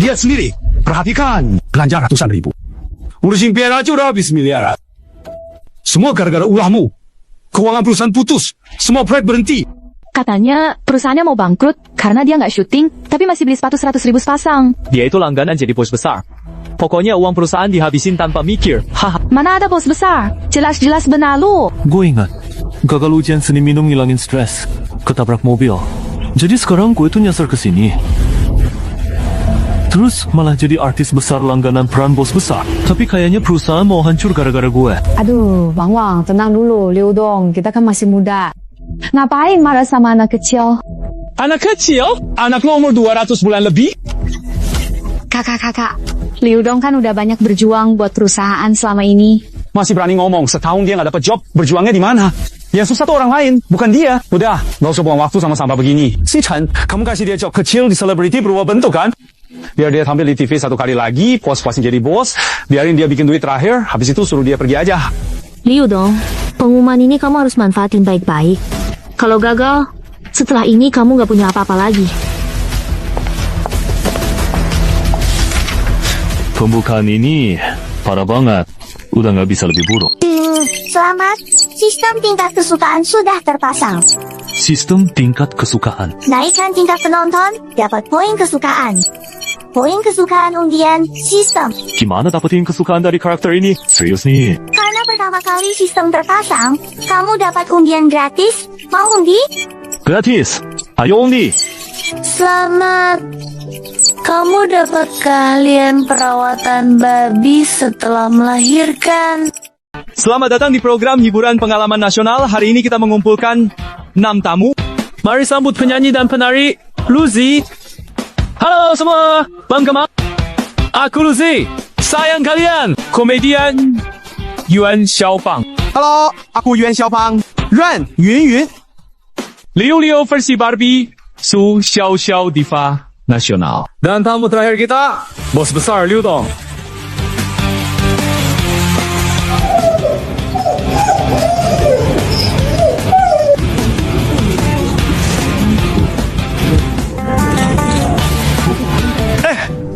Lihat sendiri, perhatikan, belanja ratusan ribu. Urusin biaya aja udah habis miliaran. Semua gara-gara ulahmu. Keuangan perusahaan putus, semua proyek berhenti. Katanya perusahaannya mau bangkrut karena dia nggak syuting, tapi masih beli sepatu 100 ribu sepasang. Dia itu langganan jadi bos besar. Pokoknya uang perusahaan dihabisin tanpa mikir. Haha. Mana ada bos besar? Jelas-jelas benar lu. Gue ingat, gagal ujian seni minum ngilangin stres, ketabrak mobil. Jadi sekarang gue tuh nyasar ke sini. Terus malah jadi artis besar langganan peran bos besar. Tapi kayaknya perusahaan mau hancur gara-gara gue. Aduh, Bang Wang, tenang dulu, Liu Dong, kita kan masih muda. Ngapain marah sama anak kecil? Anak kecil? Anak lo umur 200 bulan lebih? Kakak, Liu Dong kan udah banyak berjuang buat perusahaan selama ini. Masih berani ngomong, setahun dia nggak dapat job, berjuangnya di mana? Yang susah tuh orang lain, bukan dia. Udah, nggak usah buang waktu sama sampah begini. Si Chen, kamu kasih dia job kecil di selebriti berubah bentuk kan? Biar dia tampil di TV satu kali lagi, puas-puasin jadi bos, biarin dia bikin duit terakhir, habis itu suruh dia pergi aja. Liu Dong, pengumuman ini kamu harus manfaatin baik-baik. Kalau gagal, setelah ini kamu gak punya apa-apa lagi. Pembukaan ini parah banget. Udah gak bisa lebih buruk. Selamat, sistem tingkat kesukaan sudah terpasang. Sistem tingkat kesukaan. Naikkan tingkat penonton, dapat poin kesukaan. Poin kesukaan undian, sistem. Gimana dapetin kesukaan dari karakter ini? Serius nih. Karena pertama kali sistem terpasang, kamu dapat undian gratis. Mau undi? Gratis. Ayo undi. Selamat. Kamu dapat keahlian perawatan babi setelah melahirkan. Selamat datang di program hiburan pengalaman nasional. Hari ini kita mengumpulkan 6 tamu. Mari sambut penyanyi dan penari Luzi. Halo semua, Bang Kemal. Aku Luzi. Sayang kalian, komedian Yuan Xiaopang. Halo, aku Yuan Xiaopang. Yuan Yun. Liu versi Barbie, Su Xiao Diva Nasional. Dan tamu terakhir kita, bos besar Liu Dong.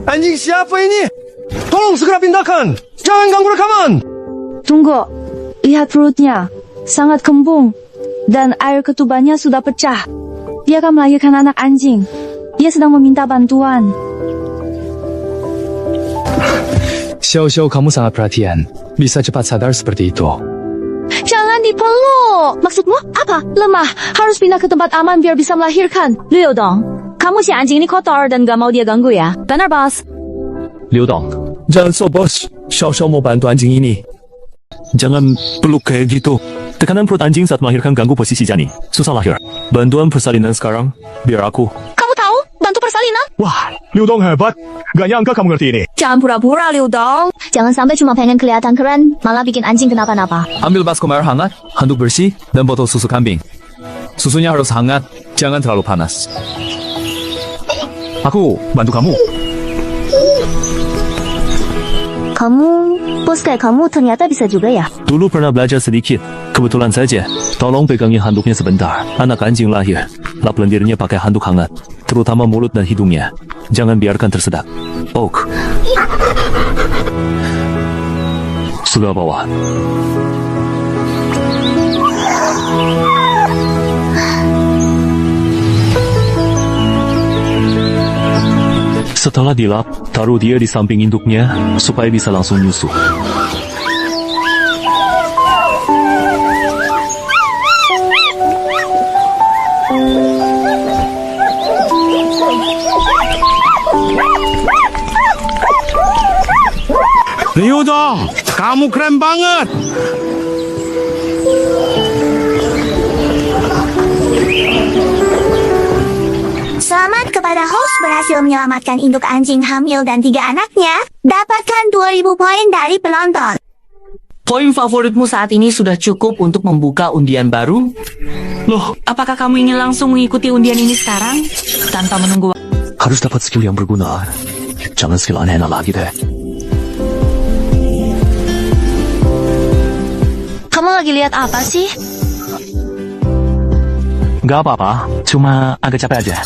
Anjing siapa ini? Tolong segera pindahkan. Jangan ganggu rekaman. Tunggu, lihat perutnya, sangat kembung, dan air ketubannya sudah pecah. Dia akan melahirkan anak anjing. Dia sedang meminta bantuan. Xiao, kamu sangat perhatian. Bisa cepat sadar seperti itu. Jangan dipeluk. Maksudmu apa? Lemah. Harus pindah ke tempat aman biar bisa melahirkan. Liu Dong, kamu si anjing ini kotor dan gak mau dia ganggu ya. Benar, bos? Liu Dong, Jangan so bos. Xiao mau bantu anjing ini. jangan peluk kayak gitu. Tekanan perut anjing saat melahirkan ganggu posisi janin. Susah lahir. Bantuan persalinan sekarang, biar aku. Kamu tahu? Bantu persalinan? Wah, Liu Dong hebat. Gak nyangka kamu ngerti ini. Jangan pura-pura, Liu Dong. Jangan sampai cuma pengen kelihatan keren, malah bikin anjing kenapa-napa. Ambil baskom air hangat, handuk bersih, dan botol susu kambing. Susunya harus hangat, jangan terlalu panas. Aku bantu kamu. Bos kayak kamu ternyata bisa juga ya. Dulu pernah belajar sedikit. Kebetulan saja. Tolong pegangin handuknya sebentar. Anak anjing lahir. Lap lendirnya pakai handuk hangat. Terutama mulut dan hidungnya. Jangan biarkan tersedak. Oak. Sudah bawa. Setelah dilap, taruh dia di samping induknya supaya bisa langsung nyusu. Liu Dong, kamu keren banget. Selamat kepada host berhasil menyelamatkan induk anjing hamil dan 3 anaknya. Dapatkan 2000 poin dari penonton. Poin favoritmu saat ini sudah cukup untuk membuka undian baru? Loh, Apakah kamu ingin langsung mengikuti undian ini sekarang? Tanpa menunggu waktu? harus dapat skill yang berguna. Jangan skill aneh-aneh lagi deh. Kamu lagi lihat apa sih? Gak apa-apa, cuma agak capek aja.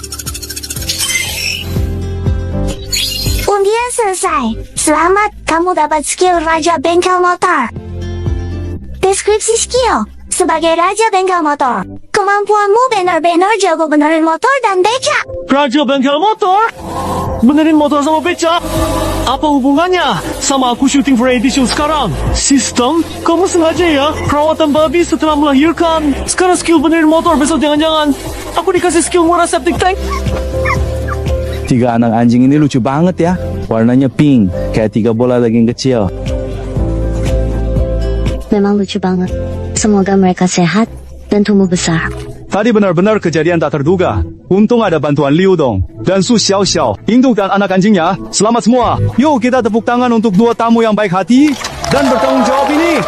selesai. Selamat, kamu dapat skill Raja Bengkel Motor. Deskripsi skill. Sebagai Raja Bengkel Motor, kemampuanmu benar-benar jago benerin motor dan becak. Raja Bengkel Motor? Benerin motor sama becak? Apa hubungannya sama aku syuting variety show sekarang? Sistem? Kamu sengaja ya? Perawatan babi setelah melahirkan. Sekarang skill benerin motor, besok jangan-jangan aku dikasih skill murah septic tank. 3 anak anjing ini lucu banget ya. Warnanya pink, kayak 3 bola daging kecil. Memang lucu banget. Semoga mereka sehat dan tumbuh besar. Tadi benar-benar kejadian tak terduga. Untung ada bantuan Liu Dong dan Su Xiaoxiao, induk dan anak anjingnya. Selamat semua. Yuk kita tepuk tangan untuk 2 tamu yang baik hati dan bertanggung jawab ini.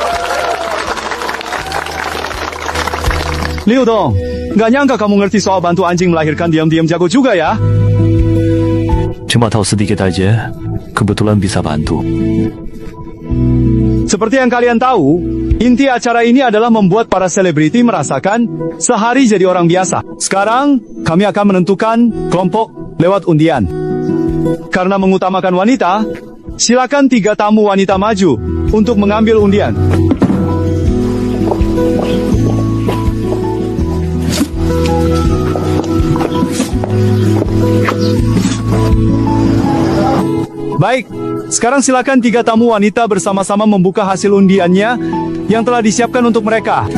Liu Dong, gak nyangka kamu ngerti soal bantu anjing melahirkan, diam-diam jago juga ya. Cuma tahu sedikit aja, kebetulan bisa bantu. Seperti yang kalian tahu, inti acara ini adalah membuat para selebriti merasakan sehari jadi orang biasa. Sekarang, kami akan menentukan kelompok lewat undian. Karena mengutamakan wanita, silakan 3 tamu wanita maju untuk mengambil undian. Baik, sekarang silakan 3 tamu wanita bersama-sama membuka hasil undiannya yang telah disiapkan untuk mereka.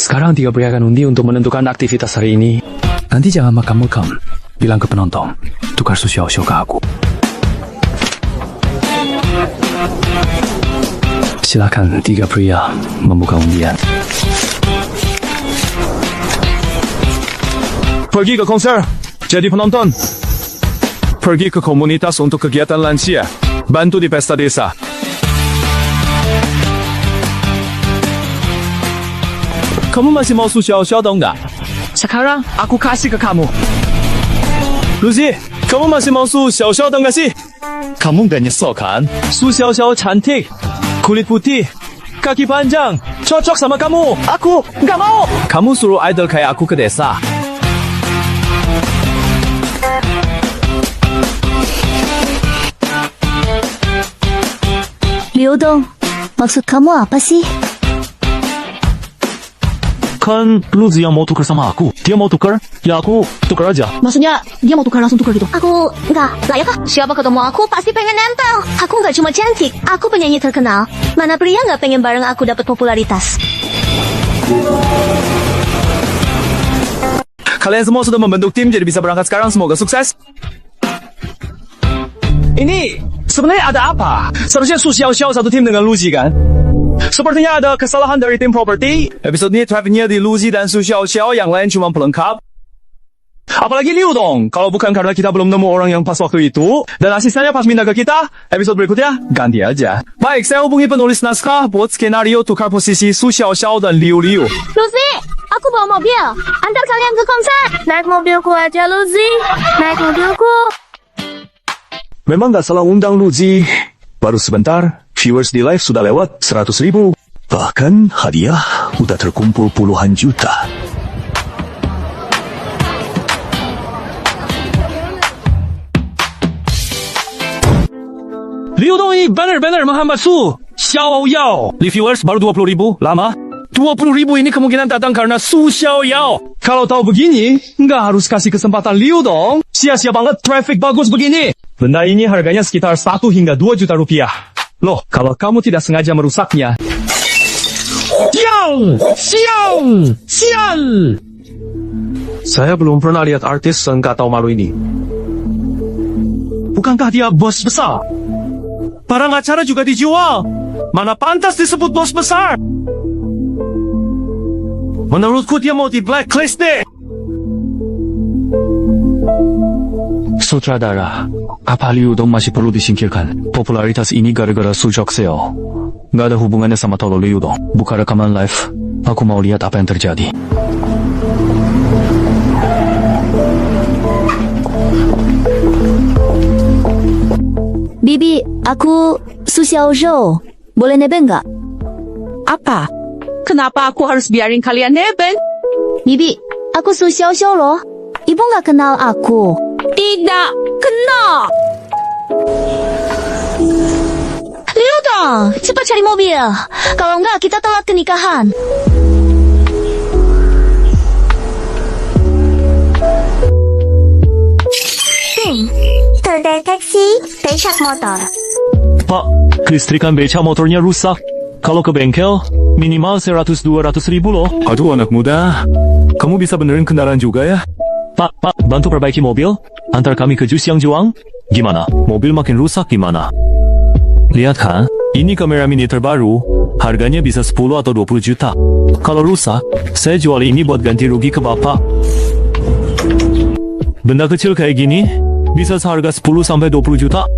Sekarang 3 pria akan undi untuk menentukan aktivitas hari ini. Nanti jangan makam-makam. Bilang ke penonton, tukar Su Xiaoxiao ke aku. Silakan 3 pria membuka undian. Pergi ke konser, jadi penonton. Pergi ke komunitas untuk kegiatan lansia. Bantu di pesta desa. Kamu masih mau Su Xiaoxiao dong nggak? Sekarang aku kasih ke kamu. Lucy, kamu masih mau Su Xiaoxiao dong nggak sih? Kamu nggak nyesel kan? Su Xiaoxiao cantik. Kulit putih, kaki panjang, cocok sama kamu. Aku nggak mau. Kamu suruh idol kayak aku ke desa. Liu Dong, maksud kamu apa sih? Kan Luzi yang mau tukar sama aku. Dia mau tukar, ya aku tukar aja. Maksudnya dia mau tukar langsung tukar gitu? Aku nggak layak kah? Siapa ketemu aku pasti pengen nempel. Aku nggak cuma cantik, aku penyanyi terkenal. Mana pria nggak pengen bareng aku dapat popularitas? Kalian semua sudah membentuk tim, jadi bisa berangkat sekarang. Semoga sukses. Ini sebenarnya ada apa? Seharusnya Su Xiaoxiao satu tim dengan Luzi kan? Sepertinya ada kesalahan dari tim properti. Episode ini trafficnya di Luzi dan Su Xiaoxiao, yang lain cuma pelengkap. Apalagi Liu Dong. Kalau bukan karena kita belum nemu orang yang pas waktu itu, dan asistennya pas minta ke kita, episode berikutnya ganti aja. Baik, saya hubungi penulis naskah buat skenario tukar posisi Su Xiaoxiao dan Liu. Lucy, aku bawa mobil. Antar kalian ke konser. Naik mobilku aja, Lucy. Naik mobilku. Memang gak salah undang Luzi. Baru sebentar, viewers di live sudah lewat 100.000. Bahkan hadiah udah terkumpul puluhan juta. Liu Dong ini benar-benar menghambat Su Xiaoyao. Li viewers baru 20.000, lama. 20.000 ini kemungkinan datang karena Su Xiaoyao. Kalau tahu begini, nggak harus kasih kesempatan Liu Dong. Sia-sia banget traffic bagus begini. Benda ini harganya sekitar 1 hingga 2 juta rupiah. Loh, kalau kamu tidak sengaja merusaknya. Sial! Saya belum pernah lihat artis enggak tahu malu ini. Bukankah dia bos besar? Barang acara juga dijual. Mana pantas disebut bos besar? Menurutku dia mau di blacklist deh. Sutradara, apa Liu Dong masih perlu disingkirkan? Popularitas ini gara-gara Su Xiaoxiao. Nggak ada hubungannya sama Tolo Liu Dong. Buka rekaman live. Aku mau lihat apa yang terjadi. Bibi, aku Su Xiaozhou. Boleh nebeng nggak? Apa? Kenapa aku harus biarin kalian neben? Bibi, aku Su Xiao loh. Ibu nggak kenal aku. Tidak kenal. Liu dong, cepat cari mobil. Kalau nggak, kita telat ke nikahan. Terdeteksi becak motor. Pak, kelistrikan becak motornya rusak. Kalau ke bengkel, minimal 100-200 ribu loh. Aduh anak muda, kamu bisa benerin kendaraan juga ya? Pak, bantu perbaiki mobil. Antar kami ke Jus yang Juang. Gimana? Mobil makin rusak gimana? Lihat kan, ini kamera mini terbaru. Harganya bisa 10 atau 20 juta. Kalau rusak, saya jual ini buat ganti rugi ke bapak. Benda kecil kayak gini, bisa seharga 10-20 juta.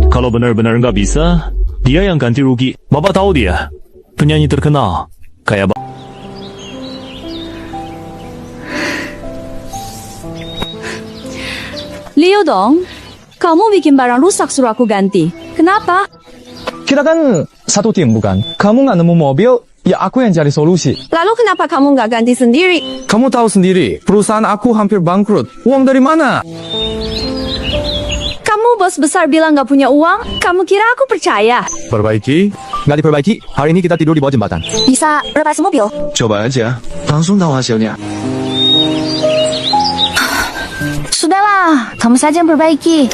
Kalau benar-benar nggak bisa, dia yang ganti rugi. Bapak tahu dia, penyanyi terkenal. Kayak Liu dong, kamu bikin barang rusak suruh aku ganti. Kenapa? Kita kan satu tim bukan? Kamu nggak nemu mobil, ya aku yang cari solusi. Lalu kenapa kamu nggak ganti sendiri? Kamu tahu sendiri, perusahaan aku hampir bangkrut. Uang dari mana? Kamu bos besar bilang nggak punya uang? Kamu kira aku percaya? Perbaiki? Nggak diperbaiki, hari ini kita tidur di bawah jembatan. Bisa lepas mobil? Coba aja, langsung tahu hasilnya. Sudahlah, kamu saja yang perbaiki.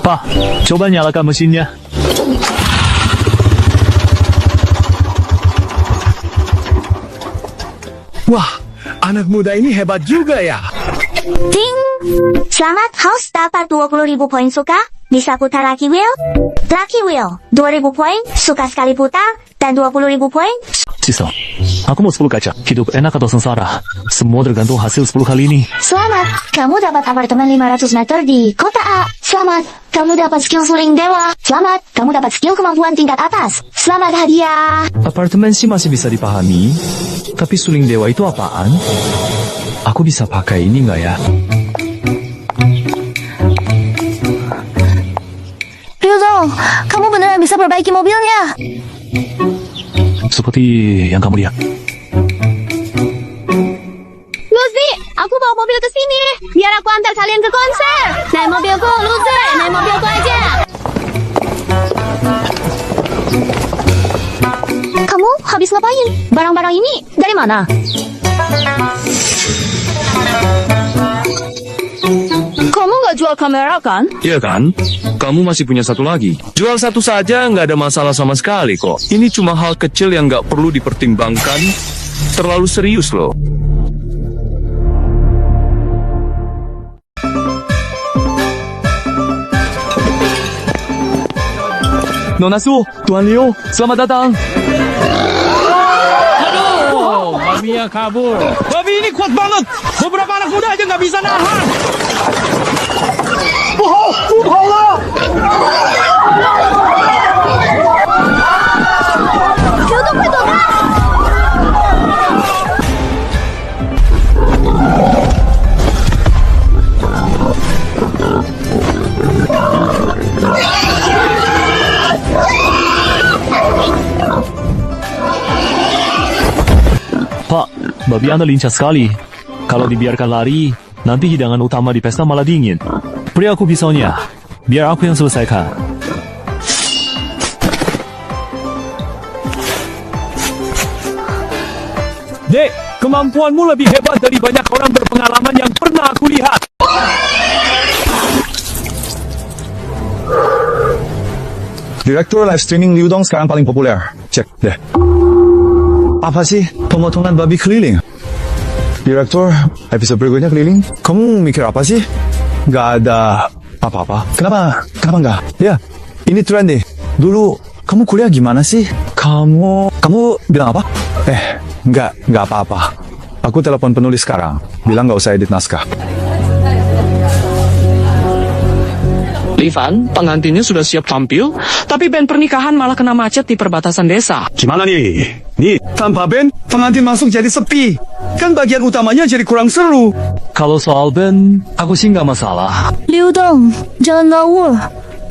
Pak, coba nyalakan mesinnya. Wah, anak muda ini hebat juga ya. Ding! Selamat host dapat 20.000 poin suka. Bisa putar Lucky Wheel? Lucky Wheel, 2.000 poin, suka sekali putar, dan 20.000 poin. Ciso, aku mau 10 kaca. Hidup enak atau sengsara? Semua tergantung hasil 10 kali ini. Selamat, kamu dapat apartemen 500 meter di kota A. Selamat, kamu dapat skill suling dewa. Selamat, kamu dapat skill kemampuan tingkat atas. Selamat hadiah. Apartemen sih masih bisa dipahami, tapi suling dewa itu apaan? Aku bisa pakai ini nggak ya? Ryudo, kamu beneran bisa perbaiki mobilnya. Seperti yang kamu lihat. Lucy, aku bawa mobil ke sini. Biar aku antar kalian ke konser. Naik mobilku, Lucy. Naik mobilku aja. Kamu habis ngapain? Barang-barang ini dari mana? Kamu nggak jual kamera kan? Iya kan? Kamu masih punya satu lagi. Jual satu saja nggak ada masalah sama sekali kok. Ini cuma hal kecil yang nggak perlu dipertimbangkan. Terlalu serius loh. Nona Su, Tuan Liu, selamat datang. Aduh, Mamiya kabur. Babi ini kuat banget. Beberapa anak muda aja nggak bisa nahan. Pak, babi Anda lincah sekali. Kalau dibiarkan lari, nanti hidangan utama di pesta malah dingin. Beri aku pisaunya, biar aku yang selesaikan. Dek, kemampuanmu lebih hebat dari banyak orang berpengalaman yang pernah aku lihat. Direktur live streaming Liu Dong sekarang paling populer. Cek deh. Apa sih pemotongan babi keliling? Direktur, episode berikutnya keliling. Kamu mikir apa sih? Gak ada apa-apa. Kenapa enggak? Ya, ini tren deh. Dulu kamu kuliah gimana sih? Kamu bilang apa? Enggak apa-apa. Aku telepon penulis sekarang. Bilang gak usah edit naskah. Livan, pengantinnya sudah siap tampil, tapi band pernikahan malah kena macet di perbatasan desa. Gimana nih? Nih, tanpa band, pengantin masuk jadi sepi. Kan bagian utamanya jadi kurang seru. Kalau soal band, aku sih nggak masalah. Liu Dong, jangan ngawur.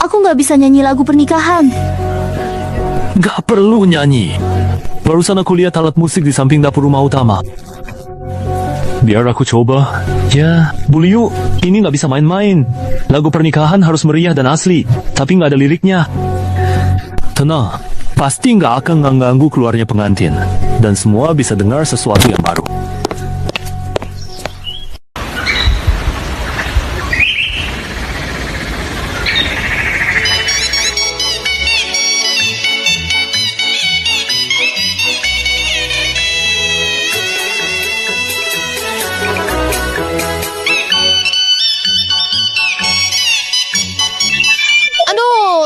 Aku nggak bisa nyanyi lagu pernikahan. Nggak perlu nyanyi. Barusan aku lihat alat musik di samping dapur rumah utama. Biar aku coba. Ya, Bu Liu, ini nggak bisa main-main. Lagu pernikahan harus meriah dan asli, tapi nggak ada liriknya. Tenang, pasti nggak akan mengganggu keluarnya pengantin. Dan semua bisa dengar sesuatu yang baru.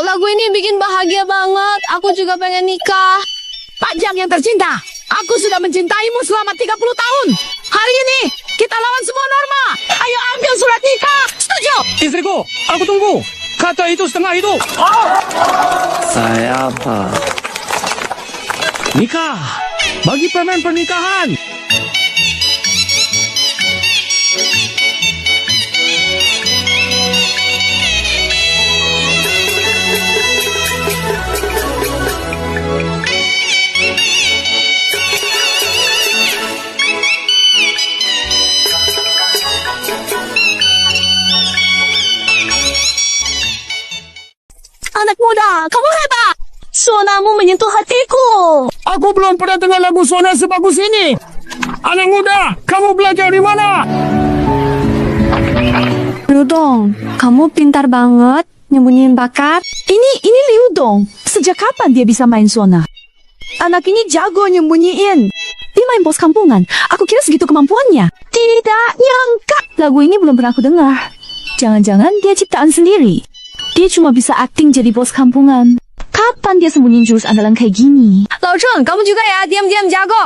Lagu ini bikin bahagia banget. Aku juga pengen nikah. Pak Jang yang tercinta, aku sudah mencintaimu selama 30 tahun. Hari ini kita lawan semua norma. Ayo ambil surat nikah. Setuju? Istriku, aku tunggu. Kata itu setengah itu. Saya apa? Nikah. Bagi permen pernikahan. Anak muda, kamu hebat. Suonamu menyentuh hatiku. Aku belum pernah dengar lagu suara sebagus ini. Anak muda, kamu belajar di mana? Liu Dong, kamu pintar banget nyembunyiin bakat. Ini Liu Dong. Sejak kapan dia bisa main suona? Anak ini jago nyembunyiin. Dia main bos kampungan. Aku kira segitu kemampuannya. Tidak nyangka. Lagu ini belum pernah aku dengar. Jangan-jangan dia ciptaan sendiri. Dia cuma bisa akting jadi bos kampungan. Kapan dia sembunyiin jurus andalan kayak gini? Lao Cheng, kamu juga ya diam-diam jago.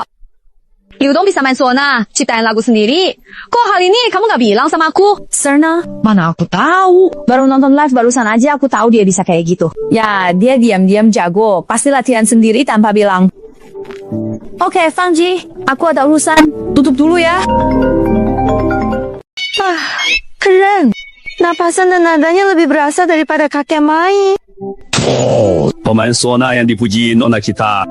Liu Dong bisa main suona, ciptain lagu sendiri. Kok hal ini kamu gak bilang sama aku? Serna, Mana aku tahu. baru nonton live barusan aja aku tahu dia bisa kayak gitu. Ya, dia diam-diam jago. Pasti latihan sendiri tanpa bilang. Oke, Fangji, aku ada urusan. Tutup dulu ya. Keren. Napasan dan nadanya lebih berasa daripada kakek main. Oh, pemain suona yang dipuji nona kita.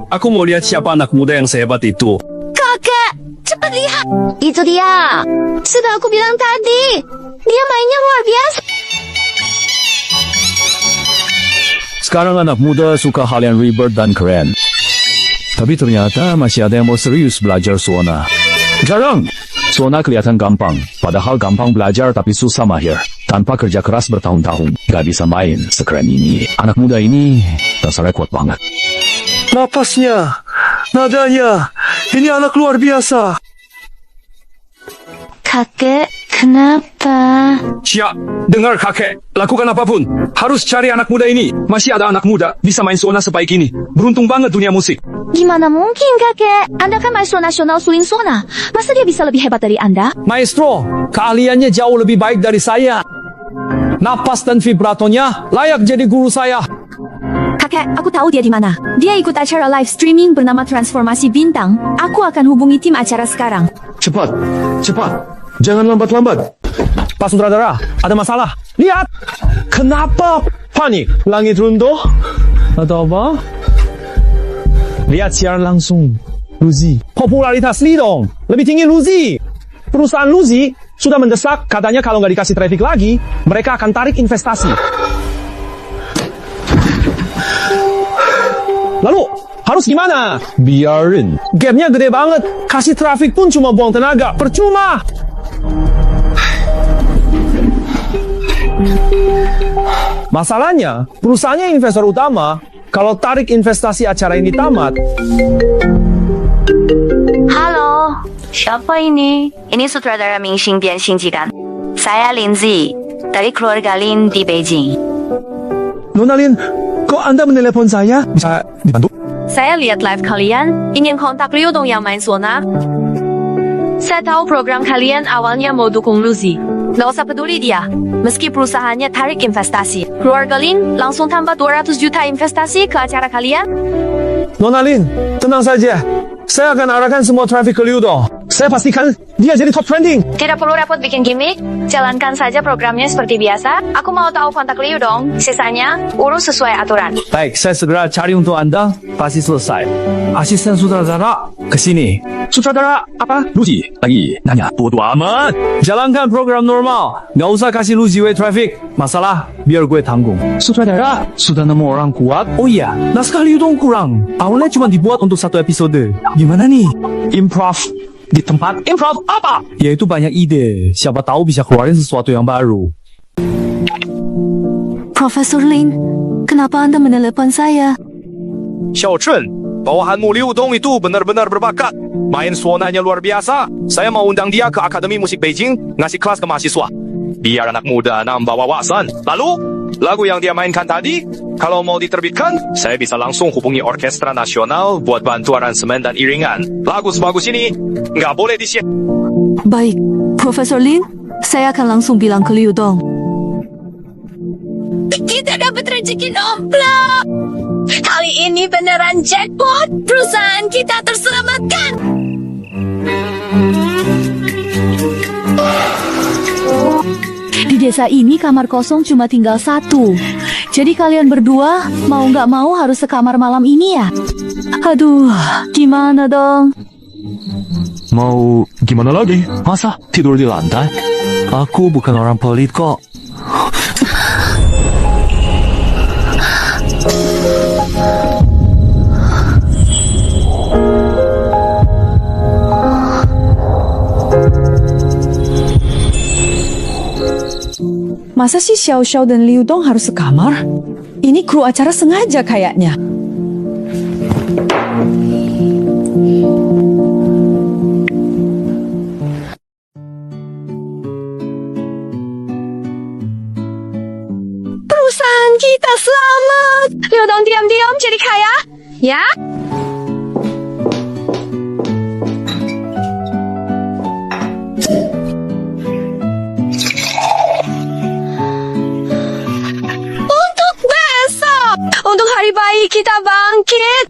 Aku mau lihat siapa anak muda yang sehebat itu. Kakek, cepat lihat. Itu dia. Sudah aku bilang tadi. Dia mainnya luar biasa. Sekarang anak muda suka hal yang ribet dan keren. Tapi ternyata masih ada yang mau serius belajar suona. Jarang! Suona kelihatan gampang, padahal gampang belajar tapi susah mahir. Tanpa kerja keras bertahun-tahun, gak bisa main sekeren ini. Anak muda ini dasarnya kuat banget. Napasnya, nadanya, ini anak luar biasa. Kakek, kenapa? Cia, dengar kakek, lakukan apapun. Harus cari anak muda ini. Masih ada anak muda bisa main suona sebaik ini. Beruntung banget dunia musik. Gimana mungkin kakek? Anda kan maestro nasional suling suona. Masa dia bisa lebih hebat dari Anda? Maestro, keahliannya jauh lebih baik dari saya. Napas dan vibratonya layak jadi guru saya. Kakek, aku tahu dia di mana. Dia ikut acara live streaming bernama Transformasi Bintang. Aku akan hubungi tim acara sekarang. Cepat, cepat. Jangan lambat-lambat. Pak Sutradara, ada masalah. Lihat. Kenapa panik? Langit runtuh? Atau apa? Lihat siaran langsung. Luzi. Popularitas Lidong lebih tinggi Luzi. Perusahaan Luzi sudah mendesak, katanya kalau nggak dikasih traffic lagi, mereka akan tarik investasi. Lalu, harus gimana? Biarin. Gapnya gede banget. Kasih traffic pun cuma buang tenaga. Percuma. Masalahnya, perusahaannya investor utama. Kalau tarik investasi acara ini tamat. Halo, siapa ini? Ini sutradara Mingxing Bian Xingjikan. Saya Lindsay, dari keluarga Lin di Beijing. Nona Lin, kok Anda menelepon saya? Bisa dibantu? Saya lihat live kalian, ingin kontak Liu Dong yang main suona. Saya tahu program kalian awalnya mau dukung Luzi. Nggak usah peduli dia. Meski perusahaannya tarik investasi, keluarga Lin langsung tambah 200 juta investasi ke acara kalian. Nona Lin, tenang saja. Saya akan arahkan semua traffic ke Liu Dong. Saya pastikan dia jadi top trending. Tidak perlu repot bikin gimmick. Jalankan saja programnya seperti biasa. Aku mau tahu kontak Liu Dong. Sisanya, urus sesuai aturan. Baik, saya segera cari untuk Anda. Pasti selesai. Asisten sutradara, ke sini. Sutradara, apa? Lucy, lagi nanya. Bodoh amat. Jalankan program normal. Nggak usah kasih Lucy way traffic. Masalah, biar gue tanggung. Sutradara, sudah nemu orang kuat? Oh iya, naskah Liu Dong kurang. Awalnya cuma dibuat untuk 1 episode. Gimana nih? Improv. Di tempat improv apa? Yaitu banyak ide. Siapa tahu bisa keluarin sesuatu yang baru. Profesor Lin, kenapa Anda menelepon saya? Xiao Chun, bawahanmu Liu Dong itu benar-benar berbakat. Main suonanya luar biasa. Saya mau undang dia ke Akademi Musik Beijing, ngasih kelas ke mahasiswa. Biar anak muda nambah wawasan. Lalu, lagu yang dia mainkan tadi, kalau mau diterbitkan, saya bisa langsung hubungi Orkestra Nasional buat bantu aransemen dan iringan. Lagu sebagus ini, nggak boleh disiap. Baik, Profesor Lin, saya akan langsung bilang ke Liu Dong. Kita dapat rezeki nomplok. Kali ini beneran jackpot. Perusahaan kita terselamatkan. Di desa ini kamar kosong cuma tinggal 1. Jadi kalian berdua mau nggak mau harus sekamar malam ini ya? Aduh, gimana dong? Mau gimana lagi? Masa tidur di lantai? Aku bukan orang pelit kok. Masa sih Xiao Xiao dan Liu Dong harus sekamar? Ini kru acara sengaja kayaknya. Perusahaan kita selamat. Liu Dong diam-diam jadi kaya. Ya? Untuk hari baik kita bangkit.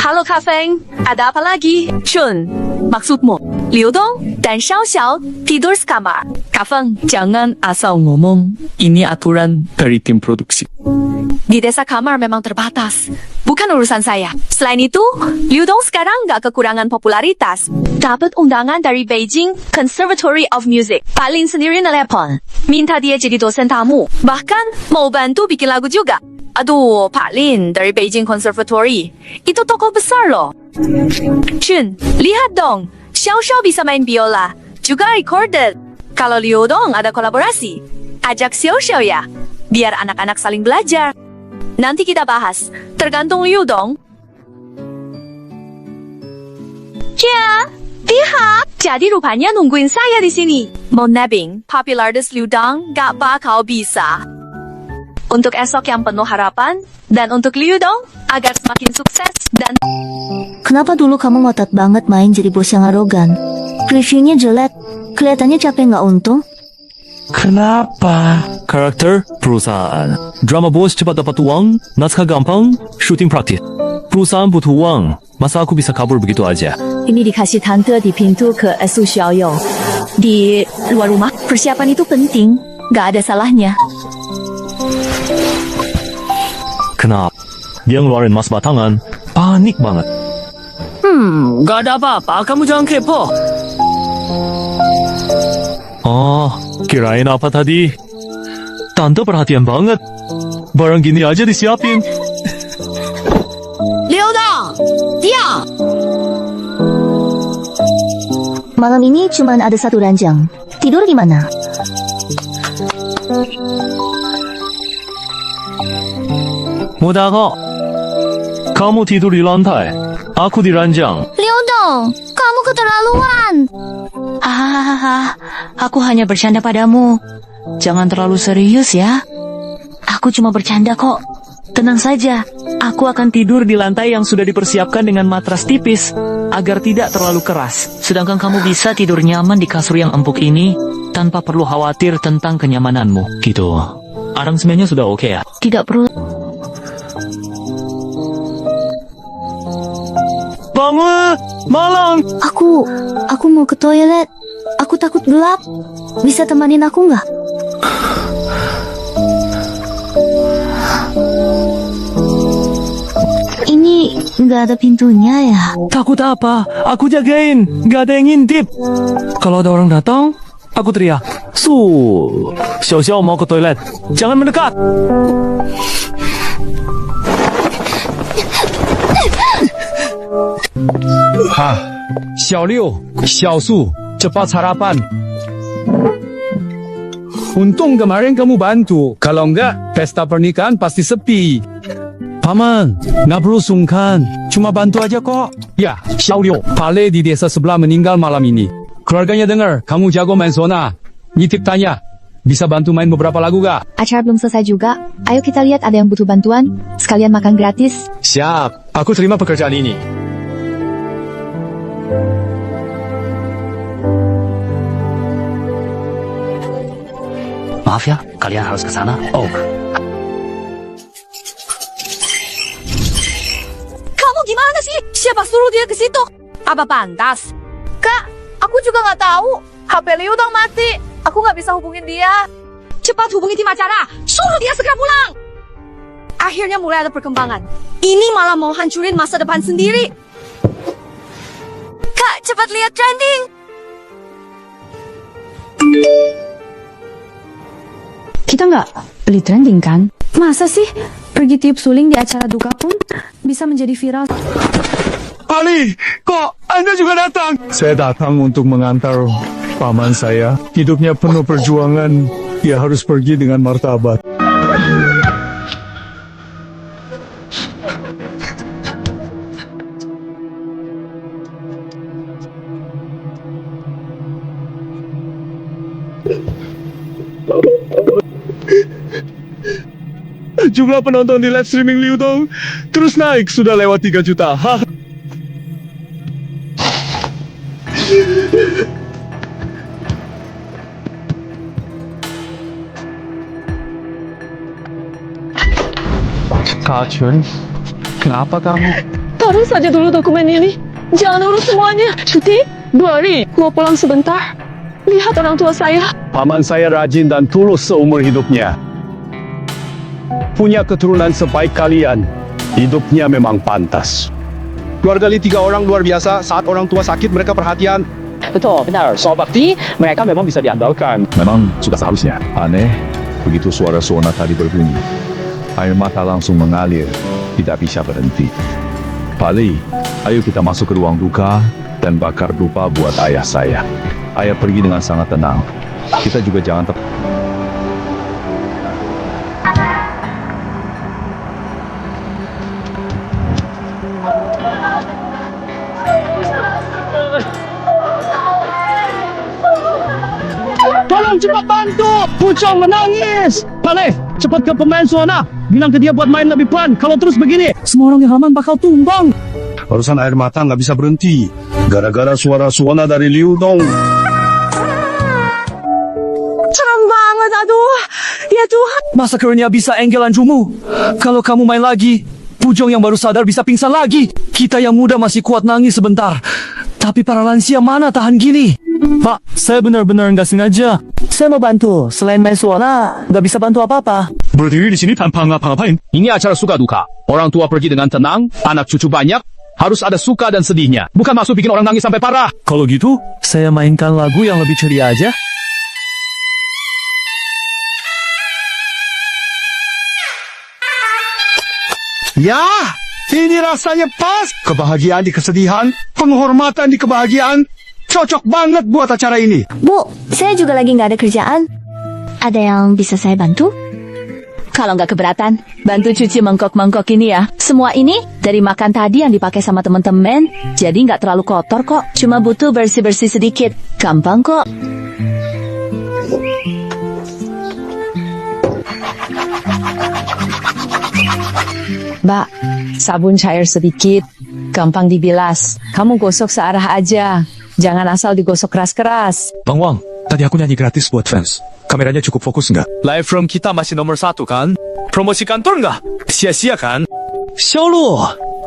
Halo Kak Feng, ada apa lagi? Chun, maksudmu Liu Dong dan Xiao Xiao tidur sekamar. Kak Feng, Jangan asal ngomong. Ini aturan dari tim produksi. di desa kamar memang terbatas. Bukan urusan saya. Selain itu, Liu Dong sekarang nggak kekurangan popularitas. Dapat undangan dari Beijing Conservatory of Music. Pak Lin sendiri nelepon. Minta dia jadi dosen tamu. Bahkan mau bantu bikin lagu juga. Aduh, Pak Lin dari Beijing Conservatory. Itu tokoh besar loh. Chun, lihat dong. Xiao Xiao bisa main biola. Juga recorded. Kalau Liu Dong ada kolaborasi, ajak Xiao Xiao ya. Biar anak-anak saling belajar. Nanti kita bahas. Tergantung Liu Dong. Ya, lihat. Jadi rupanya nungguin saya di sini. Mau nabbing, popular artist Liu Dong gak bakal bisa. Untuk esok yang penuh harapan, dan untuk Liu Dong agar semakin sukses dan... Kenapa dulu kamu ngotot banget main jadi bos yang arogan? Reviewnya jelek, kelihatannya capek nggak untung? Kenapa? Karakter perusahaan. Drama bos cepat dapat uang, naskah gampang, syuting praktis. Perusahaan butuh uang, masa aku bisa kabur begitu aja? Ini dikasih tante di pintu ke Su Xiaoyong. Di luar rumah, persiapan itu penting. Gak ada salahnya. Kenapa? Dia ngeluarin mas batangan. Panik banget. Gak ada apa-apa. Kamu jangan kepo. Oh, kirain apa tadi? Tante perhatian banget. Barang gini aja disiapin. Liu Dong, diam. Malam ini cuma ada satu ranjang. Tidur di mana? Mudah kok. Kamu tidur di lantai. Aku di ranjang. Liu Dong, kamu keterlaluan. Aku hanya bercanda padamu. Jangan terlalu serius ya. Aku cuma bercanda kok. Tenang saja. Aku akan tidur di lantai yang sudah dipersiapkan dengan matras tipis. agar tidak terlalu keras. Sedangkan kamu bisa tidur nyaman di kasur yang empuk ini tanpa perlu khawatir tentang kenyamananmu. Gitu. Aransemennya sudah oke ya? Tidak perlu. Bangun! Malam! Aku mau ke toilet. Aku takut gelap. Bisa temanin aku nggak? Ini nggak ada pintunya ya? Takut apa? Aku jagain. Nggak ada yang ngintip. Kalau ada orang datang, aku teriak. Xiao mau ke toilet. Jangan mendekat. Xiao Liu, Xiao Su, cepat sarapan. Untung kemarin kamu bantu. Kalau enggak, pesta pernikahan pasti sepi. Paman, nggak perlu sungkan. Cuma bantu aja kok. Ya, Xiao Liu, Pale di desa sebelah meninggal malam ini. Keluarganya dengar, kamu jago main zona. Nitip tanya, bisa bantu main beberapa lagu gak? Acara belum selesai juga. Ayo kita lihat ada yang butuh bantuan. Sekalian makan gratis. Siap, aku terima pekerjaan ini. Maaf ya, kalian harus ke sana. Oh. Kamu gimana sih? Siapa suruh dia ke situ? Apa pantas? Kak, aku juga nggak tahu. HP Liu dong mati. Aku nggak bisa hubungin dia. Cepat hubungi tim acara. Suruh dia segera pulang. Akhirnya mulai ada perkembangan. Ini malah mau hancurin masa depan sendiri. Kak, cepat lihat trending. Kita nggak beli trending kan? Masa sih pergi tiup suling di acara duka pun bisa menjadi viral? Ali, kok Anda juga datang? Saya datang untuk mengantar paman saya. Hidupnya penuh perjuangan. Dia harus pergi dengan martabat. Jumlah penonton di live streaming Liu Dong terus naik, sudah lewat 3 juta. Kak Chun, kenapa kamu? Taruh saja dulu dokumen ini. Jangan urus semuanya. Cuti 2 hari. Mau pulang sebentar. Lihat orang tua saya. Paman saya rajin dan tulus seumur hidupnya. Punya keturunan sebaik kalian, hidupnya memang pantas. Keluarga Li 3 orang luar biasa. Saat orang tua sakit, mereka perhatian. Betul, benar. Soal bakti, mereka memang bisa diandalkan. Memang sudah seharusnya. Aneh, begitu suara Sona tadi berbunyi, air mata langsung mengalir, tidak bisa berhenti. Pali, ayo kita masuk ke ruang duka dan bakar dupa buat ayah saya. Ayah pergi dengan sangat tenang. Kita juga jangan Tolong cepat bantu! Pucong menangis! Pale, cepat ke pemain Suona. Bilang ke dia buat main lebih pelan. Kalau terus begini, semua orang di halaman bakal tumbang. Barusan air mata nggak bisa berhenti. Gara-gara suara Suona dari Liu Dong. Serem banget, aduh. Ya Tuhan. Masa kerennya bisa Engel Anjumu? Kalau kamu main lagi, Pujong yang baru sadar bisa pingsan lagi. Kita yang muda masih kuat nangis sebentar. Tapi para lansia mana tahan gini? Pak, saya benar-benar nggak sengaja. Saya mau bantu. Selain main Suona, nggak bisa bantu apa-apa. Berdiri di sini tanpa ngapa-ngapain. Ini acara suka duka. Orang tua pergi dengan tenang, anak cucu banyak. Harus ada suka dan sedihnya. Bukan masuk bikin orang nangis sampai parah. Kalau gitu, saya mainkan lagu yang lebih ceria aja. Ya, ini rasanya pas. Kebahagiaan di kesedihan, penghormatan di kebahagiaan. Cocok banget buat acara ini. Bu, saya juga lagi nggak ada kerjaan. Ada yang bisa saya bantu? Kalau nggak keberatan, bantu cuci mangkok-mangkok ini ya. Semua ini dari makan tadi yang dipakai sama teman-teman, jadi nggak terlalu kotor kok. Cuma butuh bersih-bersih sedikit. Gampang kok. Mbak, sabun cair sedikit. gampang dibilas. Kamu gosok searah aja. Jangan asal digosok keras-keras. Bang Wang, tadi aku nyanyi gratis buat fans. Kameranya cukup fokus nggak? Live from kita masih nomor 1 kan? Promosi kantor nggak? Sia-sia kan? Xiaolu,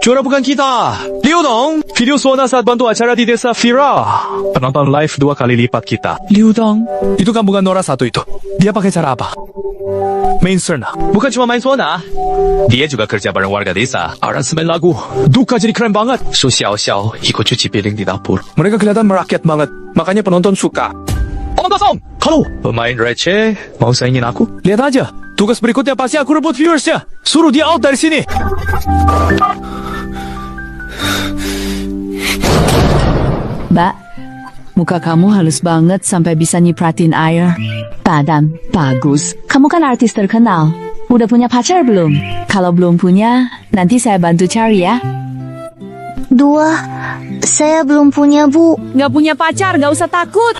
juara bukan kita. Liu Dong, video Suona saat bantu acara di desa viral. Penonton live 2 kali lipat kita. Liu Dong, itu kan bukan Nora 1 itu. Dia pakai cara apa? Main Suona. Bukan cuma main Suona. Dia juga kerja bareng warga desa. Aransemen lagu. Duka jadi keren banget. Su Xiao ikut cuci piring di dapur. Mereka kelihatan merakyat banget. Makanya penonton suka. Om Kosong, halo. Pemain receh, mau saingin aku? Lihat aja. Tugas berikutnya pasti aku rebut viewersnya. Suruh dia out dari sini. Mbak, muka kamu halus banget sampai bisa nyipratin air. Padam, bagus. Kamu kan artis terkenal. Udah punya pacar belum? Kalau belum punya, nanti saya bantu cari ya. 2, saya belum punya, Bu. Nggak punya pacar, nggak usah takut.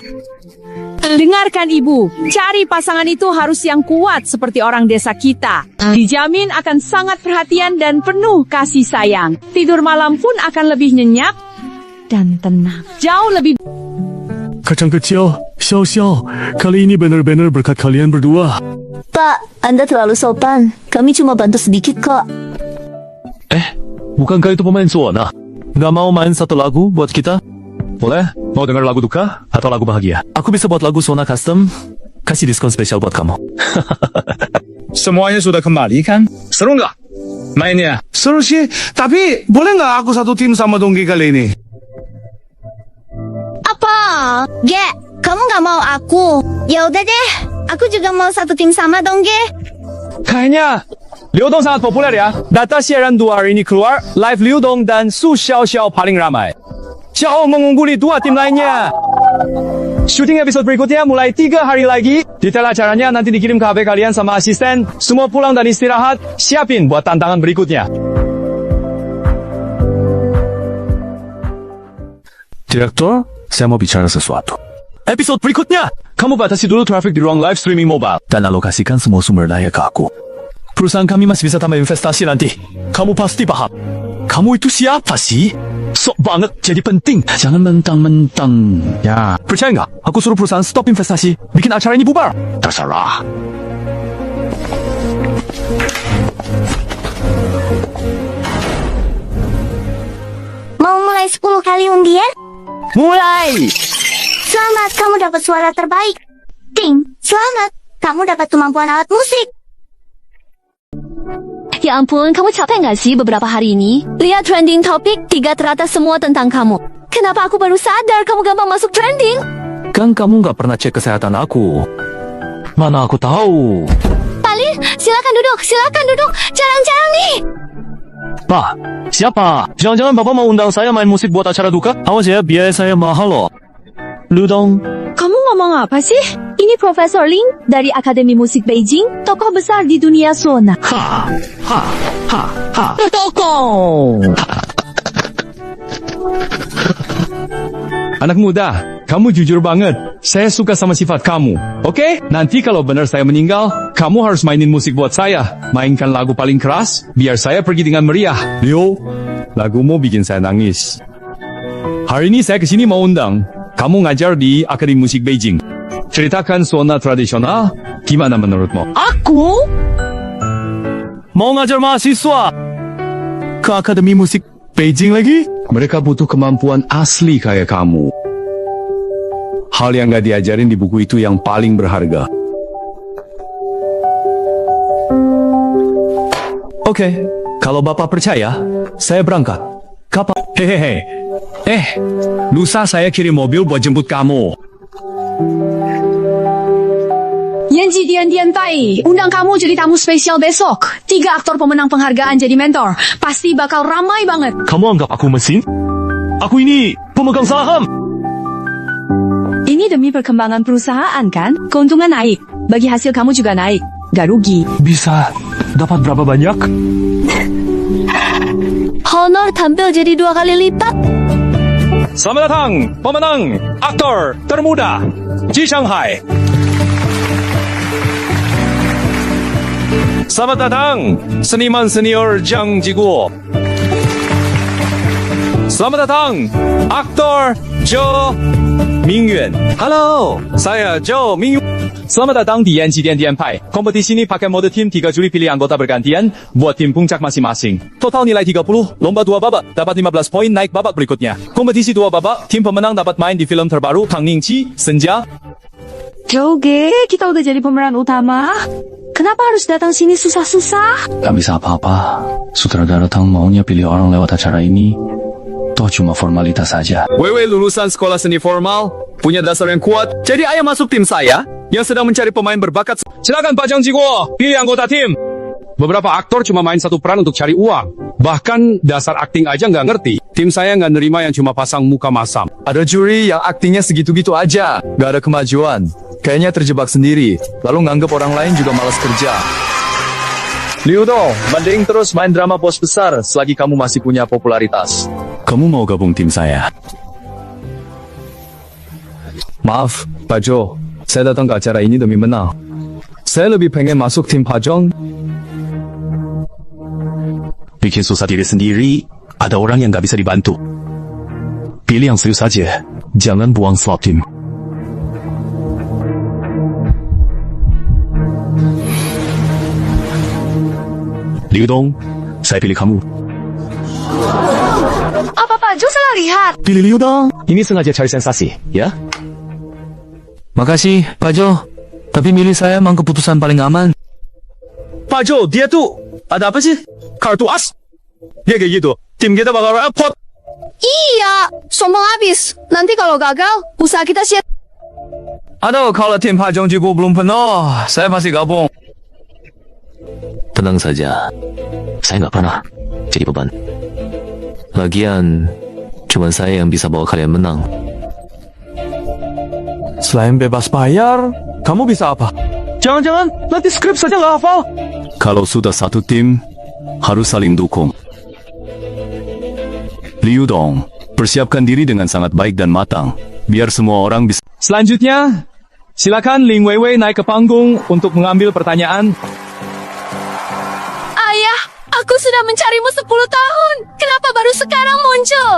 Dengarkan Ibu, cari pasangan itu harus yang kuat seperti orang desa kita. Dijamin akan sangat perhatian dan penuh kasih sayang. Tidur malam pun akan lebih nyenyak dan tenang. Jauh lebih... Kacang kecil, Xiao, kali ini benar-benar berkat kalian berdua. Pak, Anda terlalu sopan. Kami cuma bantu sedikit kok. Bukankah itu pemain Suona? Nggak mau main satu lagu buat kita? Boleh? Mau dengar lagu duka atau lagu bahagia? Aku bisa buat lagu Suona custom. Kasih diskon spesial buat kamu. Semuanya sudah kembali kan? Seru nggak mainnya? Seru sih, tapi boleh nggak aku satu tim sama Dongki kali ini? Apa? Ge, kamu nggak mau aku? Ya udah deh, aku juga mau satu tim sama dong, Ge. Kayaknya Liu Dong sangat populer ya. Data siaran 2 hari ini keluar, live Liu Dong dan Su Xiao paling ramai. Jauh mengungguli 2 tim lainnya. Syuting episode berikutnya mulai 3 hari lagi. Detail acaranya nanti dikirim ke HP kalian sama asisten. Semua pulang dan istirahat. Siapin buat tantangan berikutnya. Direktur, saya mau bicara sesuatu. Episode berikutnya, kamu batasi dulu traffic di ruang live streaming mobile dan alokasikan semua sumber daya ke aku. Perusahaan kami masih bisa tambah investasi nanti. Kamu pasti paham. Kamu itu siapa sih? Sok banget jadi penting. Jangan mentang-mentang. Ya, percaya nggak? Aku suruh perusahaan stop investasi, bikin acara ini bubar. Terserah. Mau mulai 10 kali undian? Mulai! Selamat, kamu dapat suara terbaik. Ting, selamat, kamu dapat kemampuan alat musik. Ya ampun, kamu capek nggak sih beberapa hari ini? Lihat trending topik, 3 teratas semua tentang kamu. Kenapa aku baru sadar kamu gampang masuk trending? Kan kamu nggak pernah cek kesehatan aku. Mana aku tahu. Palin, silakan duduk. Jarang-jarang nih. Pak, siapa? Jangan-jangan Bapak mau undang saya main musik buat acara duka? Awas ya, biaya saya mahal loh. Liu Dong. Kamu ngomong apa sih? Ini Profesor Ling dari Akademi Musik Beijing, tokoh besar di dunia Suona. Tokoh! Anak muda, kamu jujur banget. Saya suka sama sifat kamu. Oke? Nanti kalau benar saya meninggal, kamu harus mainin musik buat saya. Mainkan lagu paling keras, biar saya pergi dengan meriah. Liu, lagumu bikin saya nangis. Hari ini saya kesini mau undang. Kamu ngajar di Akademi Musik Beijing. Ceritakan Suona tradisional, gimana menurutmu? Aku? Mau ngajar mahasiswa ke Akademi Musik Beijing lagi? Mereka butuh kemampuan asli kayak kamu. Hal yang gak diajarin di buku itu yang paling berharga. Oke, kalau Bapak percaya, saya berangkat. Kapan? Hehehe. Lusa saya kirim mobil buat jemput kamu. Yanji Dian Tai, undang kamu jadi tamu spesial besok. 3 aktor pemenang penghargaan jadi mentor. Pasti bakal ramai banget. Kamu anggap aku mesin? Aku ini pemegang saham. Ini demi perkembangan perusahaan kan? Keuntungan naik. Bagi hasil kamu juga naik. Gak rugi. Bisa dapat berapa banyak? Honor tampil jadi 2 kali lipat. Selamat datang, pemenang aktor termuda di Shanghai. Selamat datang, seniman senior Zhang Jiguo. Selamat datang, aktor Joe Mingyuan. Halo, saya Joe Mingyuan. Selamat datang di NGDN Pai. Kompetisi ini pakai mode tim 3 juri pilih anggota bergantian buat tim puncak masing-masing. Total nilai 30, lomba 2 babak, dapat 15 poin naik babak berikutnya. Kompetisi 2 babak, tim pemenang dapat main di film terbaru Tang Ningqi, Senja. Joge, kita udah jadi pemeran utama. Kenapa harus datang sini susah-susah? Gak bisa apa-apa. Sutradara Tang maunya pilih orang lewat acara ini. Toh cuma formalitas saja. Wewe lulusan sekolah seni formal, punya dasar yang kuat. Jadi ayah masuk tim saya yang sedang mencari pemain berbakat. Silakan Pak Zhang Jiguo, pilih anggota tim. Beberapa aktor cuma main satu peran untuk cari uang. Bahkan dasar akting aja nggak ngerti. Tim saya nggak nerima yang cuma pasang muka masam. Ada juri yang aktingnya segitu-gitu aja, gak ada kemajuan. Kayaknya terjebak sendiri, lalu nganggep orang lain juga malas kerja. Liu Dong, mending terus main drama bos besar selagi kamu masih punya popularitas. Kamu mau gabung tim saya? Maaf, Pak Jo, saya datang ke acara ini demi menang. Saya lebih pengen masuk tim Pak Zhang. Bikin susah diri sendiri, ada orang yang gak bisa dibantu. Pilih yang serius saja, jangan buang slot tim. Liu Dong, saya pilih kamu. Apa Pak Jo salah lihat? Pilih Liu Dong. Ini sengaja cari sensasi, ya? Makasih, Pak Jo. Tapi milih saya emang keputusan paling aman. Pak Jo, dia tuh ada apa sih? Kartu as? Dia kayak gitu. Tim kita bakal repot. Iya, sombong habis. Nanti kalau gagal, usaha kita sia. Aduh, kalau tim Pak Zhang Jiguo belum penuh, saya pasti gabung. Tenang saja, saya nggak pernah jadi beban. Lagian, cuma saya yang bisa bawa kalian menang. Selain bebas bayar, kamu bisa apa? Jangan-jangan nanti skrip saja nggak hafal. Kalau sudah satu tim, harus saling dukung. Liu Dong, persiapkan diri dengan sangat baik dan matang, biar semua orang bisa. Selanjutnya, silakan Ling Weiwei naik ke panggung untuk mengambil pertanyaan. Ayah, aku sudah mencarimu 10 tahun. Kenapa baru sekarang muncul?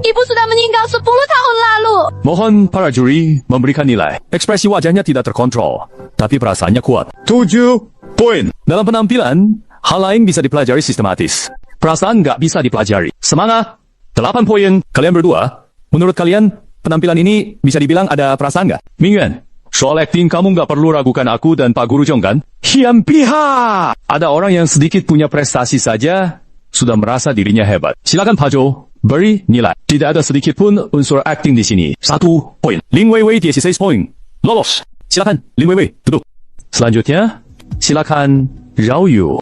Ibu sudah meninggal 10 tahun lalu. Mohon para juri memberikan nilai. Ekspresi wajahnya tidak terkontrol, tapi perasaannya kuat. 7 poin. Dalam penampilan, hal lain bisa dipelajari sistematis. Perasaan nggak bisa dipelajari. Semangat! 8 poin. Kalian berdua, menurut kalian, penampilan ini bisa dibilang ada perasaan nggak? Mingyuan, soal acting kamu nggak perlu ragukan aku dan Pak Guru Zhong kan? Hiam piha! Ada orang yang sedikit punya prestasi saja, sudah merasa dirinya hebat. Silakan Pak Jo, beri nilai. Tidak ada sedikit pun unsur acting di sini. 1 poin. Ling Weiwei 16 poin. Lolos. Silakan, Ling Weiwei, duduk. Selanjutnya, silakan Rao Yu.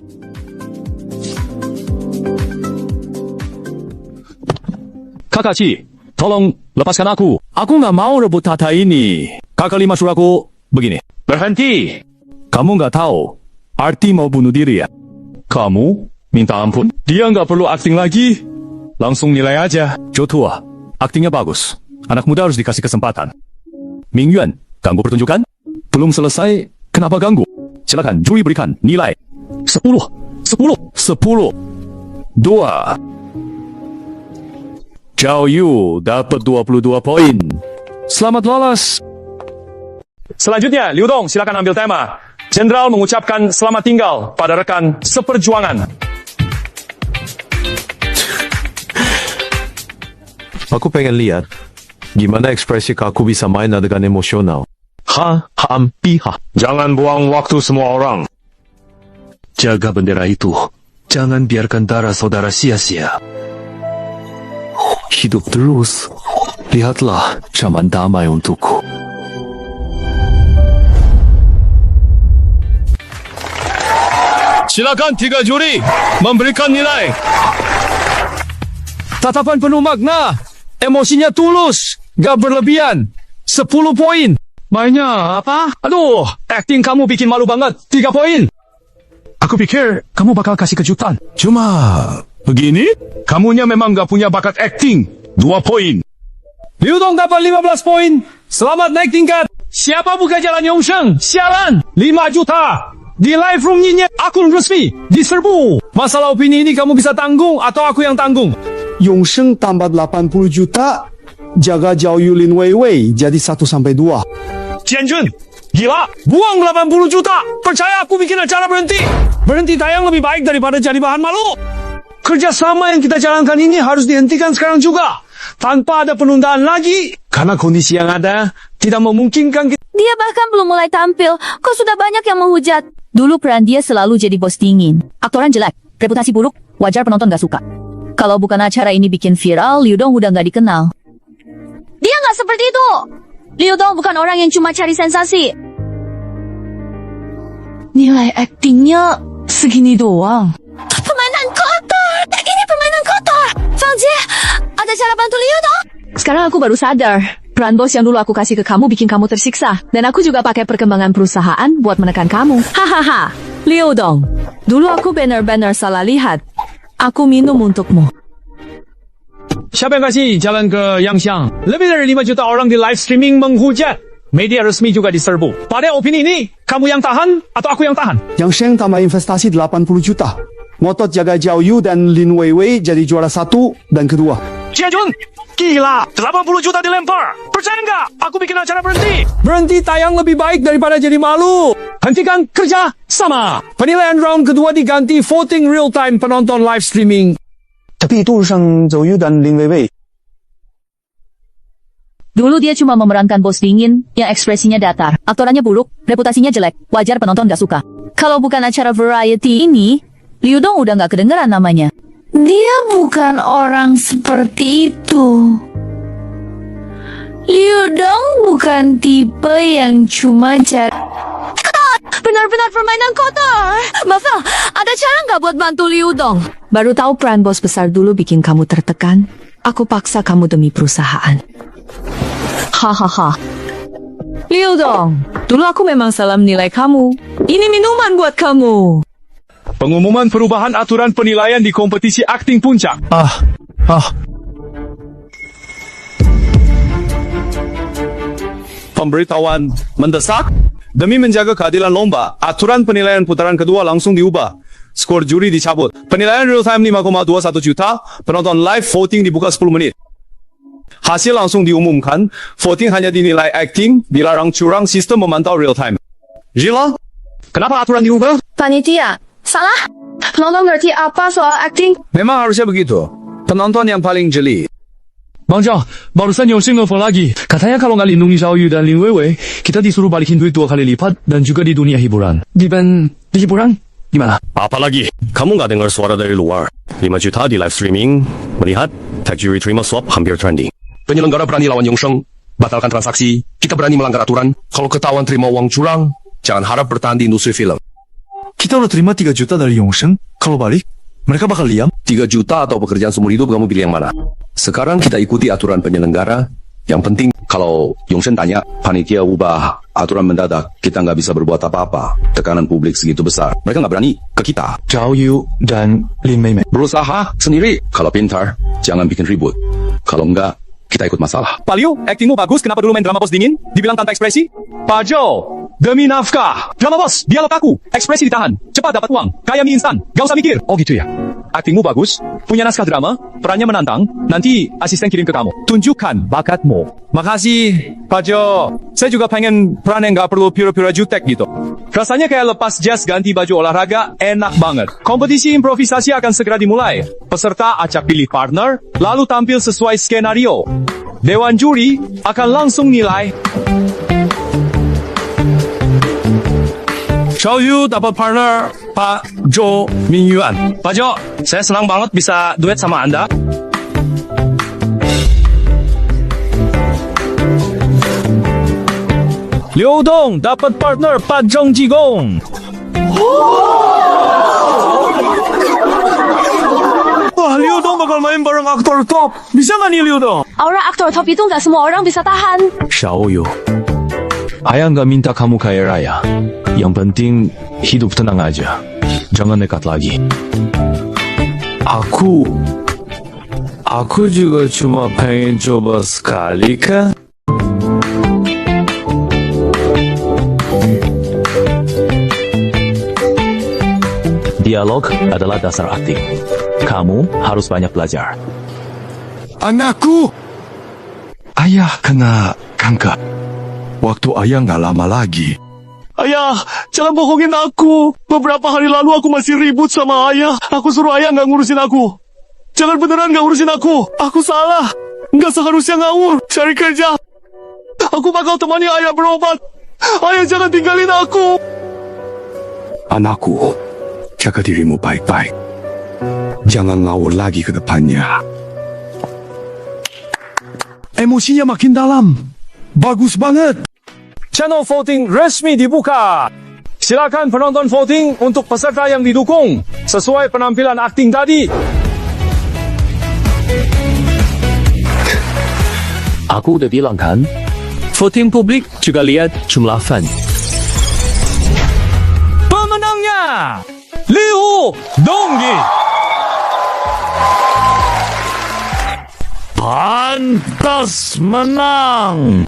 Kakak Ci, tolong lepaskan aku. Aku nggak mau rebut tata ini. Kakak Lima suruh aku begini. Berhenti. Kamu nggak tahu arti mau bunuh diri ya? Kamu minta ampun. Dia nggak perlu acting lagi. Langsung nilai aja. Jo tua, aktingnya bagus. Anak muda harus dikasih kesempatan. Mingyuan, ganggu pertunjukan? Belum selesai, kenapa ganggu? Silakan, juri berikan nilai. 10. 2. Zhao Yu dapat 22 poin. Selamat lolos. Selanjutnya, Liu Dong, silakan ambil tema. Jenderal mengucapkan selamat tinggal pada rekan seperjuangan. Aku pengen lihat gimana ekspresi Kaku bisa main adegan emosional. Jangan buang waktu semua orang. Jaga bendera itu. Jangan biarkan darah saudara sia-sia. Hidup terus. Lihatlah zaman damai untukku. Silakan 3 juri memberikan nilai. Tatapan penuh makna, emosinya tulus, gak berlebihan. 10 poin. Mainnya apa? Aduh, acting kamu bikin malu banget. 3 poin. Aku pikir kamu bakal kasih kejutan. Cuma begini? Kamunya memang gak punya bakat acting. 2 poin. Liu Dong dapat 15 poin. Selamat naik tingkat. Siapa buka jalan Yongsheng? Sialan. 5 juta. Di live room-nya akun resmi diserbu. Masalah opini ini kamu bisa tanggung atau aku yang tanggung? Yongsheng tambah 80 juta, jaga Zhao Yu Lin Wei Wei jadi 1-2. Jianjun, gila, buang 80 juta. Percaya aku bikin acara berhenti. Berhenti tayang lebih baik daripada jadi bahan malu. Kerjasama yang kita jalankan ini harus dihentikan sekarang juga. Tanpa ada penundaan lagi. Karena kondisi yang ada tidak memungkinkan kita. Dia bahkan belum mulai tampil, kok sudah banyak yang menghujat. Dulu peran dia selalu jadi bos dingin. Aktoran jelek, reputasi buruk, wajar penonton gak suka. Kalau bukan acara ini bikin viral, Liu Dong udah gak dikenal. Dia nggak seperti itu. Liu Dong bukan orang yang cuma cari sensasi. Nilai aktingnya segini doang. Permainan kotor. Ini permainan kotor. Fang Jie, ada cara bantu Liu Dong? Sekarang aku baru sadar, peran bos yang dulu aku kasih ke kamu bikin kamu tersiksa. Dan aku juga pakai perkembangan perusahaan buat menekan kamu. Hahaha, Liu Dong, dulu aku benar-benar salah lihat. Aku minum untukmu. Siapa yang kasih jalan ke Yangxiang? Lebih dari 5 juta orang di live streaming menghujat. Media resmi juga diserbu. Pada opini ini, kamu yang tahan atau aku yang tahan? Yangsheng tambah investasi 80 juta. Ngotot jaga Zhao Yu dan Lin Wei Wei jadi juara 1 dan kedua. Jianjun, gila, 80 juta dilempar. Percaya nggak? Aku bikin acara berhenti. Berhenti tayang lebih baik daripada jadi malu. Hentikan kerja sama. Penilaian round kedua diganti voting real time penonton live streaming. Tapi itu urusan Zhao Yu dan Lin Wei Wei. Dulu dia cuma memerankan bos dingin yang ekspresinya datar. Aktorannya buruk, reputasinya jelek, wajar penonton gak suka. Kalau bukan acara variety ini, Liu Dong udah gak kedengeran namanya. Dia bukan orang seperti itu. Liu Dong bukan tipe yang cuma cari... Benar-benar permainan kotor. Mafel, ada cara nggak buat bantu Liu Dong? Baru tahu peran bos besar dulu bikin kamu tertekan. Aku paksa kamu demi perusahaan. Hahaha. Liu Dong, dulu aku memang salah menilai kamu. Ini minuman buat kamu. Pengumuman perubahan aturan penilaian di kompetisi akting puncak. Pemberitahuan mendesak. Demi menjaga keadilan lomba, aturan penilaian putaran kedua langsung diubah. Skor juri dicabut. Penilaian real time 5,21 juta. Penonton live voting dibuka 10 menit. Hasil langsung diumumkan. Voting hanya dinilai acting, dilarang curang, sistem memantau real time. Gila? Kenapa aturan diubah? Panitia, salah? Penonton ngerti apa soal acting? Memang harusnya begitu. Penonton yang paling jeli. Bang Zhao, barusan Yongsheng nelfon lagi. Katanya kalau nggak lindungi Zhao Yu dan Lin Wei Wei, kita disuruh balikin duit 2 kali lipat dan juga di dunia hiburan. Di hiburan? Gimana? Apalagi, kamu nggak dengar suara dari luar. 5 juta di live streaming, melihat tag juri terima swap hampir trending. Penyelenggara berani lawan Yongsheng, batalkan transaksi, kita berani melanggar aturan. Kalau ketahuan terima uang curang, jangan harap bertahan di industri film. Kita udah terima 3 juta dari Yongsheng, kalau balik, mereka bakal diam. 3 juta atau pekerjaan seumur hidup, kamu pilih yang mana? Sekarang kita ikuti aturan penyelenggara. Yang penting, kalau Yongsheng tanya, panitia ubah aturan mendadak, kita nggak bisa berbuat apa-apa. Tekanan publik segitu besar. Mereka nggak berani ke kita. Zhao Yu dan Lin Wei Wei berusaha sendiri. Kalau pintar, jangan bikin ribut. Kalau enggak, kita ikut masalah. Pak Liu, aktingmu bagus, kenapa dulu main drama bos dingin? Dibilang tanpa ekspresi? Pak Zhou, demi nafkah. Drama bos, dialog aku. Ekspresi ditahan. Cepat dapat uang. Kaya mie instan. Gak usah mikir. Oh gitu ya? Aktingmu bagus, punya naskah drama, perannya menantang, nanti asisten kirim ke kamu. Tunjukkan bakatmu. Makasih, Pak Zhou. Saya juga pengen peran yang gak perlu pura-pura jutek gitu. Rasanya kayak lepas jas ganti baju olahraga, enak banget. Kompetisi improvisasi akan segera dimulai. Peserta acak pilih partner, lalu tampil sesuai skenario. Dewan juri akan langsung nilai. Zhao Yu dapat partner Pak Zhou Mingyuan. Pak Zhou, saya senang banget bisa duet sama Anda. Liu Dong dapat partner Pak Zhong Jigong. Wah, Liu Dong bakal main bareng aktor top. Bisa nggak nih Liu Dong? Aura aktor top itu nggak semua orang bisa tahan. Zhao Yu, ayah nggak minta kamu kaya raya. Yang penting hidup tenang aja. Jangan nekat lagi. Aku juga cuma pengen coba sekali kan. Dialog adalah dasar akting. Kamu harus banyak belajar. Anakku! Ayah kena kanker. Waktu ayah nggak lama lagi. Ayah, jangan bohongin aku. Beberapa hari lalu aku masih ribut sama ayah. Aku suruh ayah nggak ngurusin aku. Jangan beneran nggak ngurusin aku. Aku salah. Nggak seharusnya ngawur cari kerja. Aku bakal temani ayah berobat. Ayah jangan tinggalin aku. Anakku, jaga dirimu baik-baik. Jangan ngawur lagi ke depannya. Emosinya makin dalam. Bagus banget. Channel voting resmi dibuka. Silakan penonton voting untuk peserta yang didukung sesuai penampilan akting tadi. Aku udah bilang kan? Voting publik juga lihat jumlah fan. Pemenangnya Liu Dongyi. Pantas menang.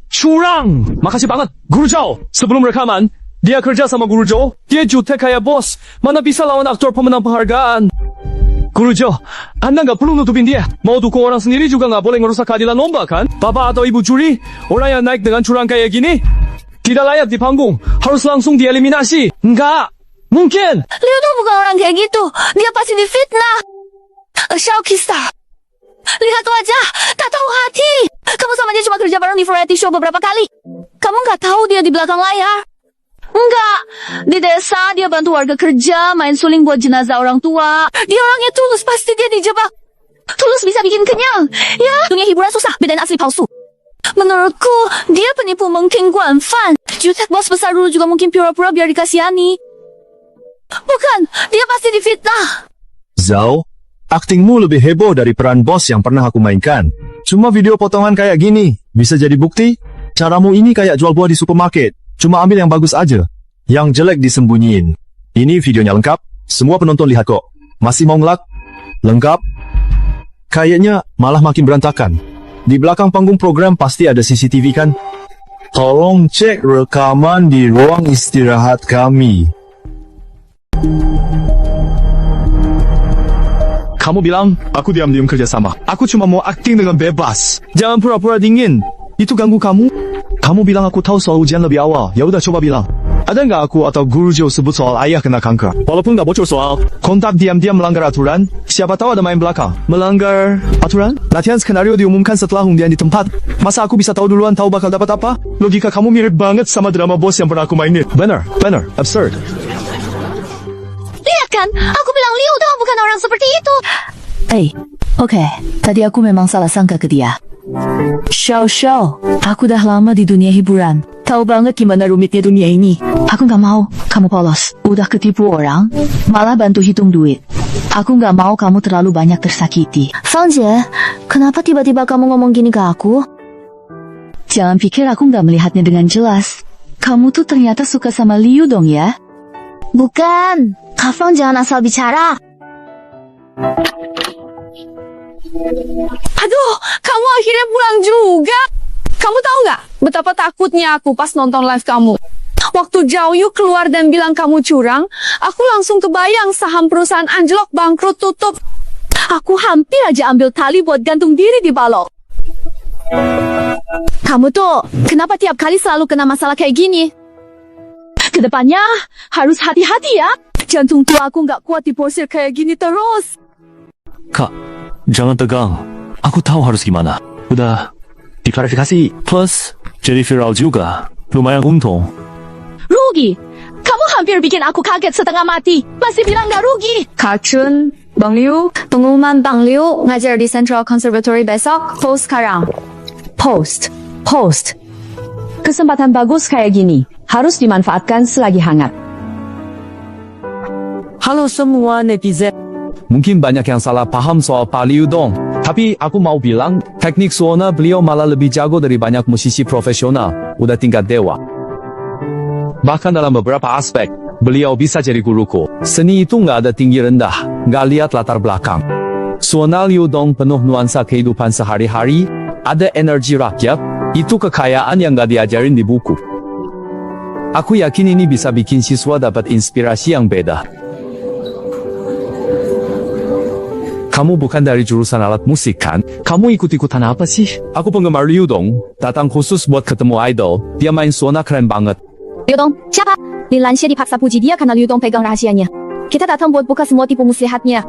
Curang. Makasih banget Guru Zhao. Sebelum rekaman, dia kerja sama Guru Zhou. Dia jutek kayak bos. Mana bisa lawan aktor pemenang penghargaan. Guru Zhou, Anda nggak perlu nutupin dia. Mau dukung orang sendiri juga nggak boleh ngerusak keadilan lomba kan? Bapak atau ibu juri, orang yang naik dengan curang kayak gini tidak layak di panggung. Harus langsung dieliminasi. Nggak mungkin. Liu tuh bukan orang kayak gitu. Dia pasti difitnah. Shaokista. Lihat wajah, tak tahu hati. Kamu sama dia cuma kerja bareng di variety show beberapa kali. Kamu nggak tahu dia di belakang layar. Enggak. Di desa dia bantu warga kerja, main suling buat jenazah orang tua. Dia orangnya tulus, pasti dia dijebak. Tulus bisa bikin kenyang. Ya, dunia hiburan susah, bedain asli palsu. Menurutku, dia penipu Mengking Guanfan. Jutek bos besar dulu juga mungkin pura-pura biar dikasihani. Bukan, dia pasti difitnah. Zhao, aktingmu lebih heboh dari peran bos yang pernah aku mainkan. Cuma video potongan kayak gini, bisa jadi bukti? Caramu ini kayak jual buah di supermarket. Cuma ambil yang bagus aja. Yang jelek disembunyiin. Ini videonya lengkap, semua penonton lihat kok. Masih mau ngelak? Lengkap? Kayaknya malah makin berantakan. Di belakang panggung program pasti ada CCTV kan? Tolong cek rekaman di ruang istirahat kami. Kamu bilang, aku diam-diam kerjasama. Aku cuma mau akting dengan bebas. Jangan pura-pura dingin. Itu ganggu kamu? Kamu bilang aku tahu soal ujian lebih awal. Ya udah coba bilang. Ada nggak aku atau Guru Zhou sebut soal ayah kena kanker? Walaupun nggak bocor soal kontak diam-diam melanggar aturan, siapa tahu ada main belakang. Melanggar aturan? Latihan skenario diumumkan setelah undian di tempat. Masa aku bisa tahu duluan tahu bakal dapat apa? Logika kamu mirip banget sama drama bos yang pernah aku mainin. Bener, absurd. Lihat kan, aku bilang Liu tuh bukan orang seperti itu. Oke, tadi aku memang salah sangka ke dia. Xiao, aku dah lama di dunia hiburan. Tahu banget gimana rumitnya dunia ini. Aku nggak mau kamu polos. Udah ketipu orang, malah bantu hitung duit. Aku nggak mau kamu terlalu banyak tersakiti. Fangjie, kenapa tiba-tiba kamu ngomong gini ke aku? Jangan pikir aku nggak melihatnya dengan jelas. Kamu tuh ternyata suka sama Liu dong ya? Bukan, Kak Fang jangan asal bicara. Aduh, kamu akhirnya pulang juga. Kamu tahu nggak betapa takutnya aku pas nonton live kamu? Waktu Zhao Yu keluar dan bilang kamu curang, aku langsung kebayang saham perusahaan anjlok, bangkrut, tutup. Aku hampir aja ambil tali buat gantung diri di balok. Kamu tuh, kenapa tiap kali selalu kena masalah kayak gini? Kedepannya harus hati-hati ya. Jantung tua aku nggak kuat diporsir kayak gini terus. Kak, jangan tegang. Aku tahu harus gimana. Udah diklarifikasi. Plus, jadi viral juga. Lumayan untung. Rugi. Kamu hampir bikin aku kaget setengah mati. Masih bilang nggak rugi. Kak Chun, Bang Liu, pengumuman Bang Liu ngajar di Central Conservatory besok. Post sekarang. Post. Kesempatan bagus kayak gini harus dimanfaatkan selagi hangat. Halo semua netizen. Mungkin banyak yang salah paham soal Pak Liu Dong. Tapi aku mau bilang, teknik suona beliau malah lebih jago dari banyak musisi profesional. Udah tingkat dewa. Bahkan dalam beberapa aspek, beliau bisa jadi guruku. Seni itu nggak ada tinggi rendah, nggak lihat latar belakang. Suona Liu Dong penuh nuansa kehidupan sehari-hari, ada energi rakyat, itu kekayaan yang nggak diajarin di buku. Aku yakin ini bisa bikin siswa dapat inspirasi yang beda. Kamu bukan dari jurusan alat musik kan? Kamu ikut-ikutan apa sih? Aku penggemar Liu Dong, datang khusus buat ketemu idol. Dia main suona keren banget. Liu Dong, siapa? Lin Lanxie dipaksa puji dia karena Liu Dong pegang rahasianya. Kita datang buat buka semua tipu muslihatnya.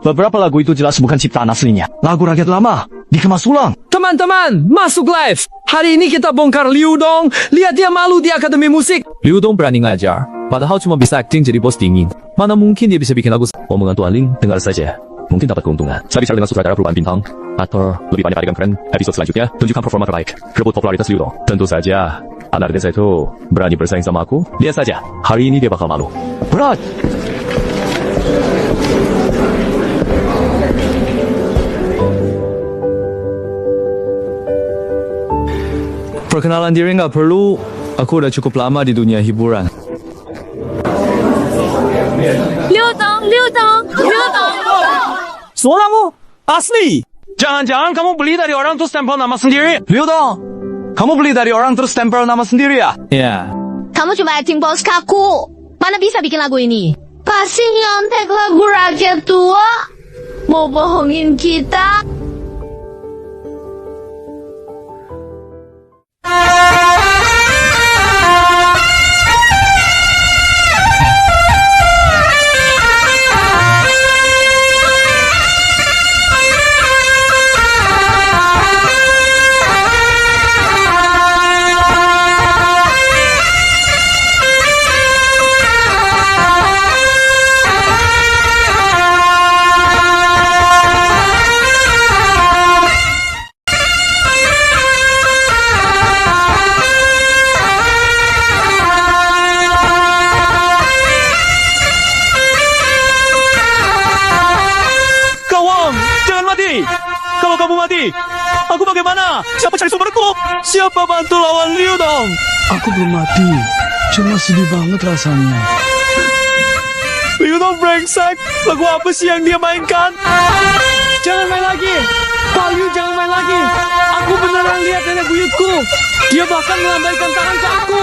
Beberapa lagu itu jelas bukan ciptaan aslinya. Lagu rakyat lama, dikemas ulang. Teman-teman, masuk live. Hari ini kita bongkar Liu Dong. Lihat dia malu di Akademi Musik. Liu Dong berani ngajar, padahal cuma bisa acting jadi bos dingin. Mana mungkin dia bisa bikin lagu. Omongan Tuan Ling, dengar saja. Mungkin dapat keuntungan. Saya bicara dengan sutradara perubahan bintang. Aktor, lebih banyak adegan keren. Episode selanjutnya, tunjukkan performa terbaik. Rebut popularitas Liu Dong. Tentu saja, anak desa itu berani bersaing sama aku. Lihat saja, hari ini dia bakal malu. Berat! Perkenalan diri nggak perlu. Aku udah cukup lama di dunia hiburan. Liu Dong, Liu Dong, Liu Dong. Suaramu asli. Jangan-jangan kamu beli dari orang terus stempel nama sendiri? Liu Dong, kamu beli dari orang terus stempel nama sendiri ya? Ya. Kamu cuma acting bos kaku. Mana bisa bikin lagu ini? Pasti nyontek lagu rakyat tua. Mau bohongin kita. Kalau kamu mati, aku bagaimana? Siapa cari sumberku? Siapa bantu lawan Liu Dong? Aku belum mati. Cuma sedih banget rasanya. Liu Dong brengsek. Lagu apa sih yang dia mainkan? Jangan main lagi. Pak Liu, jangan main lagi. Aku beneran lihat nenek buyutku. Dia bahkan melambaikan tangan ke aku.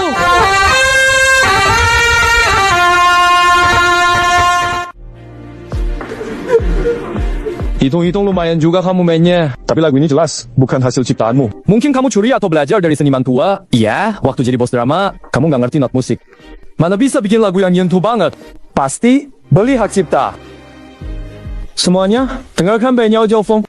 Hitung-hitung lumayan juga kamu mainnya. Tapi lagu ini jelas bukan hasil ciptaanmu. Mungkin kamu curi atau belajar dari seniman tua. Iya, waktu jadi bos drama, kamu nggak ngerti not musik. Mana bisa bikin lagu yang nyentuh banget? Pasti beli hak cipta. Semuanya, dengarkan Benyao Jiaofeng.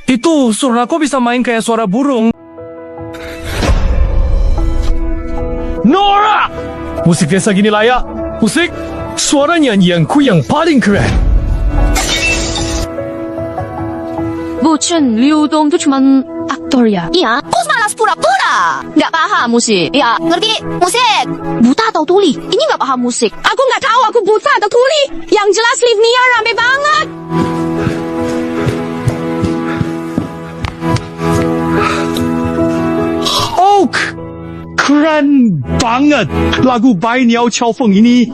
Itu suara kok bisa main kayak suara burung. Nora! Musik desa gini layak. Musik, suara nyanyianku yang paling keren. Bukan, Liu Dong itu cuma aktor ya? Iya, kok malas pura-pura? Nggak paham musik. Ya, ngerti musik. Buta atau tuli? Ini nggak paham musik. Aku nggak tahu aku buta atau tuli. Yang jelas live Nia rame banget. Keren banget. Lagu Bai Niao Chao Feng ini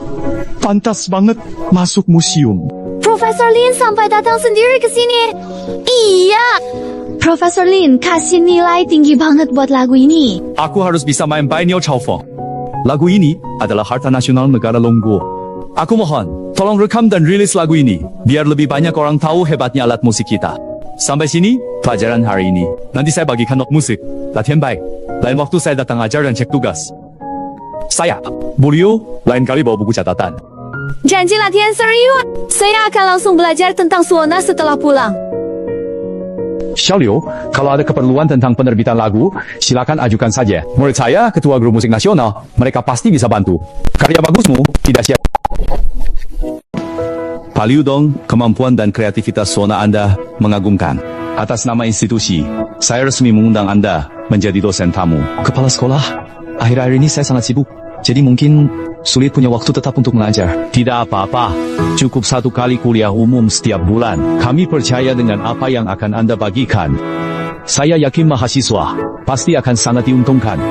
pantas banget masuk museum. Profesor Lin sampai datang sendiri ke sini. Iya. Profesor Lin kasih nilai tinggi banget buat lagu ini. Aku harus bisa main Bai Niao Chao Feng. Lagu ini adalah harta nasional negara Longguo. Aku mohon, tolong rekam dan rilis lagu ini, biar lebih banyak orang tahu hebatnya alat musik kita. Sampai sini, pelajaran hari ini. Nanti saya bagikan not musik. Latihan baik. Lain waktu saya datang ajar dan cek tugas. Saya, Bu Liu, lain kali bawa buku catatan. Janji latihan serius. Saya akan langsung belajar tentang suona setelah pulang. Xiao Liu, kalau ada keperluan tentang penerbitan lagu, silakan ajukan saja. Murid saya, Ketua Grup Musik Nasional, mereka pasti bisa bantu. Karya bagusmu tidak sia. Pak Liu Dong, kemampuan dan kreativitas suona Anda mengagumkan. Atas nama institusi, saya resmi mengundang Anda menjadi dosen tamu. Kepala sekolah, akhir-akhir ini saya sangat sibuk. Jadi mungkin sulit punya waktu tetap untuk mengajar. Tidak apa-apa. Cukup 1 kali kuliah umum setiap bulan. Kami percaya dengan apa yang akan Anda bagikan. Saya yakin mahasiswa pasti akan sangat diuntungkan.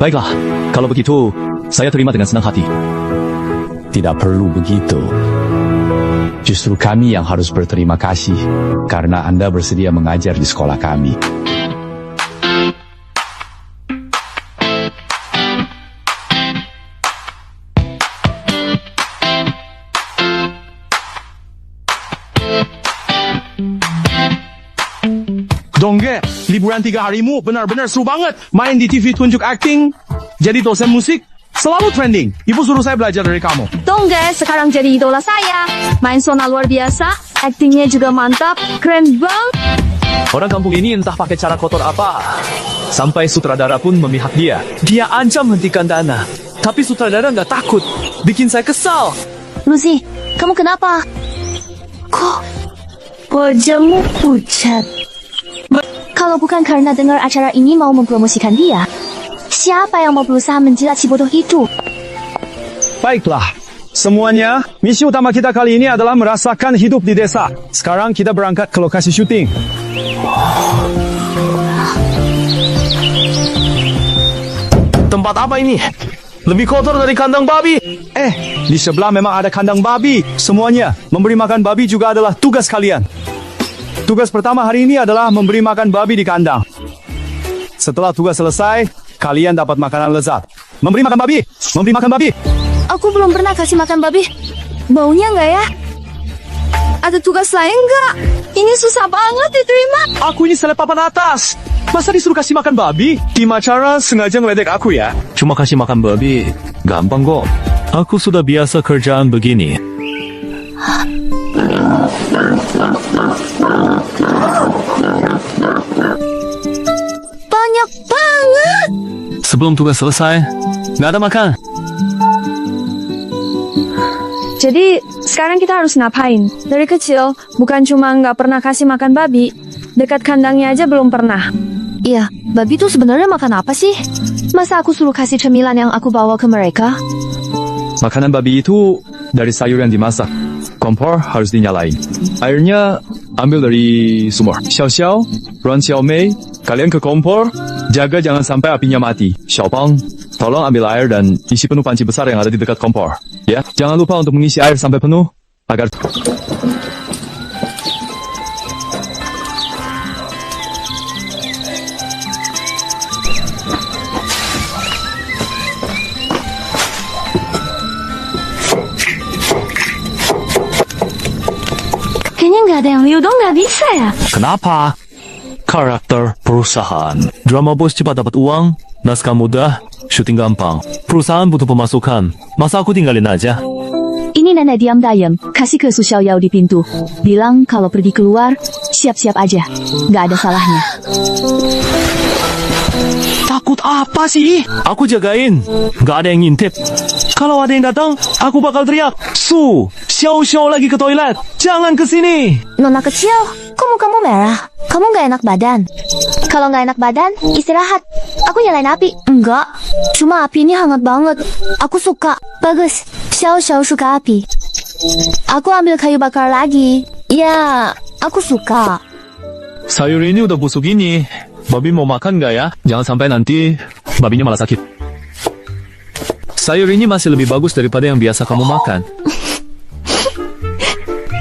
Baiklah, kalau begitu, saya terima dengan senang hati. Tidak perlu begitu. Justru kami yang harus berterima kasih karena Anda bersedia mengajar di sekolah kami. Dongge, liburan 3 harimu benar-benar seru banget. Main di TV tunjuk acting, jadi dosen musik, selalu trending. Ibu suruh saya belajar dari kamu. Dongge sekarang jadi idola saya. Main Sona luar biasa, aktingnya juga mantap, keren banget. Orang kampung ini entah pakai cara kotor apa, sampai sutradara pun memihak dia. Dia ancam hentikan Dana, tapi sutradara nggak takut. Bikin saya kesal. Lucy, kamu kenapa? Kok wajahmu pucat? Kalau bukan karena dengar acara ini mau mempromosikan dia, siapa yang mau berusaha menjilat si bodoh itu? Baiklah, semuanya, misi utama kita kali ini adalah merasakan hidup di desa. Sekarang kita berangkat ke lokasi syuting. Tempat apa ini? Lebih kotor dari kandang babi. Di sebelah memang ada kandang babi. Semuanya, memberi makan babi juga adalah tugas kalian. Tugas pertama hari ini adalah memberi makan babi di kandang. Setelah tugas selesai, kalian dapat makanan lezat. Memberi makan babi! Memberi makan babi! Aku belum pernah kasih makan babi. Baunya nggak ya? Ada tugas lain nggak? Ini susah banget diterima. Aku ini seleb papan atas. Masa disuruh kasih makan babi? Tim acara sengaja ngeledek aku ya? Cuma kasih makan babi, gampang kok. Aku sudah biasa kerjaan begini. Banyak banget. Sebelum tugas selesai, nggak ada makan. Jadi, sekarang kita harus ngapain? Dari kecil, bukan cuma nggak pernah kasih makan babi, dekat kandangnya aja belum pernah. Iya, babi tuh sebenarnya makan apa sih? Masa aku suruh kasih cemilan yang aku bawa ke mereka? Makanan babi itu dari sayur yang dimasak. Kompor harus dinyalain. Airnya ambil dari sumur. Xiao-Xiao, Ruan Xiaomei, kalian ke kompor, jaga jangan sampai apinya mati. Xiaopang, tolong ambil air dan isi penuh panci besar yang ada di dekat kompor. Ya, jangan lupa untuk mengisi air sampai penuh, agar... Kayaknya nggak ada yang Liu Dong nggak bisa ya? Kenapa? Karakter perusahaan. Drama bos cepat dapat uang, naskah mudah, syuting gampang. Perusahaan butuh pemasukan. Masa aku tinggalin aja? Ini nenek diam-diam, kasih ke Su Xiaoyao di pintu. Bilang kalau pergi keluar, siap-siap aja. Nggak ada salahnya. Takut apa sih? Aku jagain. Nggak ada yang ngintip. Kalau ada yang datang, aku bakal teriak, Su, Xiao-Xiao lagi ke toilet. Jangan ke sini. Nona kecil, kok mukamu merah? Kamu nggak enak badan? Kalau nggak enak badan, istirahat. Aku nyalain api. Enggak, cuma api ini hangat banget. Aku suka. Bagus, Xiao-Xiao suka api. Aku ambil kayu bakar lagi. Ya, aku suka. Sayur ini udah busuk ini. Babi mau makan nggak ya? Jangan sampai nanti babinya malah sakit. Sayur ini masih lebih bagus daripada yang biasa kamu makan.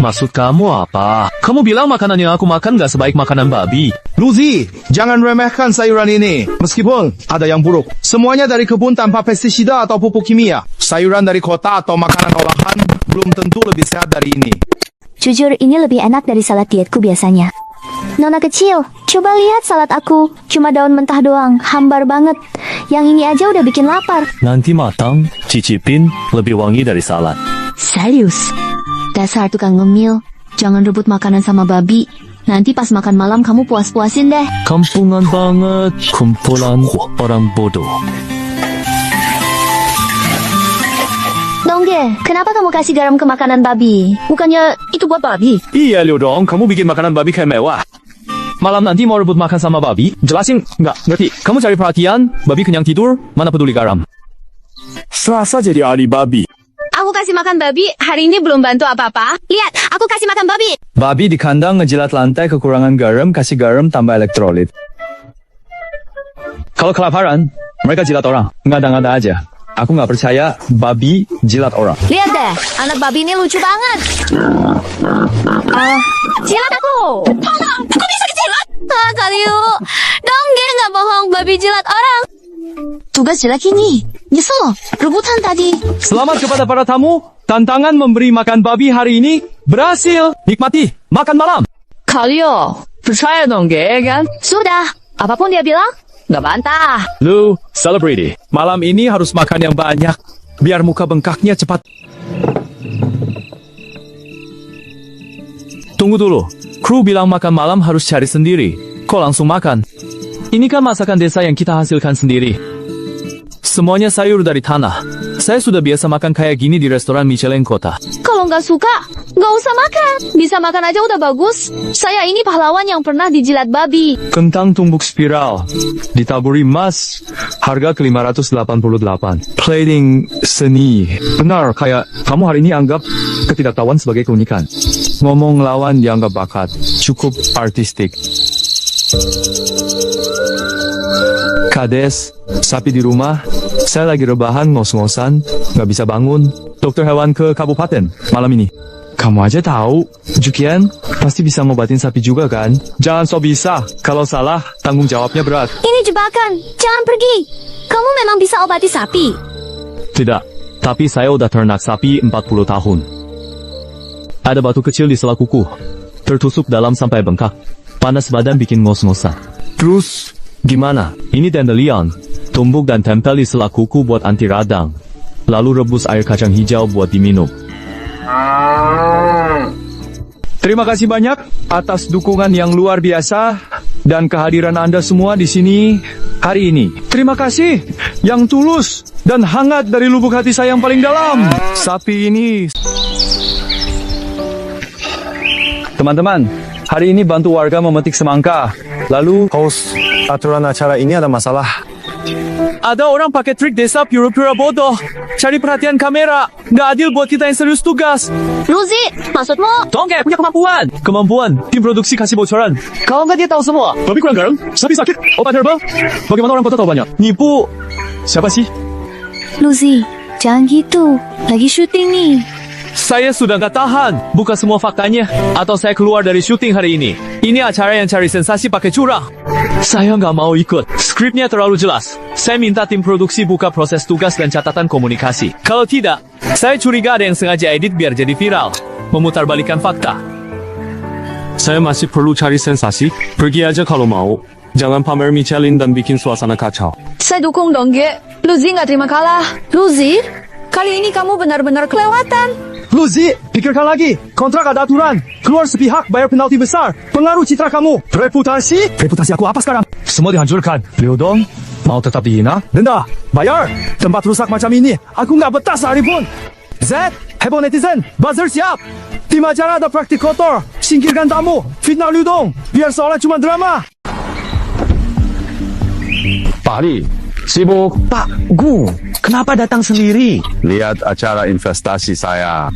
Maksud kamu apa? Kamu bilang makanan yang aku makan nggak sebaik makanan babi. Lucy, jangan remehkan sayuran ini. Meskipun ada yang buruk, semuanya dari kebun tanpa pestisida atau pupuk kimia. Sayuran dari kota atau makanan olahan belum tentu lebih sehat dari ini. Jujur, ini lebih enak dari salad dietku biasanya. Nona kecil, coba lihat salad aku. Cuma daun mentah doang, hambar banget. Yang ini aja udah bikin lapar. Nanti matang, cicipin, lebih wangi dari salad. Serius? Dasar tukang ngemil. Jangan rebut makanan sama babi. Nanti pas makan malam kamu puas-puasin deh. Kampungan banget, kumpulan orang bodoh. Dongge, kenapa kamu kasih garam ke makanan babi? Bukannya itu buat babi? Iya, Liu Dong, kamu bikin makanan babi kayak mewah. Malam nanti mau rebut makan sama babi? Jelasin, nggak ngerti. Kamu cari perhatian, babi kenyang tidur, mana peduli garam. Selasa jadi hari babi. Aku kasih makan babi, hari ini belum bantu apa-apa. Lihat, aku kasih makan babi. Babi di kandang ngejilat lantai kekurangan garam, kasih garam tambah elektrolit. Kalau kelaparan, mereka jilat orang. Ngada-ngada aja. Aku nggak percaya babi jilat orang. Lihat deh, anak babi ini lucu banget. Jilat aku. Kok bisa dijilat? Kaliu, Dongge nggak bohong, babi jilat orang. Tugas jelek ini. Nyesel loh, rebutan tadi. Selamat kepada para tamu. Tantangan memberi makan babi hari ini berhasil. Nikmati makan malam. Kaliu, percaya Dongge kan? Sudah, apapun dia bilang, nggak bantah. Lu, selebriti. Malam ini harus makan yang banyak. Biar muka bengkaknya cepat. Tunggu dulu. Kru bilang makan malam harus cari sendiri. Kok langsung makan? Ini kan masakan desa yang kita hasilkan sendiri. Semuanya sayur dari tanah. Saya sudah biasa makan kayak gini di restoran Michelin kota. Kalau nggak suka, nggak usah makan. Bisa makan aja udah bagus. Saya ini pahlawan yang pernah dijilat babi. Kentang tumbuk spiral. Ditaburi emas. Harga ke 588. Plating seni. Benar, kayak kamu hari ini anggap ketidaktahuan sebagai keunikan. Ngomong lawan dianggap bakat. Cukup artistik. Kades, sapi di rumah, saya lagi rebahan ngos-ngosan, nggak bisa bangun. Dokter hewan ke kabupaten malam ini. Kamu aja tahu, Jukian pasti bisa ngobatin sapi juga kan? Jangan so bisa, kalau salah tanggung jawabnya berat. Ini jebakan, jangan pergi. Kamu memang bisa obati sapi? Tidak, tapi saya udah ternak sapi 40 tahun. Ada batu kecil di sela kuku, tertusuk dalam sampai bengkak. Panas badan bikin ngos-ngosan. Terus gimana? Ini dandelion, tumbuk dan tempel di sela kuku buat anti radang. Lalu rebus air kacang hijau buat diminum. Terima kasih banyak atas dukungan yang luar biasa dan kehadiran Anda semua di sini hari ini. Terima kasih yang tulus dan hangat dari lubuk hati saya yang paling dalam. Sapi ini. Teman-teman, hari ini bantu warga memetik semangka. Lalu, host aturan acara ini ada masalah. ada orang pakai trik desa pura-pura bodoh. Cari perhatian kamera. Nggak adil buat kita yang serius tugas. Luzi, maksudmu? Dongge punya kemampuan. Kemampuan. Tim produksi kasih bocoran. Kalau nggak dia tahu semua. Babi kurang garam, sapi sakit, obat herbal. Bagaimana orang kota tahu banyak? Nipu. Siapa sih? Luzi, jangan gitu. Lagi syuting nih. Saya sudah nggak tahan. Buka semua faktanya. Atau saya keluar dari syuting hari ini. Ini acara yang cari sensasi pakai curang. Saya nggak mau ikut. Skripnya terlalu jelas. Saya minta tim produksi buka proses tugas dan catatan komunikasi. Kalau tidak, saya curiga ada yang sengaja edit biar jadi viral. Memutarbalikkan fakta. Saya masih perlu cari sensasi. Pergi aja kalau mau. Jangan pamer Michelin dan bikin suasana kacau. Saya dukung Dongge. Luzi nggak terima kalah. Luzi, kali ini kamu benar-benar kelewatan. Luzi, pikirkan lagi. Kontrak ada aturan. Keluar sepihak, bayar penalti besar. Pengaruh citra kamu. Reputasi? Reputasi aku apa sekarang? Semua dihancurkan. Liu Dong, mau tetap dihina? Denda, bayar. Tempat rusak macam ini, aku nggak betah sehari pun. Z, heboh netizen, buzzer siap. Tim acara ada praktik kotor. Singkirkan tamu. Fitnah Liu Dong. Biar seolah cuma drama. Pak Ali, Sibuk. Pak Gu, kenapa datang sendiri? lihat acara investasi saya.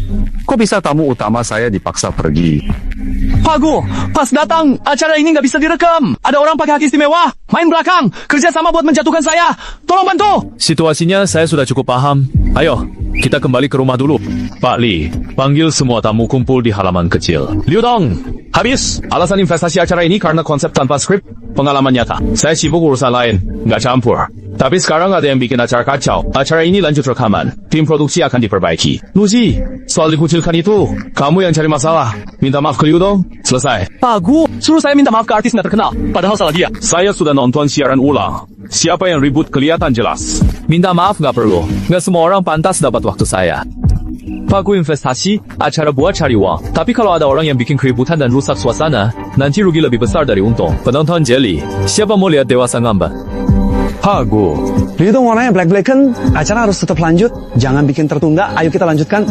Kok bisa tamu utama saya dipaksa pergi? Pak Gu, pas datang, acara ini nggak bisa direkam. Ada orang pakai hak istimewa, main belakang, kerja sama buat menjatuhkan saya. Tolong bantu. Situasinya saya sudah cukup paham. Ayo, kita kembali ke rumah dulu. Pak Li, panggil semua tamu kumpul di halaman kecil. Liu Dong, habis. Alasan investasi acara ini karena konsep tanpa skrip, pengalaman nyata. Saya sibuk urusan lain, nggak campur. Tapi sekarang ada yang bikin acara kacau. Acara ini lanjut rekaman. Tim produksi akan diperbaiki. Luzi, soal dikucilkan itu, kamu yang cari masalah. Minta maaf ke Liu Dong, selesai. Pak Gu, suruh saya minta maaf ke artis nggak terkenal. Padahal salah dia. Saya sudah nonton siaran ulang. Siapa yang ribut kelihatan jelas. Minta maaf nggak perlu. Nggak semua orang pantas dapat waktu saya. Pak Gu investasi, acara buat cari uang. Tapi kalau ada orang yang bikin keributan dan rusak suasana, nanti rugi lebih besar dari untung. Penonton jeli, siapa mau lihat dewasa ngambek? Pak Gu, Liu Dong warnanya black-black kan, acara harus tetap lanjut. Jangan bikin tertunda, ayo kita lanjutkan.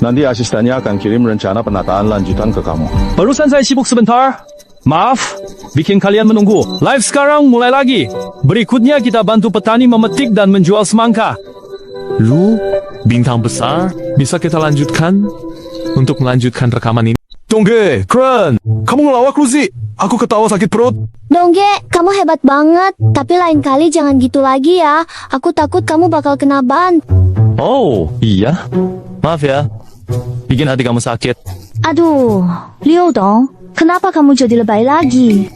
Nanti asistennya akan kirim rencana penataan lanjutan ke kamu. Barusan saya sibuk sebentar. Maaf, bikin kalian menunggu. Live sekarang mulai lagi. Berikutnya kita bantu petani memetik dan menjual semangka. Lu, bintang besar, bisa kita lanjutkan untuk melanjutkan rekaman ini? Dongge, keren. Kamu ngelawak lu sih. Aku ketawa sakit perut. Dongge, kamu hebat banget. Tapi lain kali jangan gitu lagi ya. Aku takut kamu bakal kena ban. Oh, iya. Maaf ya. Bikin hati kamu sakit. Aduh, Liu Dong, kenapa kamu jadi lebay lagi?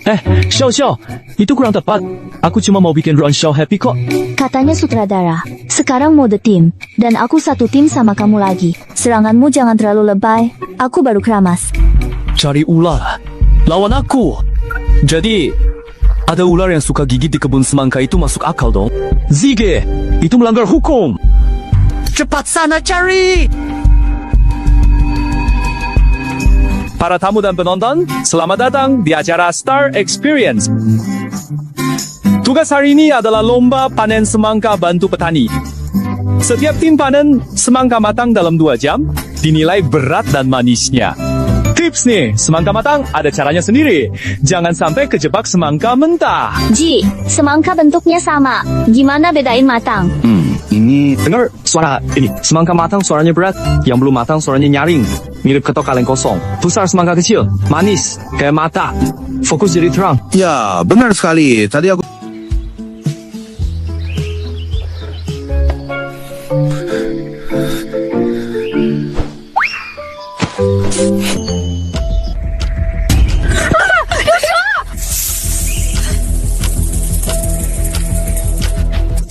Xiao, itu kurang tepat. Aku cuma mau bikin Ron Xiao happy kok. Katanya sutradara, sekarang mode tim, dan aku satu tim sama kamu lagi. Seranganmu jangan terlalu lebay, aku baru keramas. Cari ular. Lawan aku. Jadi, ada ular yang suka gigit di kebun semangka itu masuk akal dong. Zige, itu melanggar hukum. Cepat sana cari. Para tamu dan penonton, selamat datang di acara Star Experience. Tugas hari ini adalah lomba panen semangka bantu petani. Setiap tim panen semangka matang dalam 2 jam, dinilai berat dan manisnya. Tips nih, semangka matang ada caranya sendiri. Jangan sampai kejebak semangka mentah. Ji, semangka bentuknya sama. Gimana bedain matang? Ini dengar suara ini. Semangka matang suaranya berat, yang belum matang suaranya nyaring. Mirip ketok kaleng kosong. Besar semangka kecil, manis, kayak mata. Fokus jadi terang. Ya, benar sekali. Tadi aku...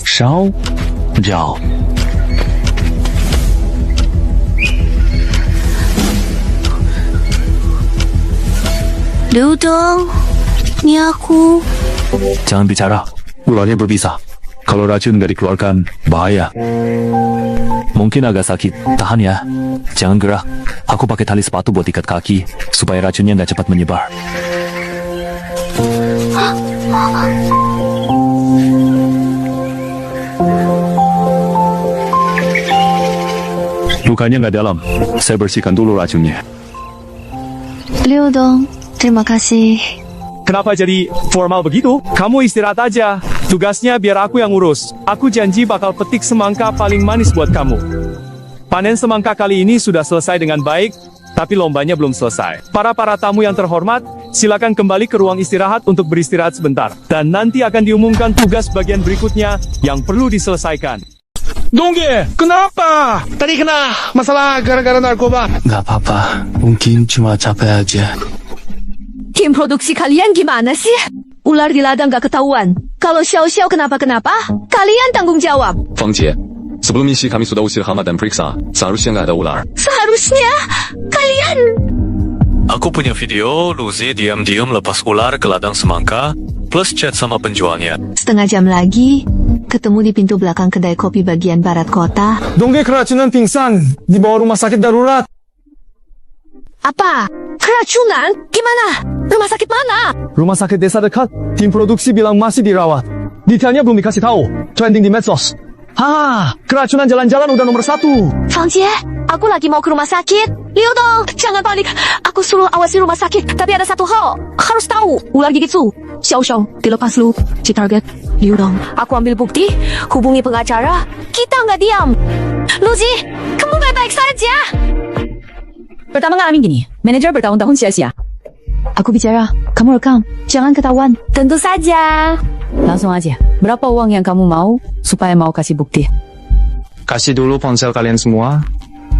Xiao Jiao. Liu Dong, ini aku. Jangan bicara. Ularnya berbisa. Kalau racun nggak dikeluarkan, bahaya. Mungkin agak sakit. Tahan ya. Jangan gerak. Aku pakai tali sepatu buat ikat kaki, supaya racunnya nggak cepat menyebar. Lukanya nggak dalam. Saya bersihkan dulu racunnya. Liu Dong, terima kasih. Kenapa jadi formal begitu? Kamu istirahat aja. Tugasnya biar aku yang urus. Aku janji bakal petik semangka paling manis buat kamu. Panen semangka kali ini sudah selesai dengan baik, tapi lombanya belum selesai. Para tamu yang terhormat, silakan kembali ke ruang istirahat untuk beristirahat sebentar. Dan nanti akan diumumkan tugas bagian berikutnya yang perlu diselesaikan. Dongge, kenapa? Tadi kena masalah gara-gara narkoba. Gak apa-apa, mungkin cuma capek aja. Tim produksi kalian gimana sih? Ular di ladang gak ketahuan. Kalau Xiao kenapa-kenapa, kalian tanggung jawab. Fang Jie, sebelum misi kami sudah usir hama dan periksa, seharusnya nggak ada ular. Seharusnya kalian... Aku punya video Luzi diam-diam lepas ular ke ladang semangka, plus chat sama penjualnya. Setengah jam lagi, ketemu di pintu belakang kedai kopi bagian barat kota. Dongge keracunan pingsan di bawah rumah sakit darurat. Apa? Keracunan? Gimana? Rumah sakit mana? Rumah sakit desa dekat. Tim produksi bilang masih dirawat. Detailnya belum dikasih tahu. Trending di medsos. Keracunan jalan-jalan udah nomor 1. Fang Jie, aku lagi mau ke rumah sakit. Liu Dong, jangan panik. Aku suruh awasi rumah sakit. Tapi ada satu hal, harus tahu. Ular gigit Su. Xiao, dilepas lu. Si target, Liu Dong. Aku ambil bukti, hubungi pengacara. Kita nggak diam. Luzi, kamu baik-baik saja. Pertama ngalamin gini, manajer bertahun-tahun sia-sia. Aku bicara, kamu rekam. Jangan ketahuan. Tentu saja. Langsung aja, berapa uang yang kamu mau supaya mau kasih bukti? Kasih dulu ponsel kalian semua,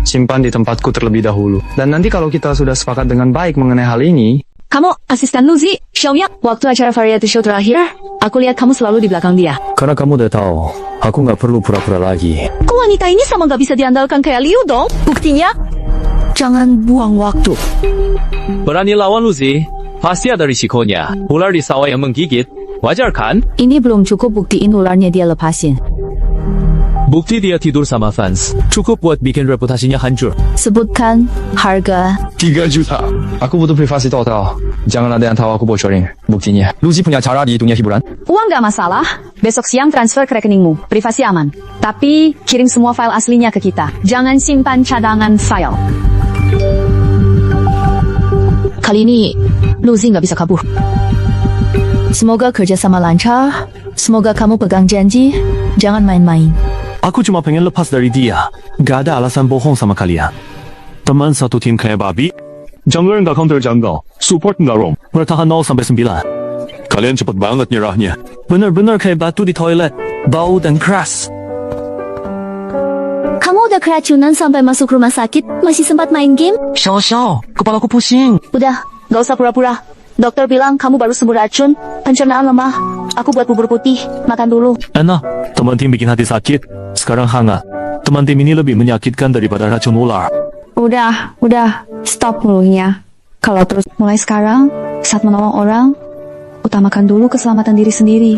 simpan di tempatku terlebih dahulu. Dan nanti kalau kita sudah sepakat dengan baik mengenai hal ini... Kamu asisten Luzi, Xiaoya. Waktu acara variety show terakhir, aku lihat kamu selalu di belakang dia. Karena kamu udah tahu, aku nggak perlu pura-pura lagi. Kok wanita ini sama nggak bisa diandalkan kayak Liu Dong? Buktinya? Jangan buang waktu. Berani lawan Luzi, pasti ada risikonya. Ular di sawah yang menggigit, wajar kan? Ini belum cukup buktiin ularnya dia lepasin. Bukti dia tidur sama fans, cukup buat bikin reputasinya hancur. Sebutkan harga. 3 juta. Aku butuh privasi total. Jangan ada yang tahu aku bocorin buktinya. Luzi punya cara di dunia hiburan. Uang nggak masalah. Besok siang transfer ke rekeningmu. Privasi aman. Tapi kirim semua file aslinya ke kita. Jangan simpan cadangan file. Kali ini, Luzi nggak bisa kabur. Semoga kerjasama lancar. Semoga kamu pegang janji. Jangan main-main. Aku cuma pengen lepas dari dia. Gak ada alasan bohong sama kalian. Teman satu tim kayak babi. Jungler nggak counter jungle. Support nggak roam. Bertahan 0-9. Kalian cepet banget nyerahnya. Bener-bener kayak batu di toilet. Bau dan keras. Kamu udah keracunan sampai masuk rumah sakit, masih sempat main game? Xiao, kepalaku pusing. Udah, gak usah pura-pura. Dokter bilang kamu baru sembuh racun, pencernaan lemah. Aku buat bubur putih, makan dulu. Enak, teman tim bikin hati sakit. Sekarang hangat. Teman tim ini lebih menyakitkan daripada racun ular. Udah, stop mulutnya. Kalau terus mulai sekarang, saat menolong orang, utamakan dulu keselamatan diri sendiri.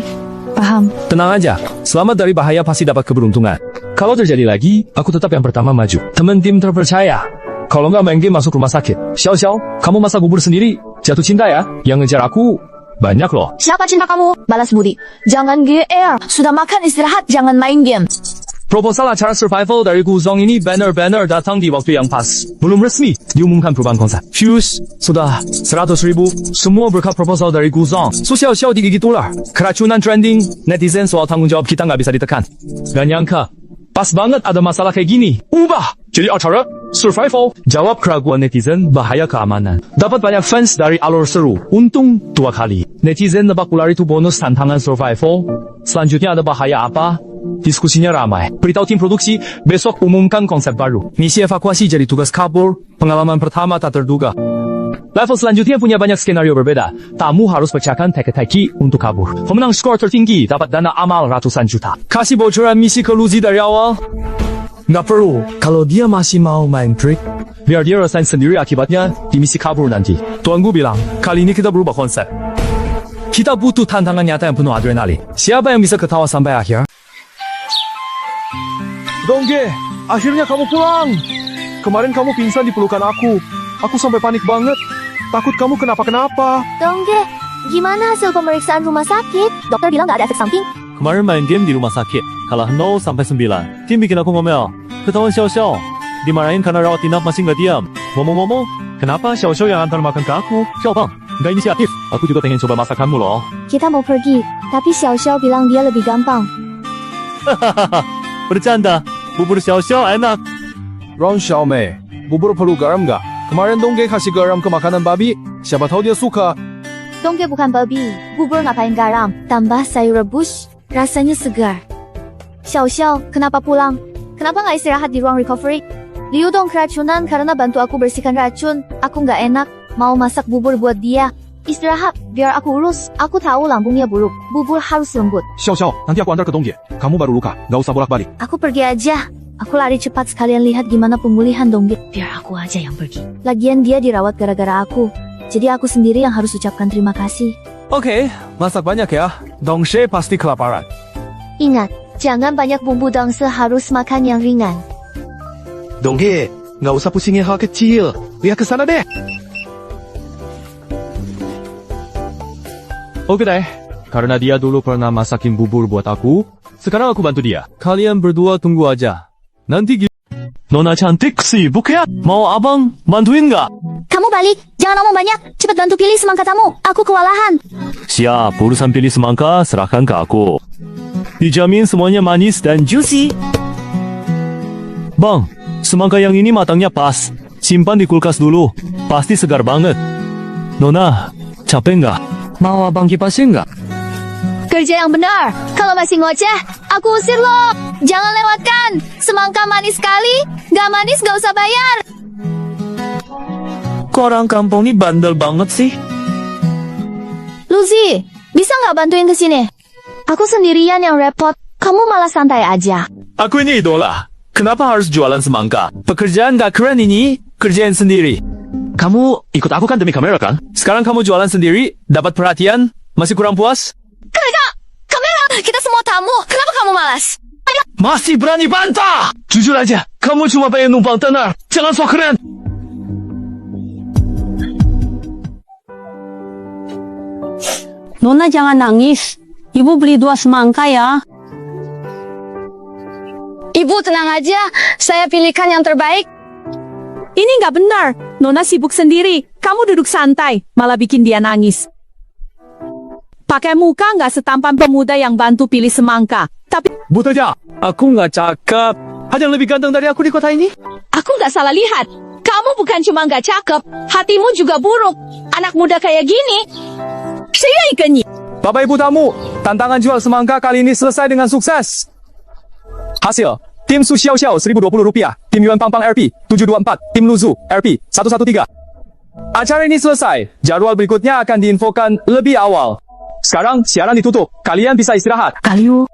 Paham? Tenang aja, selamat dari bahaya pasti dapat keberuntungan. Kalau terjadi lagi, aku tetap yang pertama maju. Teman tim terpercaya. Kalau nggak main game masuk rumah sakit. Xiao, kamu masak bubur sendiri. Jatuh cinta ya? Yang ngejar aku banyak loh. Siapa cinta kamu? Balas budi. Jangan GR. Sudah makan istirahat, jangan main game. Proposal acara survival dari Guzong ini benar-benar datang di waktu yang pas. Belum resmi diumumkan perubahan konsep. Fuse, sudah 100.000. Semua berkat proposal dari Guzong. Su Xiao digigit ular. Keracunan trending. Netizen soal tanggung jawab kita nggak bisa ditekan. Gak nyangka. Pas banget ada masalah kayak gini. Ubah jadi acara survival. Jawab keraguan netizen, bahaya keamanan. Dapat banyak fans dari alur seru. Untung 2 kali. Netizen nebak ular itu bonus tantangan survival. Selanjutnya ada bahaya apa? Diskusinya ramai. Beritahu tim produksi, besok umumkan konsep baru. Misi evakuasi jadi tugas kabur. Pengalaman pertama tak terduga. Level selanjutnya punya banyak skenario berbeda. Tamu harus pecahkan teka-teki untuk kabur. Pemenang skor tertinggi dapat dana amal ratusan juta. Kasih bocoran misi ke Luzi dari awal? Nggak perlu. Kalau dia masih mau main trik, biar dia rasain sendiri akibatnya di misi kabur nanti. Tuan Gu bilang, kali ini kita berubah konsep. Kita butuh tantangan nyata yang penuh adrenalin. Siapa yang bisa ketawa sampai akhir? Dongge, akhirnya kamu pulang. Kemarin kamu pingsan di pelukan aku. Aku sampai panik banget. Takut kamu kenapa-kenapa. Dongge, gimana hasil pemeriksaan rumah sakit? Dokter bilang gak ada efek samping. Kemarin main game di rumah sakit. Kalah 0-9. Tim bikin aku ngomel. Ketahuan Xiao. Dimarahin karena rawat inap masih nggak diam. Ngomong-ngomong, kenapa Xiao yang antar makan ke aku? Xiao Bang, nggak inisiatif. Aku juga pengen coba masakanmu loh. Kita mau pergi, tapi Xiao bilang dia lebih gampang. Hahaha, bercanda. Bubur Xiao enak. Ron Xiaomei, bubur perlu garam nggak? Kemarin Dongge kasih garam ke makanan babi. Siapa tahu dia suka. Dongge bukan babi, bubur ngapain garam? Tambah sayur rebus, rasanya segar. Xiao, kenapa pulang? Kenapa nggak istirahat di ruang recovery? Liu Dong keracunan karena bantu aku bersihkan racun. Aku nggak enak, mau masak bubur buat dia. Istirahat, biar aku urus. Aku tahu lambungnya buruk. Bubur harus lembut. Xiao, nanti aku antar ke Dongge. Kamu baru luka, nggak usah bolak-balik. Aku pergi aja. Aku lari cepat sekalian lihat gimana pemulihan Dongge. Biar aku aja yang pergi. Lagian dia dirawat gara-gara aku. Jadi aku sendiri yang harus ucapkan terima kasih. Oke, masak banyak ya. Dongse pasti kelaparan. Ingat, jangan banyak bumbu dongse, harus makan yang ringan. Dongge, nggak usah pusingin hal kecil. Lihat ke sana deh. Oke deh, karena dia dulu pernah masakin bubur buat aku, sekarang aku bantu dia. Kalian berdua tunggu aja. Nanti Nona cantik, sibuk ya? Mau abang bantuin nggak? Kamu balik, jangan ngomong banyak. Cepat bantu pilih semangka tamu. Aku kewalahan. Siap, urusan pilih semangka serahkan ke aku. Dijamin semuanya manis dan juicy. Bang, semangka yang ini matangnya pas. Simpan di kulkas dulu. Pasti segar banget. Nona, capek nggak? Mau abang kipasin nggak? Kerja yang benar. Kalau masih ngoceh, aku usir lo. Jangan lewatkan. Semangka manis sekali. Gak manis gak usah bayar. Kok orang kampung ini bandel banget sih? Luzi, bisa nggak bantuin ke sini? Aku sendirian yang repot. Kamu malah santai aja. Aku ini idola. Kenapa harus jualan semangka? Pekerjaan gak keren ini, kerjain sendiri. Kamu ikut aku kan demi kamera kan? Sekarang kamu jualan sendiri, dapat perhatian, masih kurang puas? Kenapa? Kamera! Kita semua tamu. Kenapa kamu malas? Masih berani bantah! Jujur aja, kamu cuma pengen numpang tenar. Jangan sok keren. Nona jangan nangis. Ibu beli 2 semangka ya. Ibu tenang aja, saya pilihkan yang terbaik. Ini nggak benar. Nona sibuk sendiri. Kamu duduk santai, malah bikin dia nangis. Pakai muka nggak setampan pemuda yang bantu pilih semangka. Tapi... Bu Teja, aku nggak cakep. Ada yang lebih ganteng dari aku di kota ini? Aku nggak salah lihat. Kamu bukan cuma nggak cakep, hatimu juga buruk. Anak muda kayak gini. Saya ikannya. Bapak Ibu tamu, tantangan jual semangka kali ini selesai dengan sukses. Hasil, tim Su Xiao Xiao Rp1.020, tim Yuan Pang Pang RP 724, tim Luzu RP 113. Acara ini selesai, jadwal berikutnya akan diinfokan lebih awal. Sekarang siaran ditutup, kalian bisa istirahat. Kaliu,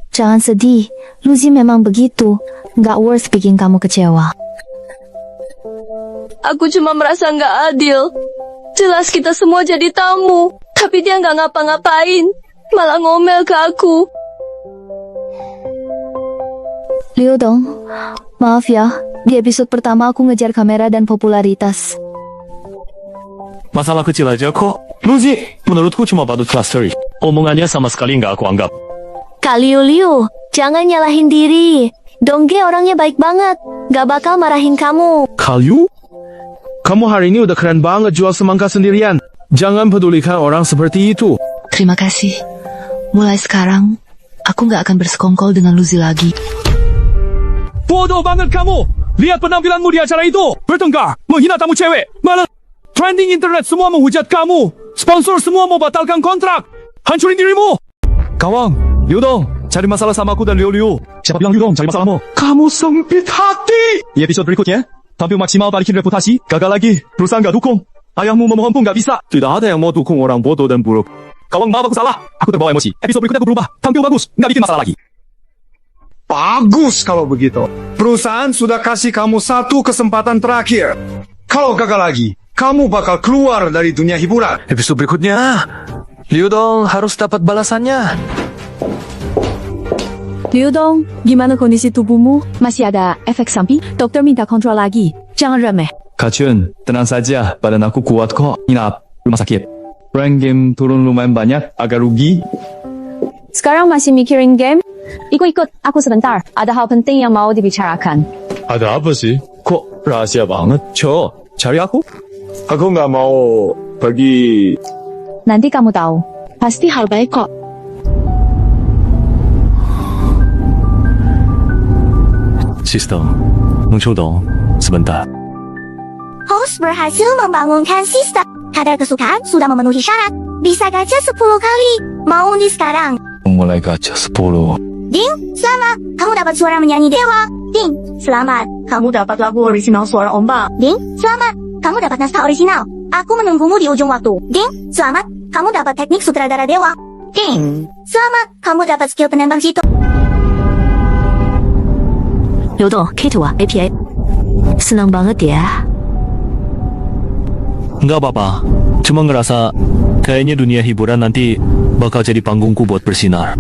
jangan sedih. Luzi memang begitu. Nggak worth bikin kamu kecewa. Aku cuma merasa nggak adil. Jelas kita semua jadi tamu, tapi dia nggak ngapa-ngapain, malah ngomel ke aku. Liu Dong, maaf ya, di episode pertama aku ngejar kamera dan popularitas. Masalah kecil aja kok. Luzi, menurutku cuma badut kelas 3. Omongannya sama sekali nggak aku anggap. Kak Liu, jangan nyalahin diri. Dongge orangnya baik banget, gak bakal marahin kamu. Kaliu? Kamu hari ini udah keren banget jual semangka sendirian. Jangan pedulikan orang seperti itu. Terima kasih. Mulai sekarang, aku nggak akan bersekongkol dengan Luzi lagi. Bodoh banget kamu! Lihat penampilanmu di acara itu! Bertengkar, menghina tamu cewek, malah trending internet semua menghujat kamu. Sponsor semua mau batalkan kontrak. Hancurin dirimu! Kawang, Liu Dong, cari masalah sama aku dan Liu Liu. Siapa bilang Liu Dong cari masalahmu? Kamu sempit hati! Di episode berikutnya, tampil maksimal balikin reputasi, gagal lagi, perusahaan gak dukung. Ayahmu memohon pun gak bisa. Tidak ada yang mau dukung orang bodoh dan buruk. Kawang, maaf aku salah. Aku terbawa emosi. Episode berikutnya aku berubah. Tampil bagus, gak bikin masalah lagi. Bagus kalau begitu. Perusahaan sudah kasih kamu 1 kesempatan terakhir. Kalau gagal lagi, kamu bakal keluar dari dunia hiburan. Episode berikutnya, Liu Dong harus dapat balasannya. Liu Dong, gimana kondisi tubuhmu? Masih ada efek samping? Dokter minta kontrol lagi. Jangan remeh. Kak Chun, tenang saja. Badan aku kuat kok. Inap, rumah sakit. Rank game turun lumayan banyak, agak rugi. Sekarang masih mikirin game? Ikut-ikut, aku sebentar. Ada hal penting yang mau dibicarakan. Ada apa sih? Kok rahasia banget? Cari aku? Aku nggak mau pergi. Nanti kamu tahu. Pasti hal baik kok. Sister, Nongqiu Dong, sebentar. Host berhasil membangunkan sistem. Kadar kesukaan sudah memenuhi syarat. Bisa gacha 10 kali. Mau nih sekarang. Mulai gacha 10. Ding, selamat. Kamu dapat suara menyanyi dewa. Ding, selamat. Kamu dapat lagu orisinal suara ombak. Ding, selamat. Kamu dapat naskah orisinal. Aku menunggumu di ujung waktu. Ding, selamat. Kamu dapat teknik sutradara dewa. Ding, selamat. Kamu dapat skill penembak jitu. Liu Dong, K2 API. Senang banget ya. Nggak apa-apa. Cuma ngerasa kayaknya dunia hiburan nanti bakal jadi panggungku buat bersinar.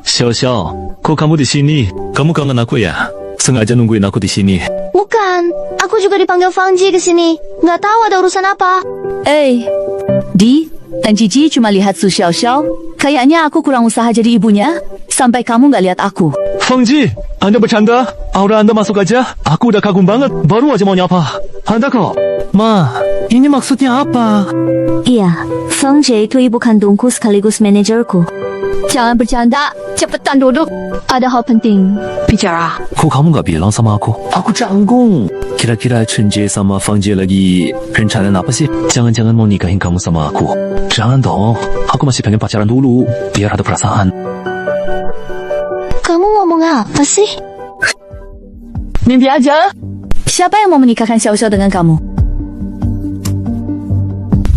Xiao Xiao, kok kamu di sini? Kamu kangen aku ya? Sengaja nungguin aku di sini. Bukan, aku juga dipanggil Fang Ji ke sini. Nggak tahu ada urusan apa. Dan Cici cuma lihat Su Xiao Xiao. Kayaknya aku kurang usaha jadi ibunya. Sampai kamu nggak lihat aku. Fang Ji, Anda bercanda? Aura Anda masuk aja. Aku udah kagum banget. Baru aja mau nyapa. Anda kok? Ma, ini maksudnya apa? Iya, Fang Ji itu ibu kandungku sekaligus manajerku. Jangan bercanda. Cepetan duduk. Ada hal penting. Bicara. Kok kamu nggak bilang sama aku? Aku canggung. Kira-kira Chunjie sama Fang Jie lagi rencana apa sih? Jangan-jangan mau nikahin kamu sama aku? Jangan dong. Aku masih pengen pacaran dulu. Biar ada perasaan. Kamu ngomong apa sih? Mimpi aja. Siapa yang mau menikahkan Xiao Xiao dengan kamu?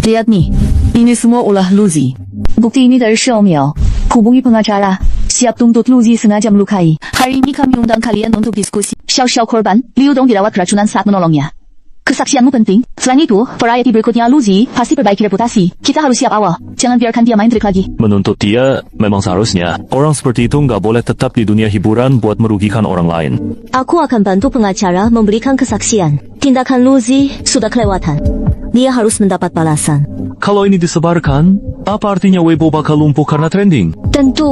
Lihat nih. Ini semua ulah Luzi. Bukti ini dari Xiaomiao. Hubungi pengacara. Siap tuntut Luzi sengaja melukai. Hari ini kami undang kalian untuk diskusi. Xiao Xiao korban, Liu Dong dirawat keracunan saat menolongnya. Kesaksianmu penting. Selain itu, variety berikutnya Luzi pasti perbaiki reputasi. Kita harus siap awal. Jangan biarkan dia main trik lagi. Menuntut dia memang seharusnya. Orang seperti itu nggak boleh tetap di dunia hiburan buat merugikan orang lain. Aku akan bantu pengacara memberikan kesaksian. Tindakan Luzi sudah kelewatan. dia harus mendapat balasan. Kalau ini disebarkan, apa artinya Weibo bakal lumpuh karena trending? Tentu,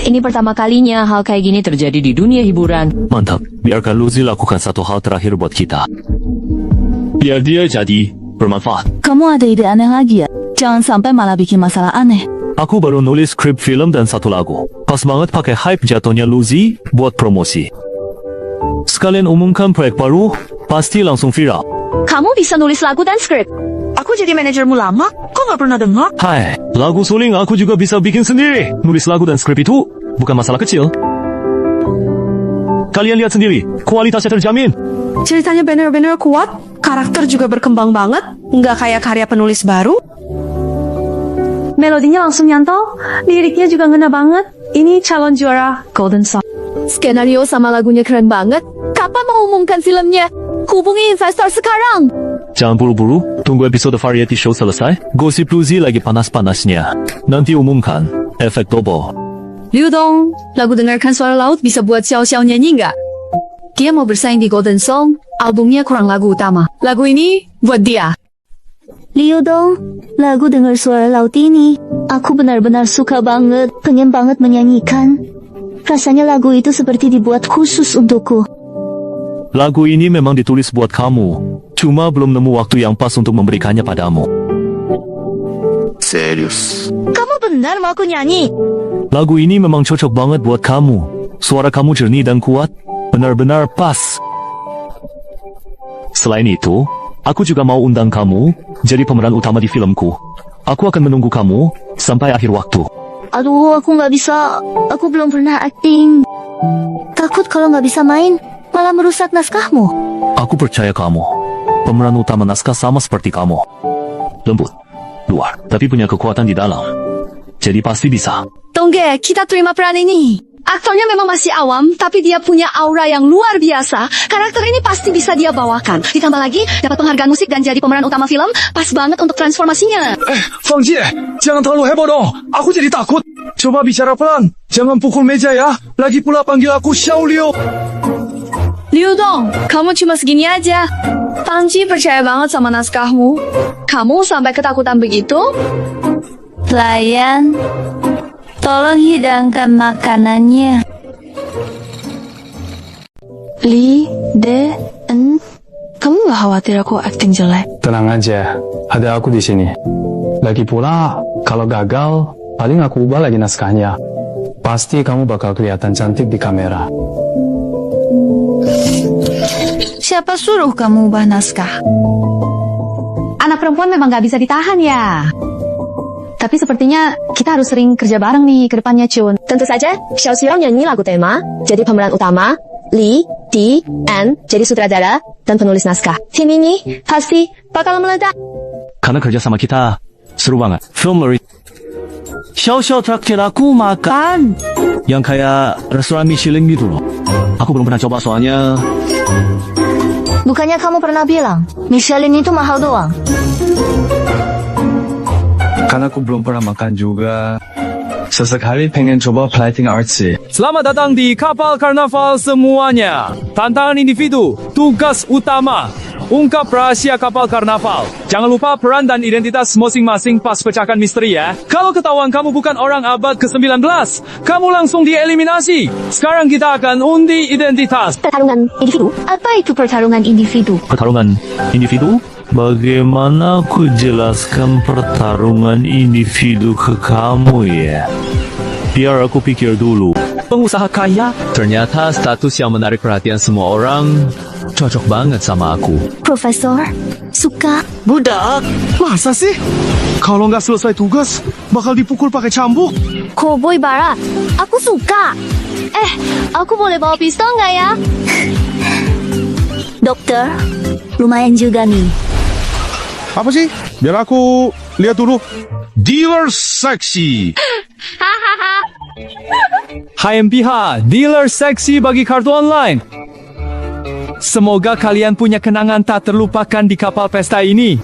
ini pertama kalinya hal kayak gini terjadi di dunia hiburan. Mantap, biarkan Luzi lakukan satu hal terakhir buat kita. Biar dia jadi bermanfaat. Kamu ada ide aneh lagi ya? Jangan sampai malah bikin masalah aneh. Aku baru nulis skrip film dan satu lagu. Pas banget pakai hype jatuhnya Luzi buat promosi. Sekalian umumkan proyek baru, pasti langsung viral. Kamu bisa nulis lagu dan skrip? Aku jadi manajermu lama, kok nggak pernah dengar? Hai, lagu suling aku juga bisa bikin sendiri. Nulis lagu dan skrip itu bukan masalah kecil. Kalian lihat sendiri, kualitasnya terjamin. Ceritanya bener-bener kuat, karakter juga berkembang banget, nggak kayak karya penulis baru. Melodinya langsung nyantol, liriknya juga ngena banget. Ini calon juara Golden Song. Skenario sama lagunya keren banget. Kapan mau umumkan filmnya? Hubungi investor sekarang. Jangan buru-buru, tunggu episode variety show selesai. Gosip Luzi lagi panas-panasnya. Nanti umumkan, efek double. Liu Dong, lagu Dengarkan Suara Laut bisa buat Xiao Xiao nyanyi nggak? Dia mau bersaing di Golden Song, albumnya kurang lagu utama. Lagu ini buat dia. Liu Dong, lagu Dengar Suara Laut ini, aku benar-benar suka banget, pengen banget menyanyikan. Rasanya lagu itu seperti dibuat khusus untukku. Lagu ini memang ditulis buat kamu, cuma belum nemu waktu yang pas untuk memberikannya padamu. Serius? Kamu benar mau aku nyanyi? Lagu ini memang cocok banget buat kamu. Suara kamu jernih dan kuat, benar-benar pas. Selain itu, aku juga mau undang kamu jadi pemeran utama di filmku. Aku akan menunggu kamu sampai akhir waktu. Aduh, aku nggak bisa. Aku belum pernah acting. Takut kalau nggak bisa main, malah merusak naskahmu. Aku percaya kamu. Pemeran utama naskah sama seperti kamu. Lembut, luar, tapi punya kekuatan di dalam. Jadi pasti bisa. Tongge, kita terima peran ini. Aktornya memang masih awam, tapi dia punya aura yang luar biasa. Karakter ini pasti bisa dia bawakan. Ditambah lagi, dapat penghargaan musik dan jadi pemeran utama film, pas banget untuk transformasinya. Fang Jie, jangan terlalu heboh dong. Aku jadi takut. Coba bicara pelan. Jangan pukul meja ya. Lagi pula panggil aku Xiao Liu. Liu Dong, kamu cuma segini aja. Fang Jie percaya banget sama naskahmu. Kamu sampai ketakutan begitu? Pelayan, tolong hidangkan makanannya. Li, De, En, kamu gak khawatir aku acting jelek? Tenang aja, ada aku di sini. Lagi pula, kalau gagal, paling aku ubah lagi naskahnya. Pasti kamu bakal kelihatan cantik di kamera. Siapa suruh kamu ubah naskah? Anak perempuan memang gak bisa ditahan ya. Tapi sepertinya kita harus sering kerja bareng nih ke depannya, Chun. Tentu saja, Xiao Xiao nyanyi lagu tema, jadi pemeran utama, Li, Di, An jadi sutradara dan penulis naskah. Tim ini pasti bakal meledak. Karena kerja sama kita seru banget. Film Lori. Xiao Xiao traktir aku makan yang kayak restoran Michelin gitu loh. Aku belum pernah coba soalnya. Bukannya kamu pernah bilang, Michelin itu mahal doang? Karena aku belum pernah makan juga. Sesekali pengen coba plating artsy. Selamat datang di Kapal Karnaval semuanya. Tantangan individu, tugas utama. Ungkap rahasia kapal karnaval. Jangan lupa peran dan identitas masing-masing pas pecahkan misteri ya. Kalau ketahuan kamu bukan orang abad ke-19, kamu langsung dieliminasi. Sekarang kita akan undi identitas. Pertarungan individu? Apa itu pertarungan individu? Pertarungan individu? Bagaimana aku jelaskan pertarungan individu ke kamu ya? Biar aku pikir dulu. Pengusaha kaya, ternyata status yang menarik perhatian semua orang cocok banget sama aku. Profesor, suka? Budak, masa sih? Kalau nggak selesai tugas, bakal dipukul pakai cambuk. Cowboy Barat, aku suka. Aku boleh bawa pistol nggak ya? Dokter, lumayan juga nih. Apa sih? Biar aku lihat dulu. Dealer seksi. HMPH, dealer seksi bagi kartu online. Semoga kalian punya kenangan tak terlupakan di kapal pesta ini.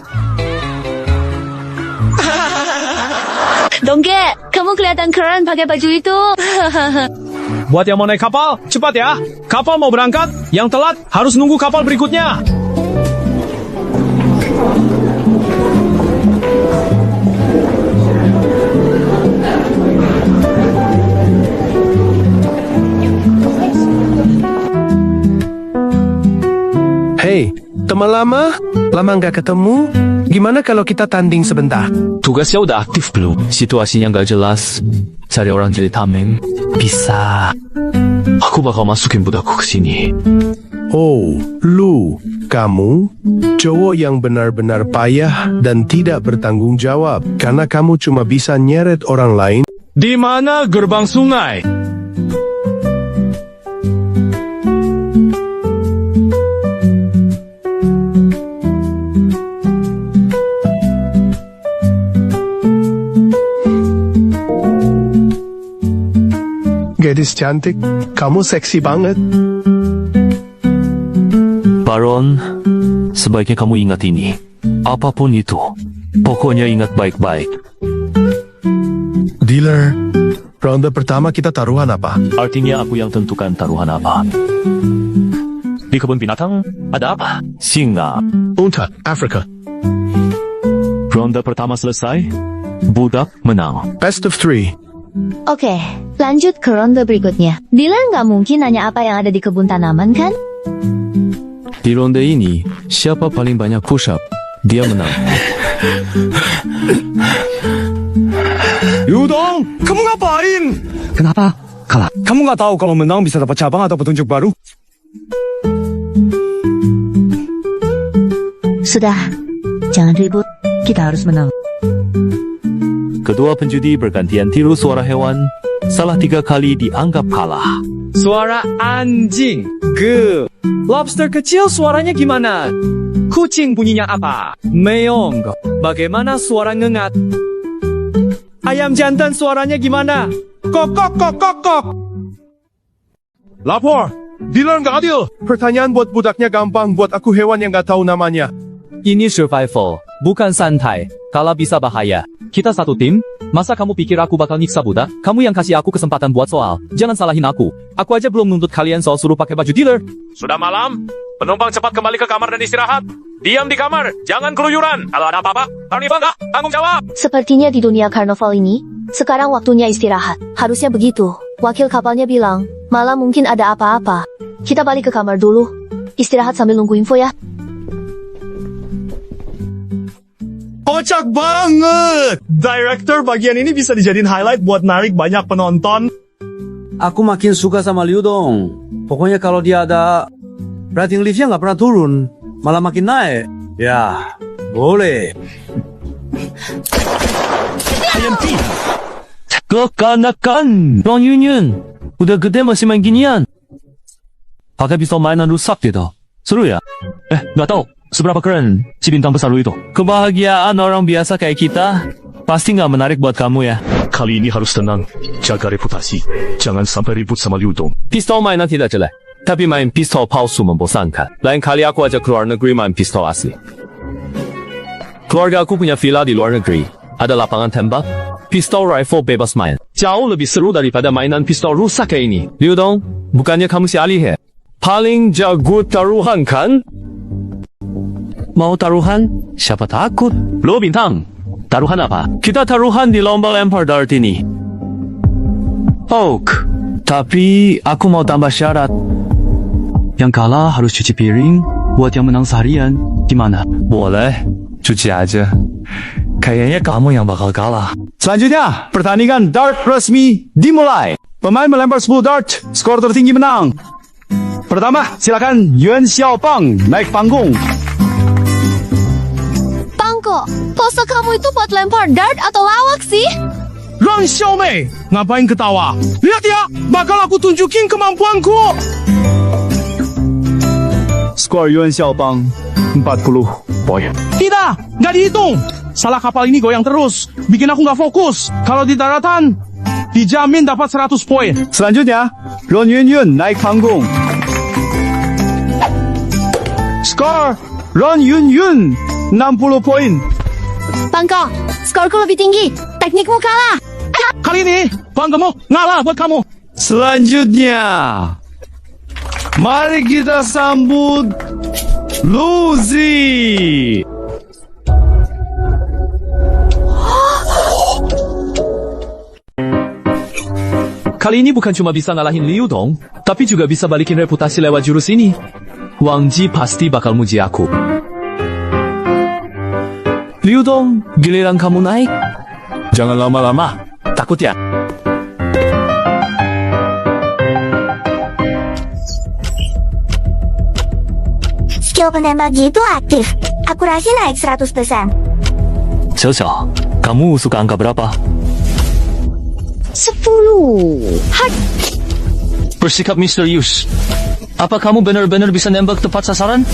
Dongge, kamu kelihatan keren pakai baju itu. Buat yang mau naik kapal, cepat ya. Kapal mau berangkat, yang telat harus nunggu kapal berikutnya. lama-lama nggak ketemu. Gimana kalau kita tanding sebentar? Tugasnya udah aktif belum? Situasinya nggak jelas. Cari orang jadi tameng. Bisa. Aku bakal masukin budakku ke sini. Oh, lu, kamu cowok yang benar-benar payah dan tidak bertanggung jawab karena kamu cuma bisa nyeret orang lain. Di mana gerbang sungai? Gadis cantik, kamu seksi banget. Baron, sebaiknya kamu ingat ini. Apapun itu, pokoknya ingat baik-baik. Dealer, ronde pertama kita taruhan apa? Artinya aku yang tentukan taruhan apa. Di kebun binatang, ada apa? Singa. Unta, Afrika. Ronde pertama selesai, budak menang. Best of 3. Oke, lanjut ke ronde berikutnya. Dealer nggak mungkin nanya apa yang ada di kebun tanaman, kan? Di ronde ini, siapa paling banyak push-up, dia menang. Liudong, kamu ngapain? Kenapa? Kalah. Kamu nggak tahu kalau menang bisa dapat cabang atau petunjuk baru? Sudah, jangan ribut. Kita harus menang. Kedua penjudi bergantian tiru suara hewan. Salah 3 kali dianggap kalah. Suara anjing. Ge. Lobster kecil suaranya gimana? Kucing bunyinya apa? Meong. Bagaimana suara ngengat? Ayam jantan suaranya gimana? Kok kok kok kok kok. Lapor, dealer nggak adil. Pertanyaan buat budaknya gampang, buat aku hewan yang nggak tahu namanya. Ini survival, bukan santai. Kalah bisa bahaya. Kita satu tim. Masa kamu pikir aku bakal nyiksa budak? Kamu yang kasih aku kesempatan buat soal. Jangan salahin aku. Aku aja belum nuntut kalian soal suruh pakai baju dealer. Sudah malam, penumpang cepat kembali ke kamar dan istirahat. Diam di kamar, jangan keluyuran. Kalau ada apa-apa, karnival nggak tanggung jawab. Sepertinya di dunia karnaval ini, sekarang waktunya istirahat. Harusnya begitu. Wakil kapalnya bilang, malam mungkin ada apa-apa. Kita balik ke kamar dulu. Istirahat sambil nunggu info ya. Kocak banget! Director bagian ini bisa dijadiin highlight buat narik banyak penonton. Aku makin suka sama Liudong. Pokoknya kalau dia ada rating liftnya nggak pernah turun, malah makin naik. Ya, boleh. Kekanakan, Bang Yun. Udah gede masih main ginian. Pakai pistol mainan rusak gitu. Seru ya? Nggak tahu. Seberapa keren si bintang besar lu itu? Kebahagiaan orang biasa kayak kita pasti nggak menarik buat kamu ya. Kali ini harus tenang, jaga reputasi. Jangan sampai ribut sama Liudong. Pistol mainan tidak jelek, tapi main pistol palsu membosankan. Lain kali aku ajak keluar negeri main pistol asli. Keluarga aku punya villa di luar negeri. Ada lapangan tembak, pistol rifle bebas main. Jauh lebih seru daripada mainan pistol rusak kayak ini. Liudong, bukannya kamu si Ali he? Paling jago taruhan kan? Mau taruhan? Siapa takut? Lo bintang, taruhan apa? Kita taruhan di lomba lempar dart ini. Oak, tapi aku mau tambah syarat. Yang kalah harus cuci piring, buat yang menang seharian. Gimana? Boleh, cuci aja. Kayaknya kamu yang bakal kalah. Selanjutnya, pertandingan dart resmi dimulai. Pemain melempar 10 dart, skor tertinggi menang. Pertama, silakan Yuan Xiaopang naik panggung. Pangko, pose kamu itu buat lempar dart atau lawak sih? Ron Xiaomei, ngapain ketawa? Lihat ya, bakal aku tunjukin kemampuanku. Skor Yuan Xiaopang 40 poin. Tidak, nggak dihitung. Salah kapal ini goyang terus, bikin aku nggak fokus. Kalau di daratan, dijamin dapat 100 poin. Selanjutnya, Ron Yunyun naik panggung. Skor Ron Yunyun 60 poin. Pangko, skorku lebih tinggi. Teknikmu kalah. Kali ini, banggamu ngalah buat kamu. Selanjutnya, mari kita sambut Lucy. Kali ini bukan cuma bisa ngalahin Liudong, tapi juga bisa balikin reputasi lewat jurus ini. Wang Ji pasti bakal muji aku. Liu Dong, giliran kamu naik. Jangan lama-lama. Takut ya? Skill penembak gitu aktif. Akurasi naik 100%. Xiao, kamu suka angka berapa? 10. Bersikap misterius. Apa kamu benar-benar bisa nembak tepat sasaran?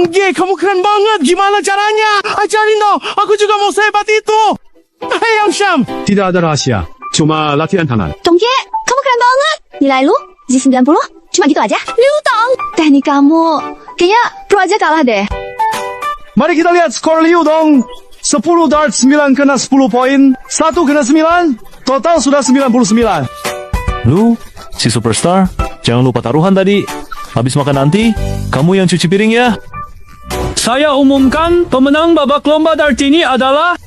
Ge, kamu keren banget. Gimana caranya? Ajarin dong. Aku juga mau sehebat itu. Hei, Yang Sham. Tidak ada rahasia. Cuma latihan tangan. Dongge, kamu keren banget. Nilai lu, Z90, cuma gitu aja. Liu Dong, teknik kamu, kayaknya pro aja kalah deh. Mari kita lihat skor Liu Dong. 10 dart 9 kena 10 poin. 1 kena 9. Total sudah 99. Lu, si superstar, jangan lupa taruhan tadi. Habis makan nanti, kamu yang cuci piring ya. Saya umumkan pemenang babak lomba dart ini adalah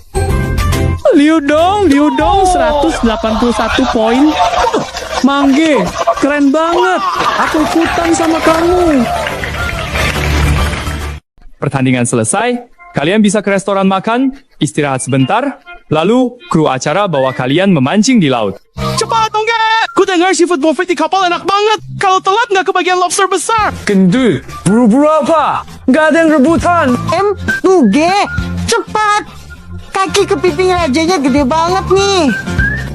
Liu Dong 181 poin. Mangge, keren banget. Aku ikutan sama kamu. Pertandingan selesai, kalian bisa ke restoran makan, istirahat sebentar, lalu kru acara bawa kalian memancing di laut. Cepat, Dongge. Ku dengar seafood buffet di kapal enak banget. Kalau telat nggak kebagian lobster besar. Gendut, buru-buru apa? Nggak ada yang rebutan. Dongge, cepat. Kaki kepiting rajanya gede banget nih.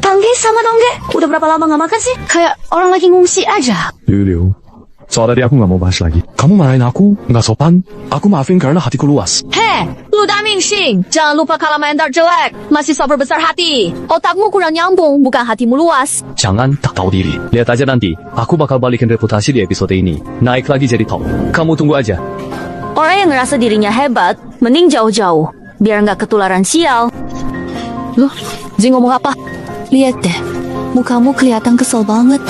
Tangge sama Dongge, udah berapa lama nggak makan sih? Kayak orang lagi ngungsi aja. Liu, soal tadi aku nggak mau bahas lagi. Kamu marahin aku, nggak sopan. Aku maafin karena hatiku luas. Hei, lu Daming Xing, jangan lupa kalau main dart jelek. Masih sabar besar hati. Otakmu kurang nyambung, bukan hatimu luas. Jangan tak tahu diri. Lihat aja nanti, aku bakal balikin reputasi di episode ini. Naik lagi jadi top. Kamu tunggu aja. Orang yang ngerasa dirinya hebat, mending jauh-jauh. Biar nggak ketularan sial. Loh, Jing ngomong apa? Lihat deh, mukamu kelihatan kesel banget.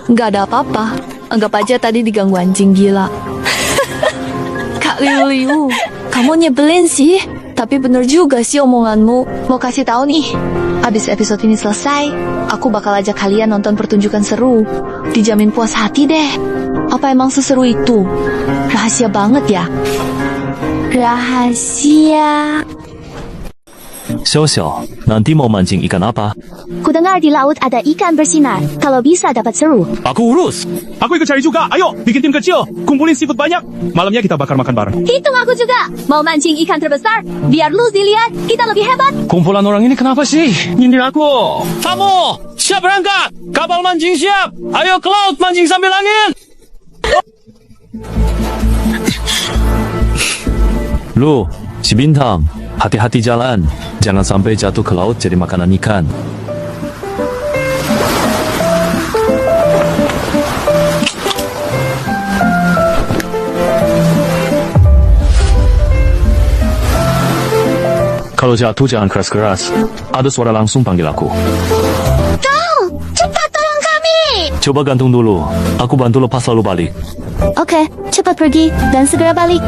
Nggak ada apa-apa. Anggap aja tadi diganggu anjing gila. Kak Liu, kamu nyebelin sih. Tapi bener juga sih omonganmu. Mau kasih tahu nih, abis episode ini selesai, aku bakal ajak kalian nonton pertunjukan seru. Dijamin puas hati deh. Apa emang seseru itu? Rahasia banget ya? Rahasia. Xiao, nanti mau mancing ikan apa? Kudengar di laut ada ikan bersinar. Kalau bisa dapat seru. Aku urus. Aku ikut cari juga. Ayo, bikin tim kecil. Kumpulin seafood banyak. Malamnya kita bakar makan bareng. Hitung aku juga. Mau mancing ikan terbesar. Biar lu dilihat kita lebih hebat. Kumpulan orang ini kenapa sih? Nyindir aku. Kamu, siap berangkat. Kapal mancing siap. Ayo ke laut mancing sambil angin. Lu, si Bintang, hati-hati jalan. Jangan sampai jatuh ke laut jadi makanan ikan. Kalau jatuh jangan keras-keras. Ada suara langsung panggil aku. Dong, cepat tolong kami. Coba gantung dulu. Aku bantu lepas lalu balik. Oke, cepat pergi dan segera balik.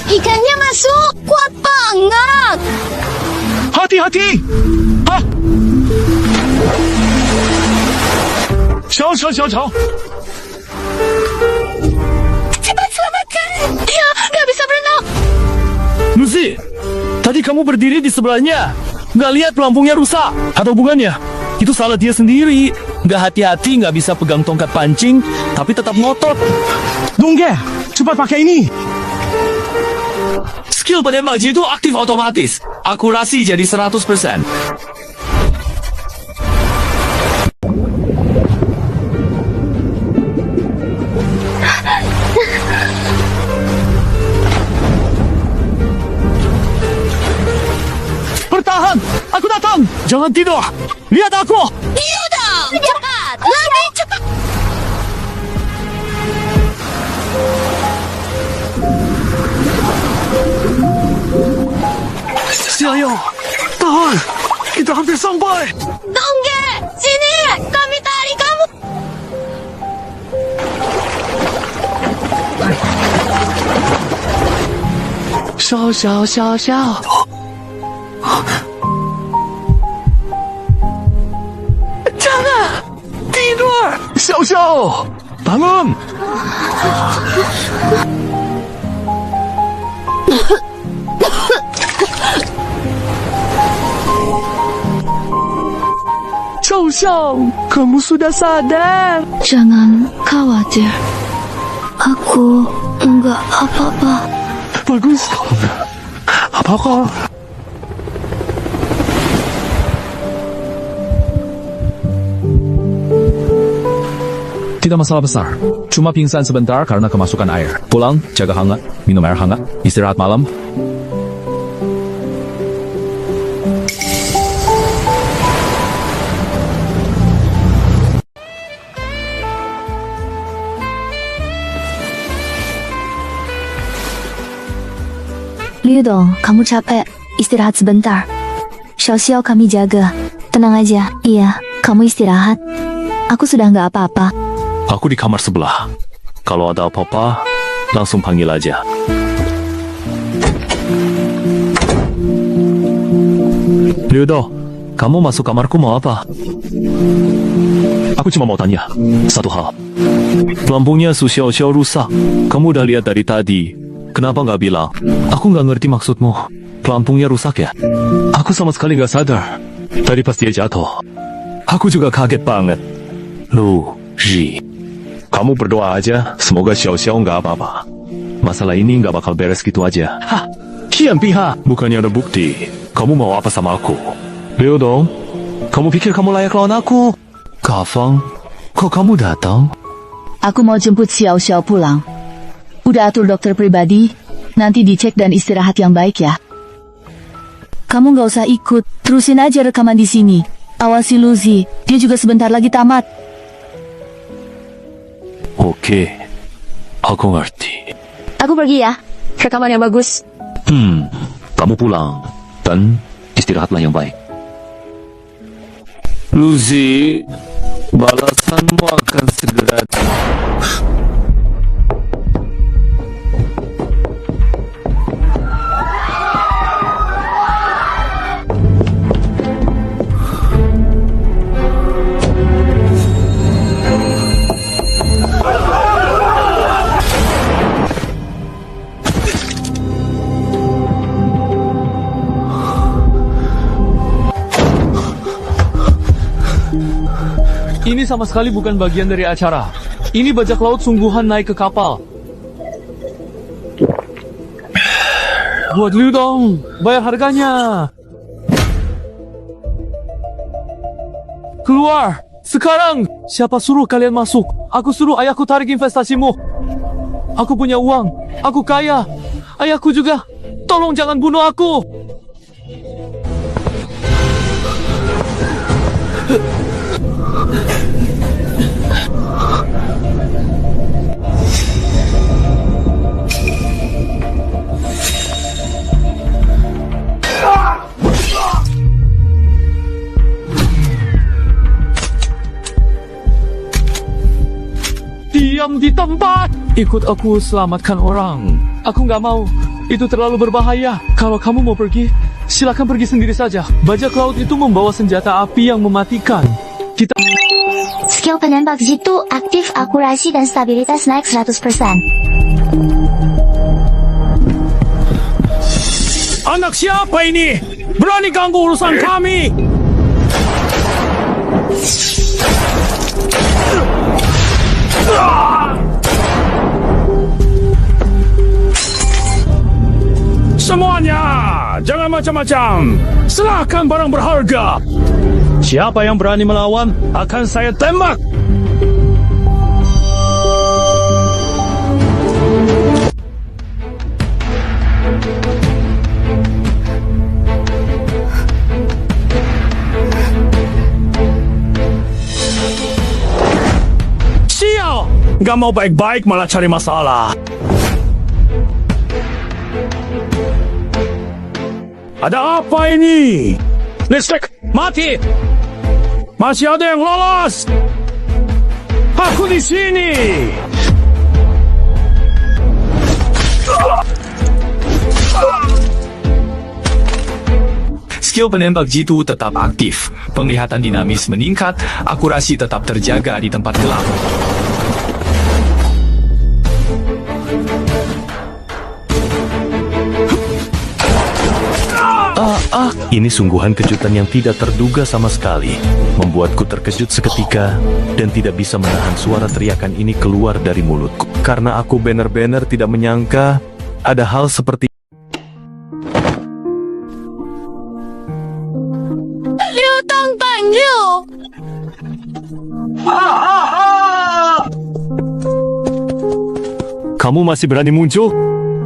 Ikannya masuk, kuat banget. Hati-hati! Hah? Xiao. Cepat selamatkan. Dia nggak bisa berenang. Lucy, tadi kamu berdiri di sebelahnya. Nggak lihat pelampungnya rusak. Ada hubungannya? Itu salah dia sendiri. Nggak hati-hati, nggak bisa pegang tongkat pancing, tapi tetap ngotot. Dongge, cepat pakai ini. Skill penembak itu aktif otomatis. Akurasi jadi 100%. Bertahan! Aku datang! Jangan tidur! Lihat aku! Yaudah, cepat, lebih cepat. Xiao, tahan! Kita hampir sampai! Dongge, sini, kami tarik kamu. Xiao. 笑笑，bangun！ 笑笑, kamu sudah sadar. Jangan khawatir. Aku enggak apa-apa. Bagus. Apa-apa? Tidak masalah besar. Cuma pingsan sebentar karena kemasukan air. Pulang, jaga hangat, minum air hangat, istirahat malam. Liu Dong, kamu capek. Istirahat sebentar. Xiao kami jaga. Tenang aja. Iya, kamu istirahat. Aku sudah nggak apa-apa. Aku di kamar sebelah. Kalau ada apa-apa, langsung panggil aja. Liu Dong, kamu masuk kamarku mau apa? Aku cuma mau tanya satu hal. Pelampungnya Su Xiao rusak. Kamu udah lihat dari tadi. Kenapa nggak bilang? Aku nggak ngerti maksudmu. Pelampungnya rusak ya? Aku sama sekali nggak sadar. Tadi pas dia jatuh, aku juga kaget banget. Lu, Ji, kamu berdoa aja. Semoga Xiao nggak apa-apa. Masalah ini nggak bakal beres gitu aja. Hah? Kian piha? Bukannya ada bukti. Kamu mau apa sama aku? Liu Dong, kamu pikir kamu layak lawan aku? Kafang, kok kamu datang? Aku mau jemput Xiao pulang. Udah atur dokter pribadi, nanti dicek dan istirahat yang baik ya. Kamu nggak usah ikut, terusin aja rekaman di sini. Awasi Luzi, dia juga sebentar lagi tamat. Oke, aku ngerti. Aku pergi ya. Rekaman yang bagus. Kamu pulang dan istirahatlah yang baik. Luzi, balasanmu akan segera. Ini sama sekali bukan bagian dari acara. Ini bajak laut sungguhan naik ke kapal. Buat Liu Dong, bayar harganya. Keluar, sekarang. Siapa suruh kalian masuk? Aku suruh ayahku tarik investasimu. Aku punya uang, aku kaya. Ayahku juga. Tolong jangan bunuh aku. Diam di tempat. Ikut aku selamatkan orang. Aku nggak mau. Itu terlalu berbahaya. Kalau kamu mau pergi, silakan pergi sendiri saja. Bajak laut itu membawa senjata api yang mematikan. Kita... Skill penembak jitu aktif, akurasi dan stabilitas naik 100%. Anak siapa ini? Berani ganggu urusan kami? Semuanya, jangan macam-macam. Serahkan barang berharga. Siapa yang berani melawan, akan saya tembak. Sial, gak mau baik-baik malah cari masalah. Ada apa ini? Listrik mati. Masih ada yang lolos. Aku di sini. skill penembak jitu tetap aktif. Penglihatan dinamis meningkat, akurasi tetap terjaga di tempat gelap. Ini sungguhan kejutan yang tidak terduga sama sekali. Membuatku terkejut seketika dan tidak bisa menahan suara teriakan ini keluar dari mulutku. Karena aku benar-benar tidak menyangka ada hal seperti Liu Dong Ban Liu. Kamu masih berani muncul?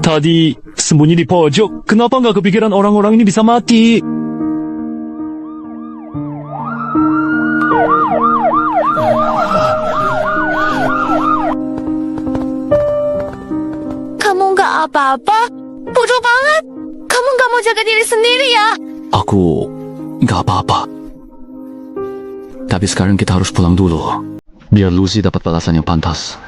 Tadi sembunyi di pojok. Kenapa nggak kepikiran orang-orang ini bisa mati? Kamu nggak apa-apa? Bodoh banget. Kamu nggak mau jaga diri sendiri ya? Aku nggak apa-apa. Tapi sekarang kita harus pulang dulu. Biar Lucy dapat balasan yang pantas.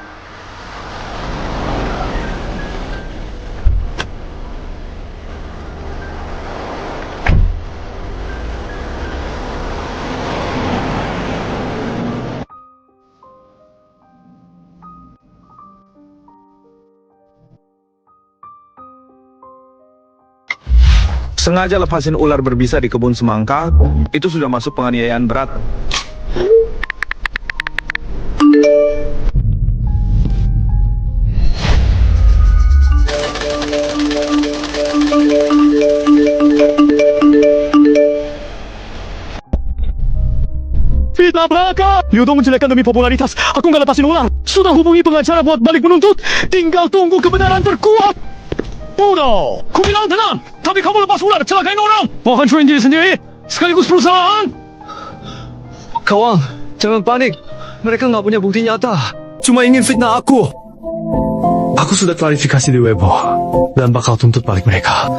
Sengaja lepasin ular berbisa di kebun semangka, itu sudah masuk penganiayaan berat. Fitnah belaka! Liu Dong menjelekkan demi popularitas. Aku nggak lepasin ular. Sudah hubungi pengacara buat balik menuntut. Tinggal tunggu kebenaran terkuat. Bodoh! Ku bilang tenang, tapi kamu lepas ular, celakain orang. Mau hancurin diri sendiri, sekaligus perusahaan. Kawan, jangan panik. Mereka nggak punya bukti nyata. Cuma ingin fitnah aku. Aku sudah klarifikasi di Weibo dan bakal tuntut balik mereka.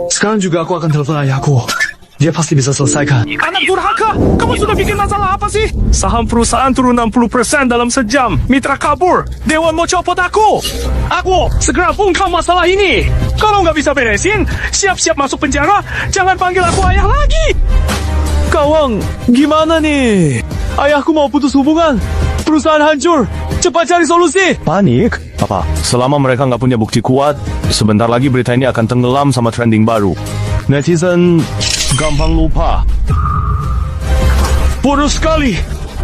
Sekarang juga aku akan telepon ayahku. Dia pasti bisa selesaikan. Anak durhaka, kamu sudah bikin masalah apa sih? Saham perusahaan turun 60% dalam sejam. Mitra kabur, Dewan mau copot aku. Aku segera bungkam masalah ini. Kalau nggak bisa beresin, siap-siap masuk penjara. Jangan panggil aku ayah lagi. Kawang, gimana nih? Ayahku mau putus hubungan. Perusahaan hancur. Cepat cari solusi. Panik? Apa? Selama mereka nggak punya bukti kuat, sebentar lagi berita ini akan tenggelam sama trending baru. Netizen gampang lupa. Bodoh sekali.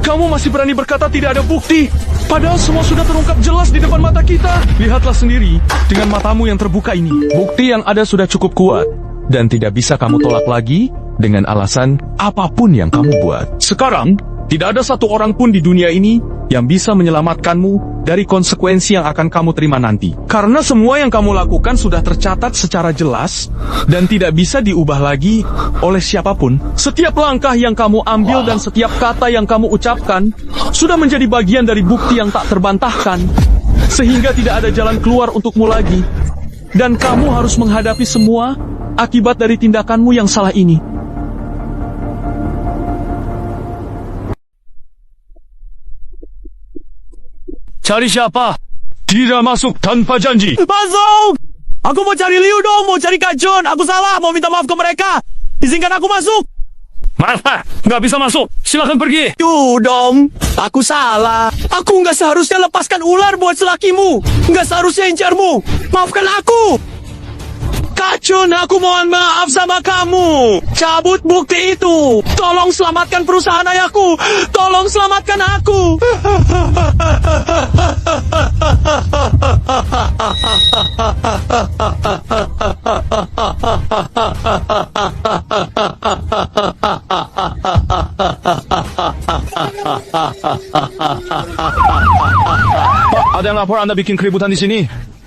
Kamu masih berani berkata tidak ada bukti. Padahal semua sudah terungkap jelas di depan mata kita. Lihatlah sendiri dengan matamu yang terbuka ini. Bukti yang ada sudah cukup kuat. Dan tidak bisa kamu tolak lagi dengan alasan apapun yang kamu buat. Sekarang, tidak ada satu orang pun di dunia ini yang bisa menyelamatkanmu dari konsekuensi yang akan kamu terima nanti. Karena semua yang kamu lakukan sudah tercatat secara jelas dan tidak bisa diubah lagi oleh siapapun. Setiap langkah yang kamu ambil dan setiap kata yang kamu ucapkan sudah menjadi bagian dari bukti yang tak terbantahkan. Sehingga tidak ada jalan keluar untukmu lagi. Dan kamu harus menghadapi semua akibat dari tindakanmu yang salah ini. Cari siapa? Tidak masuk tanpa janji. Masuk! Aku mau cari Liu Dong, mau cari Kak John. Aku salah, mau minta maaf ke mereka. Izinkan aku masuk. Maaf, nggak bisa masuk. Silakan pergi. Liu Dong, aku salah. Aku nggak seharusnya lepaskan ular buat selakimu. Nggak seharusnya incarmu. Maafkan aku. Kak John, aku mohon maaf sama kamu. Cabut bukti itu. Tolong selamatkan perusahaan ayahku. Tolong selamatkan aku. Pak, ada yang lapor Anda bikin keributan di sini.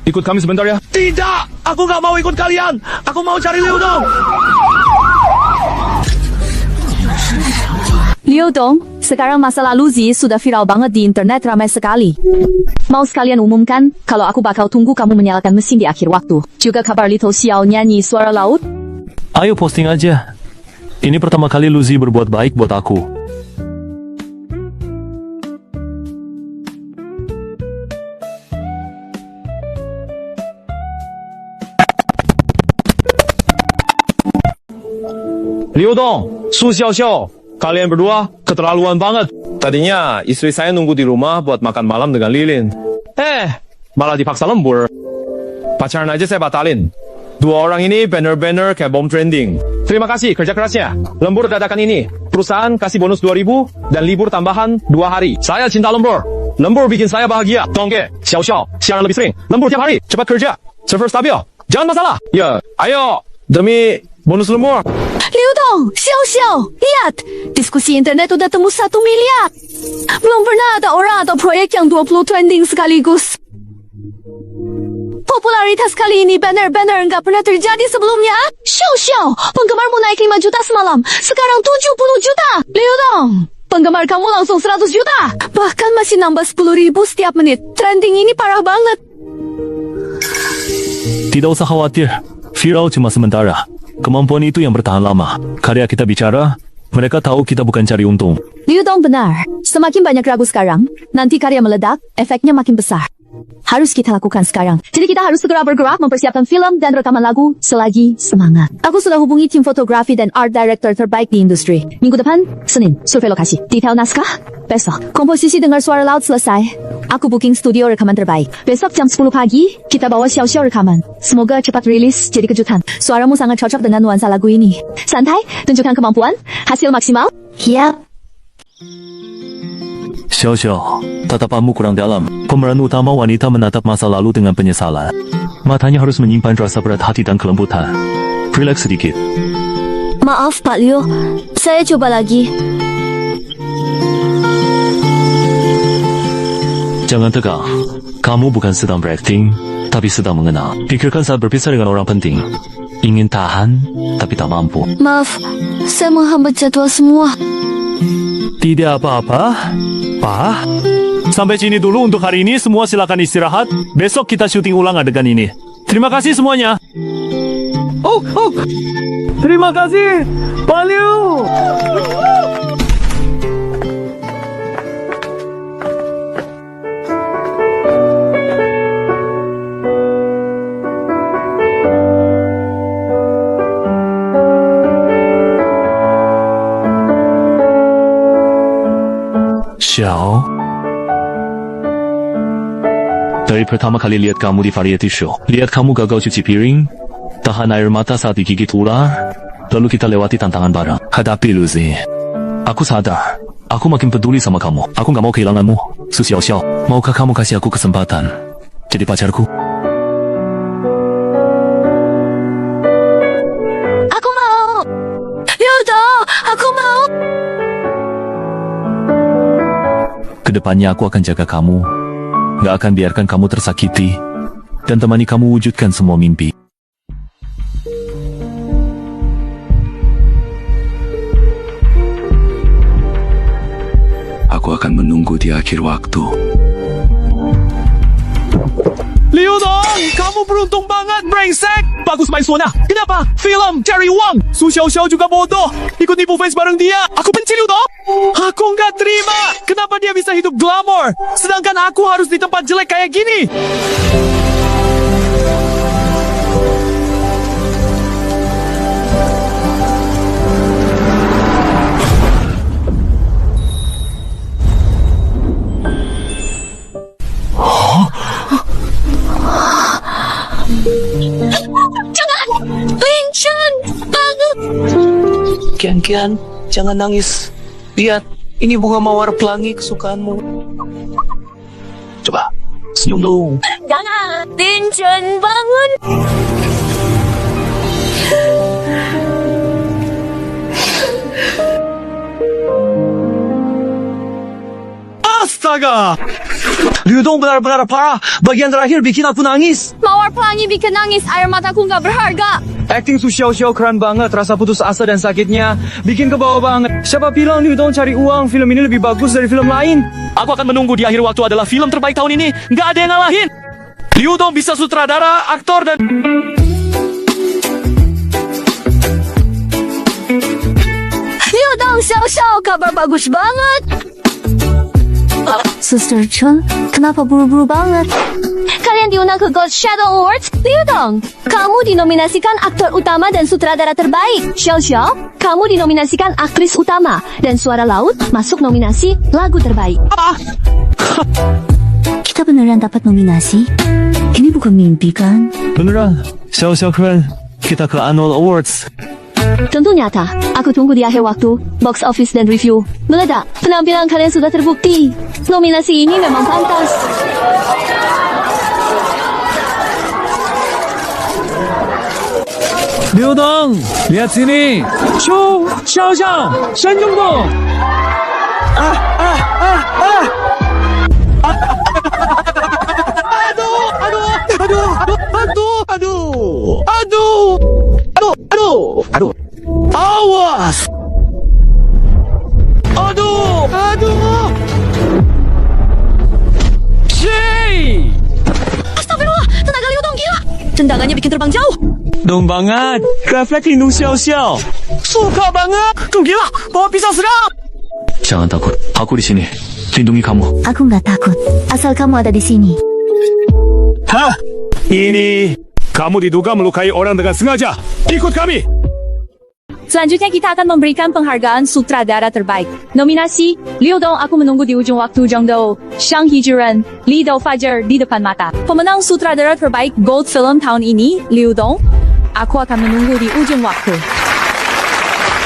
Ikut kami sebentar ya. Tidak, aku nggak mau ikut kalian. Aku mau cari Liu Dong. Liu Dong, sekarang masalah Luzi sudah viral banget di internet, ramai sekali. Mau sekalian umumkan, kalau aku bakal tunggu kamu menyalakan mesin di akhir waktu. Juga kabar Little Xiao nyanyi suara laut? Ayo posting aja. Ini pertama kali Luzi berbuat baik buat aku. Liu Dong, Su Xiaoxiao, kalian berdua keterlaluan banget. Tadinya istri saya nunggu di rumah buat makan malam dengan Lilin. Malah dipaksa lembur. Pacaran aja saya batalin. Dua orang ini bener-bener kayak bom trending. Terima kasih kerja kerasnya. Lembur dadakan ini. Perusahaan kasih bonus 2.000 dan libur tambahan 2 hari. Saya cinta lembur. Lembur bikin saya bahagia. Dongke, Xiao, siaran lebih sering. Lembur tiap hari. Cepat kerja. Server stabil. Jangan masalah. Ya, ayo. Demi bonus lembur. Liu Dong, Xiao, lihat. Diskusi internet udah tembus 1 miliar. Belum pernah ada orang atau proyek yang 20 trending sekaligus. Popularitas kali ini benar-benar nggak pernah terjadi sebelumnya. Xiao, penggemarmu naik 5 juta semalam. Sekarang 70 juta. Liu Dong, penggemar kamu langsung 100 juta. Bahkan masih nambah 10.000 setiap menit. Trending ini parah banget. Tidak usah khawatir. Viral cuma sementara. Kemampuan itu yang bertahan lama. Karya kita bicara, mereka tahu kita bukan cari untung. Liu Dong benar. Semakin banyak ragu sekarang, nanti karya meledak, efeknya makin besar. Harus kita lakukan sekarang. Jadi kita harus segera bergerak mempersiapkan film dan rekaman lagu selagi semangat. Aku sudah hubungi tim fotografi dan art director terbaik di industri. Minggu depan, Senin, survei lokasi. Detail naskah, besok. Komposisi dengar suara laut selesai. Aku booking studio rekaman terbaik. Besok jam 10 pagi, kita bawa Xiao rekaman. Semoga cepat rilis jadi kejutan. Suaramu sangat cocok dengan nuansa lagu ini. Santai, tunjukkan kemampuan. Hasil maksimal. Yap. Xiao, tatapanmu kurang dalam. Pemeran utama wanita menatap masa lalu dengan penyesalan. Matanya harus menyimpan rasa berat hati dan kelembutan. Relax sedikit. Maaf Pak Liu, saya coba lagi. Jangan tegang. Kamu bukan sedang berakting, tapi sedang mengenal. Pikirkan saat berpisah dengan orang penting. Ingin tahan, tapi tak mampu. Maaf, saya menghambat jadwal semua. Tidak apa-apa, Pak. Sampai sini dulu untuk hari ini. Semua silakan istirahat. Besok kita syuting ulang adegan ini. Terima kasih semuanya. Terima kasih, Pak Liu. Xiao, dari pertama kali lihat kamu di variety show, lihat kamu gagal cuci piring, tahan air mata saat digigit ular, lalu kita lewati tantangan bareng. Hadapi Lucy. Aku sadar, aku makin peduli sama kamu. Aku gak mau kehilanganmu. Su Xiao, maukah kamu kasih aku kesempatan jadi pacarku? Aku mau. Liu Dong, aku mau. Kedepannya aku akan jaga kamu, gak akan biarkan kamu tersakiti, dan temani kamu wujudkan semua mimpi. Aku akan menunggu di akhir waktu. Liu Dong, kamu beruntung banget, brengsek. Bagus main Suona. Kenapa? Film cari uang. Su Xiao juga bodoh. Ikut nipu fans bareng dia. Aku benci Liu Dong. Aku nggak terima. Kenapa dia bisa hidup glamor, sedangkan aku harus di tempat jelek kayak gini? Jangan! Lin Chun! Bangun! Kian, jangan nangis. Lihat, ini bunga mawar pelangi kesukaanmu. Coba, senyum dong. Jangan! Lin Chun, bangun! Astaga! Liu Dong benar-benar parah. Bagian terakhir bikin aku nangis. Mawar pelangi bikin nangis, air mataku nggak berharga. Acting Su Xiao keren banget. Rasa putus asa dan sakitnya bikin ke bawah banget. Siapa bilang Liu Dong cari uang? Film ini lebih bagus dari film lain. Aku akan menunggu di akhir waktu adalah film terbaik tahun ini. Nggak ada yang ngalahin. Liu Dong bisa sutradara, aktor, dan... Liu Dong, Xiao, kabar bagus banget. Suster Chun, kenapa buru-buru banget? Kalian diundang ke Gold Shadow Awards? Liu Dong, kamu dinominasikan aktor utama dan sutradara terbaik. Xiao Xiao, kamu dinominasikan aktris utama. Dan Suara Laut masuk nominasi lagu terbaik. Kita beneran dapat nominasi? Ini bukan mimpi kan? Beneran, Xiao keren. Kita ke Annual Awards. Tentu nyata, aku tunggu di akhir waktu, box office dan review. Meledak, penampilan kalian sudah terbukti. Nominasi ini memang pantas. Liu Dong, lihat sini. Xiao Xiao, Shen Yongdong. Aduh. Awas. Aduh. Shay! Astagfirullah, tenaga Liu Dong gila. Tendangannya bikin terbang jauh. Dong banget. Refleks lindung Xiao. Suka banget. Dong gila, bawa pisau serang. Jangan takut, aku di sini. Lindungi kamu. Aku nggak takut, asal kamu ada di sini. Hah? Ini kamu diduga melukai orang dengan sengaja. Ikut kami. Selanjutnya kita akan memberikan penghargaan sutradara terbaik. Nominasi, Liu Dong Aku Menunggu di Ujung Waktu Zhengdou, Shang Hijiren, Li Dou Fajar Di Depan Mata. Pemenang sutradara terbaik Gold Film tahun ini, Liu Dong, Aku Akan Menunggu di Ujung Waktu.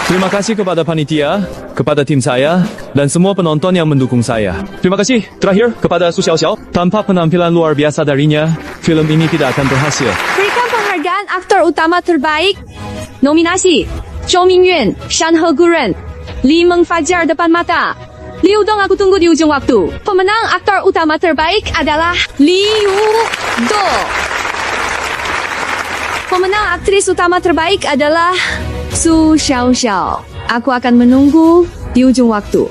Terima kasih kepada panitia, kepada tim saya, dan semua penonton yang mendukung saya. Terima kasih terakhir kepada Su Xiao. Tanpa penampilan luar biasa darinya, film ini tidak akan berhasil. Berikan penghargaan aktor utama terbaik. Nominasi, Zhou Mingyuan, Shan Heguren, Li Mengfajar Depan Mata, Liu Dong Aku Tunggu di Ujung Waktu. Pemenang aktor utama terbaik adalah Liu Dong. Pemenang aktris utama terbaik adalah Su Xiao. Aku Akan Menunggu di Ujung Waktu.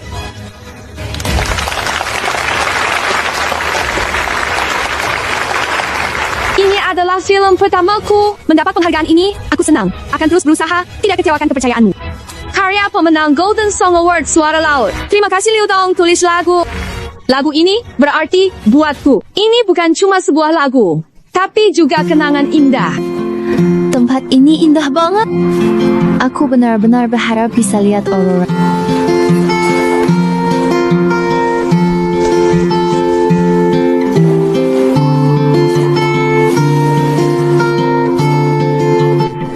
Ini adalah film pertamaku. Mendapat penghargaan ini, aku senang. Akan terus berusaha, tidak kecewakan kepercayaanmu. Karya pemenang Golden Song Award Suara Laut. Terima kasih Liu Dong tulis lagu. Lagu ini berarti buatku. Ini bukan cuma sebuah lagu, tapi juga kenangan indah. Tempat ini indah banget. Aku benar-benar berharap bisa lihat aurora.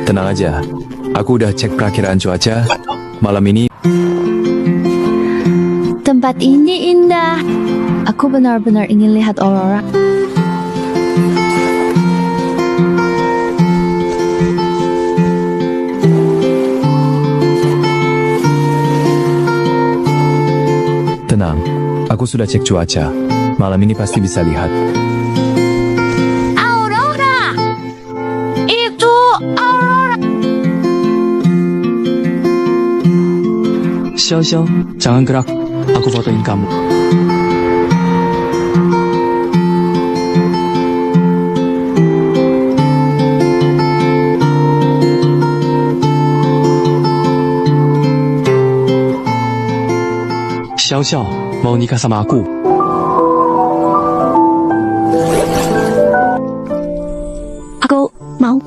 Tenang aja, aku udah cek perakiraan cuaca. Malam ini Tempat ini indah. Aku benar-benar ingin lihat aurora. tenang, aku sudah cek cuaca. Malam ini pasti bisa lihat. Aurora! Itu Aurora! Xiao, jangan gerak. Aku fotoin kamu. Xiao, mau nikah sama aku? Aku mau.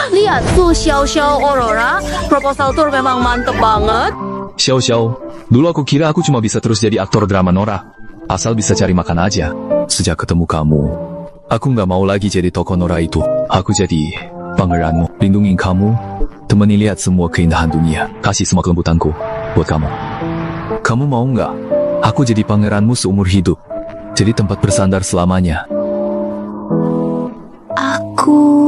Lihat tuh Xiao Aurora, proposal tour memang mantep banget. Xiao, dulu aku kira aku cuma bisa terus jadi aktor drama Nora. Asal bisa cari makan aja. Sejak ketemu kamu, aku nggak mau lagi jadi tokoh Nora itu. Aku jadi pangeranmu, lindungin kamu, temani lihat semua keindahan dunia, kasih semua kelembutanku buat kamu. Kamu mau nggak? Aku jadi pangeranmu seumur hidup, jadi tempat bersandar selamanya. Aku